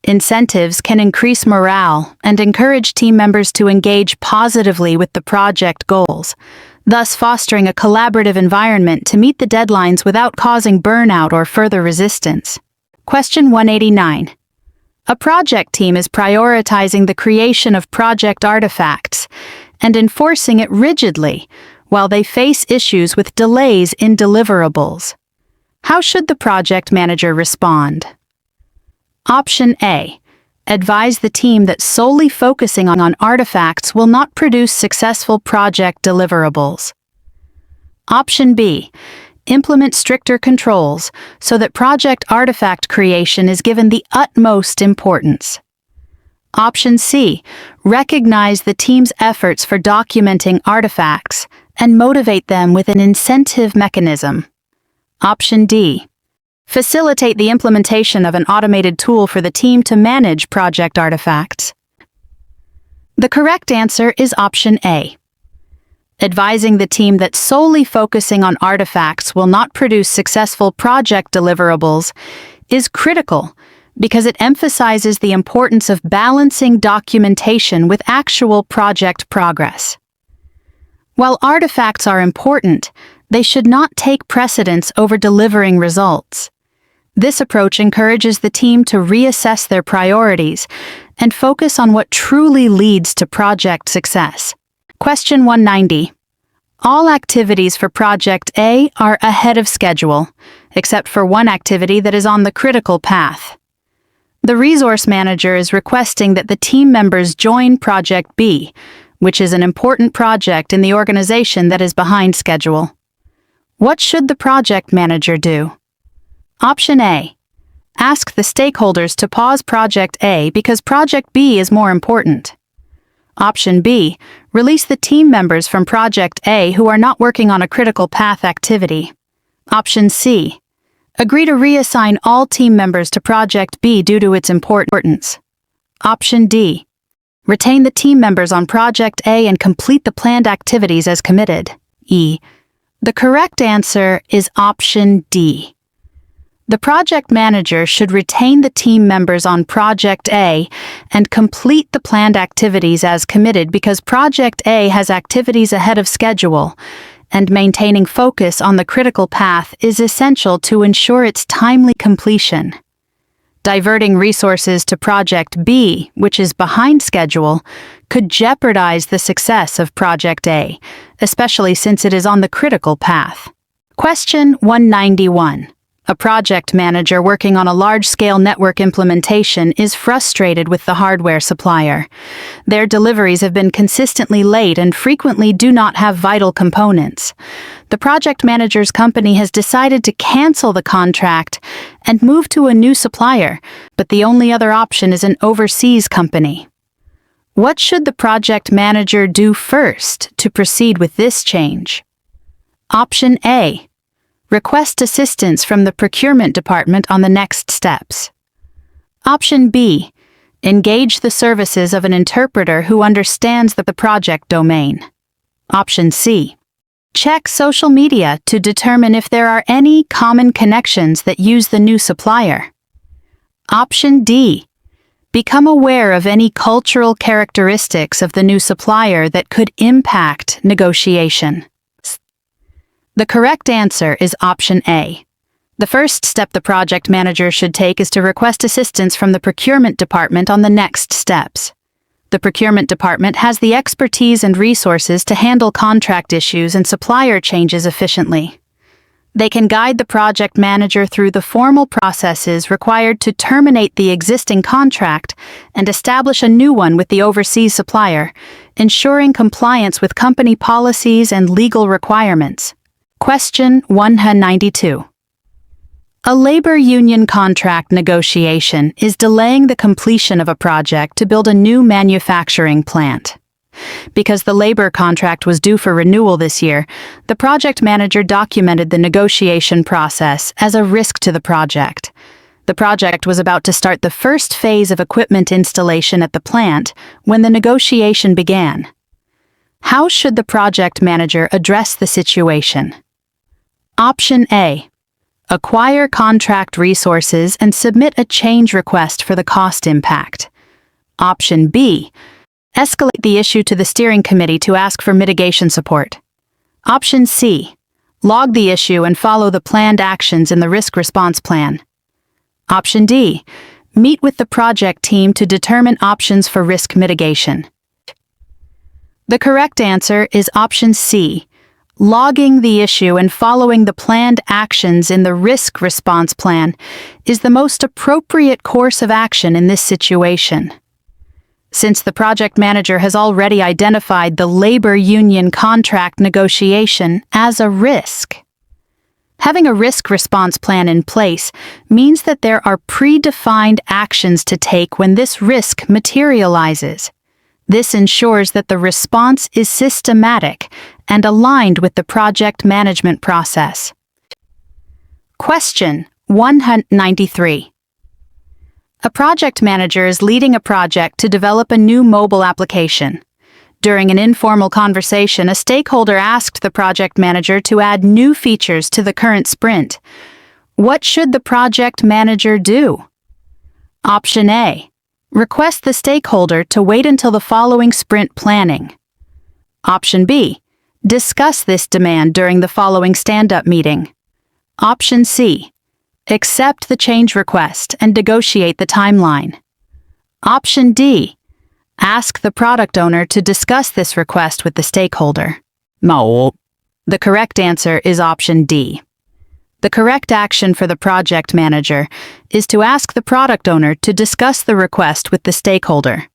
Incentives can increase morale and encourage team members to engage positively with the project goals, thus fostering a collaborative environment to meet the deadlines without causing burnout or further resistance. Question 189. A project team is prioritizing the creation of project artifacts and enforcing it rigidly while they face issues with delays in deliverables. How should the project manager respond? Option A. Advise the team that solely focusing on artifacts will not produce successful project deliverables. Option B. Implement stricter controls so that project artifact creation is given the utmost importance. Option C. Recognize the team's efforts for documenting artifacts and motivate them with an incentive mechanism. Option D. Facilitate the implementation of an automated tool for the team to manage project artifacts. The correct answer is option A. Advising the team that solely focusing on artifacts will not produce successful project deliverables is critical because it emphasizes the importance of balancing documentation with actual project progress. While artifacts are important, they should not take precedence over delivering results. This approach encourages the team to reassess their priorities and focus on what truly leads to project success. Question 190. All activities for Project A are ahead of schedule, except for one activity that is on the critical path. The resource manager is requesting that the team members join Project B, which is an important project in the organization that is behind schedule. What should the project manager do? Option A. Ask the stakeholders to pause Project A because Project B is more important. Option B. Release the team members from Project A who are not working on a critical path activity. Option C. Agree to reassign all team members to Project B due to its importance. Option D. Retain the team members on Project A and complete the planned activities as committed. E. The correct answer is option D. The project manager should retain the team members on Project A and complete the planned activities as committed because Project A has activities ahead of schedule, and maintaining focus on the critical path is essential to ensure its timely completion. Diverting resources to Project B, which is behind schedule, could jeopardize the success of Project A, especially since it is on the critical path. Question 191. A project manager working on a large-scale network implementation is frustrated with the hardware supplier. Their deliveries have been consistently late and frequently do not have vital components. The project manager's company has decided to cancel the contract and move to a new supplier, but the only other option is an overseas company. What should the project manager do first to proceed with this change? Option A. Request assistance from the procurement department on the next steps. Option B. Engage the services of an interpreter who understands the project domain. Option C. Check social media to determine if there are any common connections that use the new supplier. Option D. Become aware of any cultural characteristics of the new supplier that could impact negotiation. The correct answer is option A. The first step the project manager should take is to request assistance from the procurement department on the next steps. The procurement department has the expertise and resources to handle contract issues and supplier changes efficiently. They can guide the project manager through the formal processes required to terminate the existing contract and establish a new one with the overseas supplier, ensuring compliance with company policies and legal requirements. Question 192. A labor union contract negotiation is delaying the completion of a project to build a new manufacturing plant. Because the labor contract was due for renewal this year, the project manager documented the negotiation process as a risk to the project. The project was about to start the first phase of equipment installation at the plant when the negotiation began. How should the project manager address the situation? Option A. Acquire contract resources and submit a change request for the cost impact. Option B. Escalate the issue to the steering committee to ask for mitigation support. Option C. Log the issue and follow the planned actions in the risk response plan. Option D. Meet with the project team to determine options for risk mitigation. The correct answer is option C. Logging the issue and following the planned actions in the risk response plan is the most appropriate course of action in this situation. Since the project manager has already identified the labor union contract negotiation as a risk. Having a risk response plan in place means that there are predefined actions to take when this risk materializes. This ensures that the response is systematic and aligned with the project management process. Question 193. A project manager is leading a project to develop a new mobile application. During an informal conversation, a stakeholder asked the project manager to add new features to the current sprint. What should the project manager do? Option A. Request the stakeholder to wait until the following sprint planning. Option B. Discuss this demand during the following stand-up meeting. Option C. Accept the change request and negotiate the timeline. Option D. Ask the product owner to discuss this request with the stakeholder. No. The correct answer is option D. The correct action for the project manager is to ask the product owner to discuss the request with the stakeholder.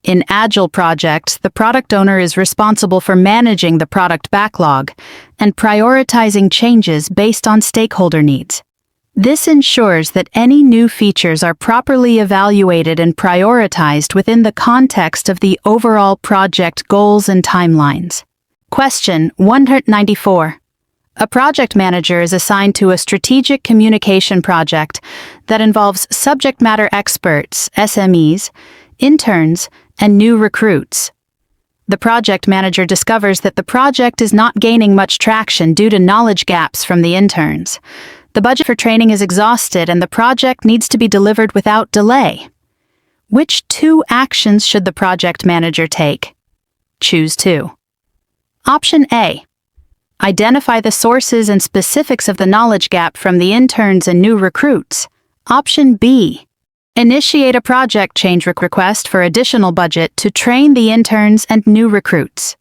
In Agile projects, the product owner is responsible for managing the product backlog and prioritizing changes based on stakeholder needs. This ensures that any new features are properly evaluated and prioritized within the context of the overall project goals and timelines. Question 194. A project manager is assigned to a strategic communication project that involves subject matter experts, SMEs, interns, and new recruits. The project manager discovers that the project is not gaining much traction due to knowledge gaps from the interns. The budget for training is exhausted and the project needs to be delivered without delay. Which 2 actions should the project manager take? Choose 2. Option A. Identify the sources and specifics of the knowledge gap from the interns and new recruits. Option B. Initiate a project change request for additional budget to train the interns and new recruits.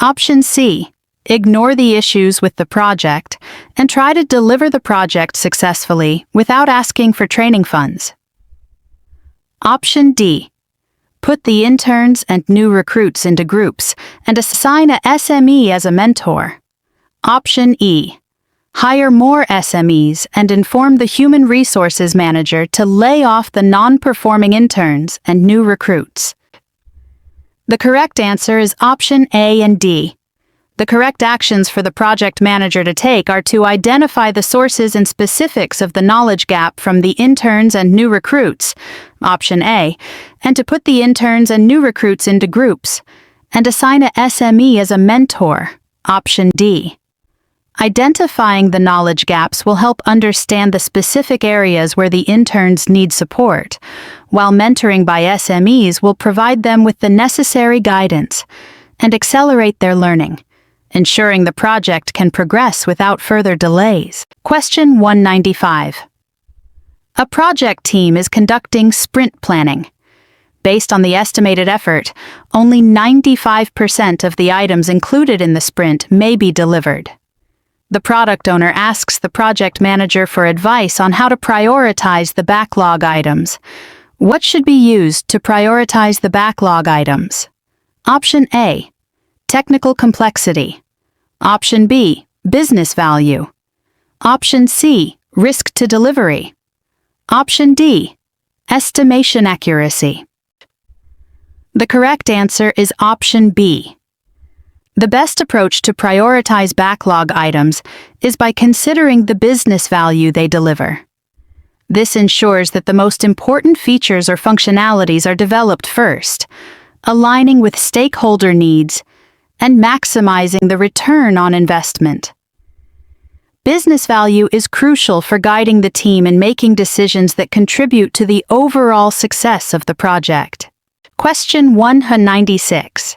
Option C. Ignore the issues with the project and try to deliver the project successfully without asking for training funds. Option D. Put the interns and new recruits into groups and assign a SME as a mentor. Option E. Hire more SMEs and inform the human resources manager to lay off the non-performing interns and new recruits. The correct answer is option A and D. The correct actions for the project manager to take are to identify the sources and specifics of the knowledge gap from the interns and new recruits, option A, and to put the interns and new recruits into groups, and assign a SME as a mentor, option D. Identifying the knowledge gaps will help understand the specific areas where the interns need support, while mentoring by SMEs will provide them with the necessary guidance and accelerate their learning, ensuring the project can progress without further delays. Question 195. A project team is conducting sprint planning. Based on the estimated effort, only 95% of the items included in the sprint may be delivered. The product owner asks the project manager for advice on how to prioritize the backlog items. What should be used to prioritize the backlog items? Option A. Technical complexity. Option B. Business value. Option C. Risk to delivery. Option D. Estimation accuracy. The correct answer is option B. The best approach to prioritize backlog items is by considering the business value they deliver. This ensures that the most important features or functionalities are developed first, aligning with stakeholder needs and maximizing the return on investment. Business value is crucial for guiding the team in making decisions that contribute to the overall success of the project. Question 196.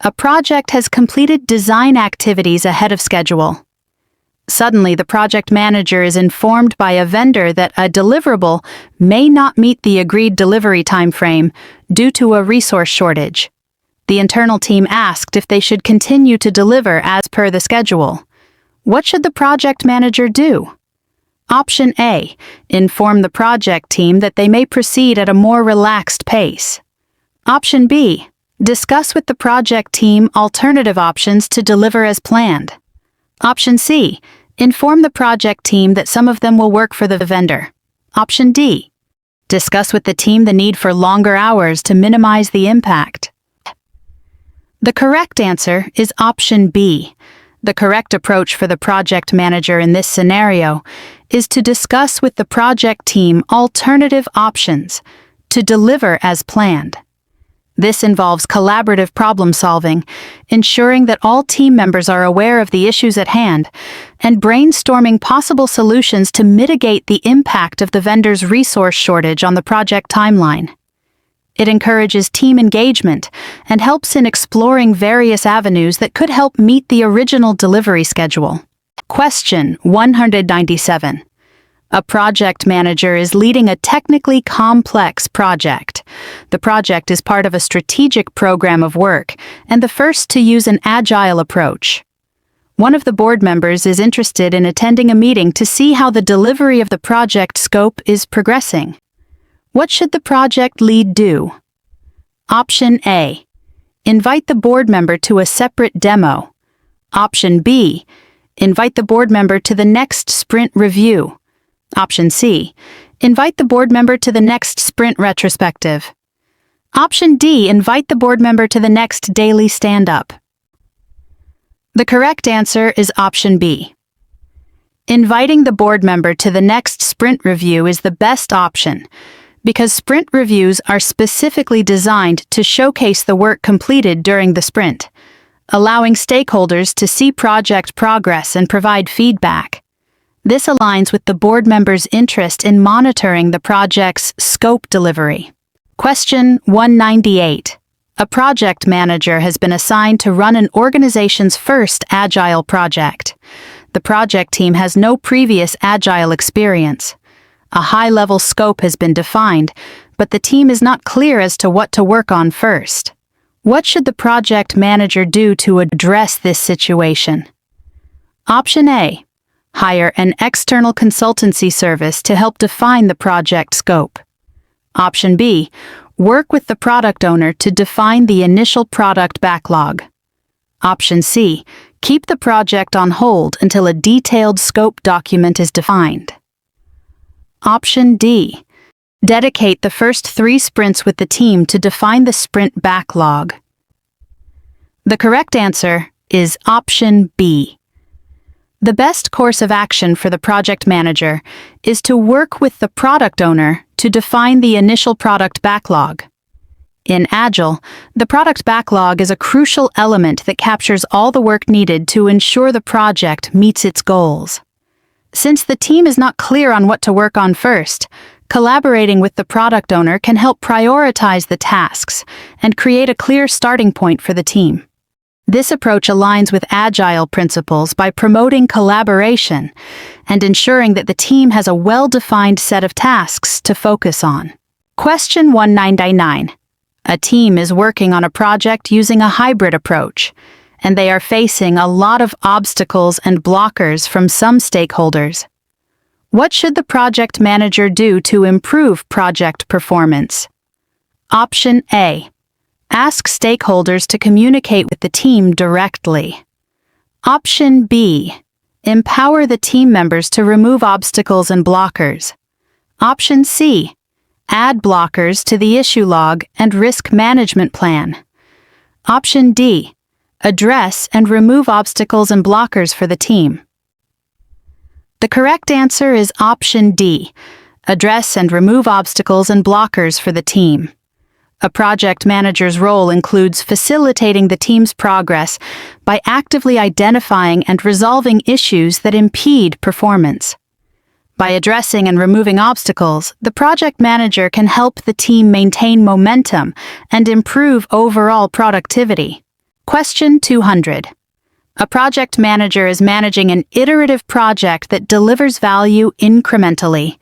A project has completed design activities ahead of schedule. Suddenly, the project manager is informed by a vendor that a deliverable may not meet the agreed delivery timeframe due to a resource shortage. The internal team asked if they should continue to deliver as per the schedule. What should the project manager do? Option A. Inform the project team that they may proceed at a more relaxed pace. Option B. Discuss with the project team alternative options to deliver as planned. Option C. Inform the project team that some of them will work for the vendor. Option D. Discuss with the team the need for longer hours to minimize the impact. The correct answer is option B. The correct approach for the project manager in this scenario is to discuss with the project team alternative options to deliver as planned. This involves collaborative problem-solving, ensuring that all team members are aware of the issues at hand, and brainstorming possible solutions to mitigate the impact of the vendor's resource shortage on the project timeline. It encourages team engagement and helps in exploring various avenues that could help meet the original delivery schedule. Question 197. A project manager is leading a technically complex project. The project is part of a strategic program of work and the first to use an agile approach. One of the board members is interested in attending a meeting to see how the delivery of the project scope is progressing. What should the project lead do? Option A. Invite the board member to a separate demo. Option B. Invite the board member to the next sprint review. Option C. Invite the board member to the next sprint retrospective. Option D. Invite the board member to the next daily stand-up. The correct answer is option B. Inviting the board member to the next sprint review is the best option, because sprint reviews are specifically designed to showcase the work completed during the sprint, allowing stakeholders to see project progress and provide feedback. This aligns with the board member's interest in monitoring the project's scope delivery. Question 198. A project manager has been assigned to run an organization's first Agile project. The project team has no previous Agile experience. A high-level scope has been defined, but the team is not clear as to what to work on first. What should the project manager do to address this situation? Option A. Hire an external consultancy service to help define the project scope. Option B. Work with the product owner to define the initial product backlog. Option C. Keep the project on hold until a detailed scope document is defined. Option D. Dedicate the first 3 sprints with the team to define the sprint backlog. The correct answer is option B. The best course of action for the project manager is to work with the product owner to define the initial product backlog. In Agile, the product backlog is a crucial element that captures all the work needed to ensure the project meets its goals. Since the team is not clear on what to work on first, collaborating with the product owner can help prioritize the tasks and create a clear starting point for the team. This approach aligns with Agile principles by promoting collaboration and ensuring that the team has a well-defined set of tasks to focus on. Question 199. A team is working on a project using a hybrid approach, and they are facing a lot of obstacles and blockers from some stakeholders. What should the project manager do to improve project performance? Option A. Ask stakeholders to communicate with the team directly. Option B. Empower the team members to remove obstacles and blockers. Option C. Add blockers to the issue log and risk management plan. Option D. Address and remove obstacles and blockers for the team. The correct answer is option D. Address and remove obstacles and blockers for the team. A project manager's role includes facilitating the team's progress by actively identifying and resolving issues that impede performance. By addressing and removing obstacles, the project manager can help the team maintain momentum and improve overall productivity. Question 200. A project manager is managing an iterative project that delivers value incrementally.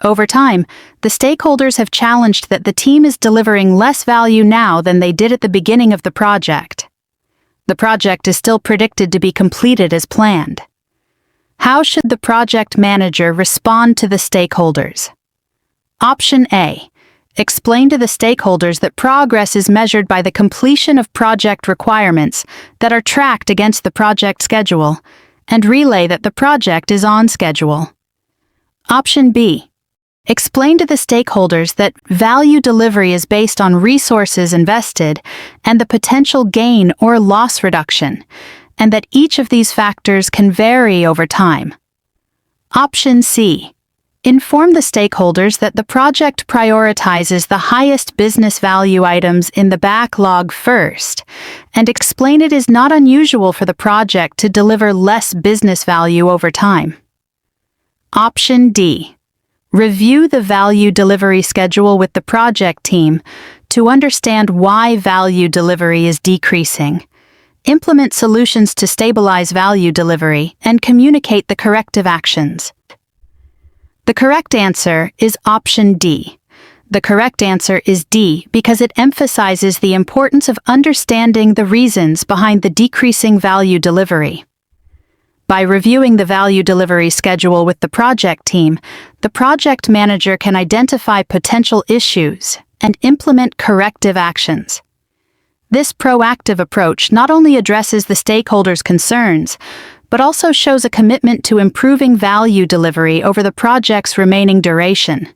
Over time, the stakeholders have challenged that the team is delivering less value now than they did at the beginning of the project. The project is still predicted to be completed as planned. How should the project manager respond to the stakeholders? Option A. Explain to the stakeholders that progress is measured by the completion of project requirements that are tracked against the project schedule, and relay that the project is on schedule. Option B. Explain to the stakeholders that value delivery is based on resources invested and the potential gain or loss reduction, and that each of these factors can vary over time. Option C. Inform the stakeholders that the project prioritizes the highest business value items in the backlog first, and explain it is not unusual for the project to deliver less business value over time. Option D. Review the value delivery schedule with the project team to understand why value delivery is decreasing. Implement solutions to stabilize value delivery and communicate the corrective actions. The correct answer is option D. The correct answer is D because it emphasizes the importance of understanding the reasons behind the decreasing value delivery. By reviewing the value delivery schedule with the project team, the project manager can identify potential issues and implement corrective actions. This proactive approach not only addresses the stakeholders' concerns, but also shows a commitment to improving value delivery over the project's remaining duration.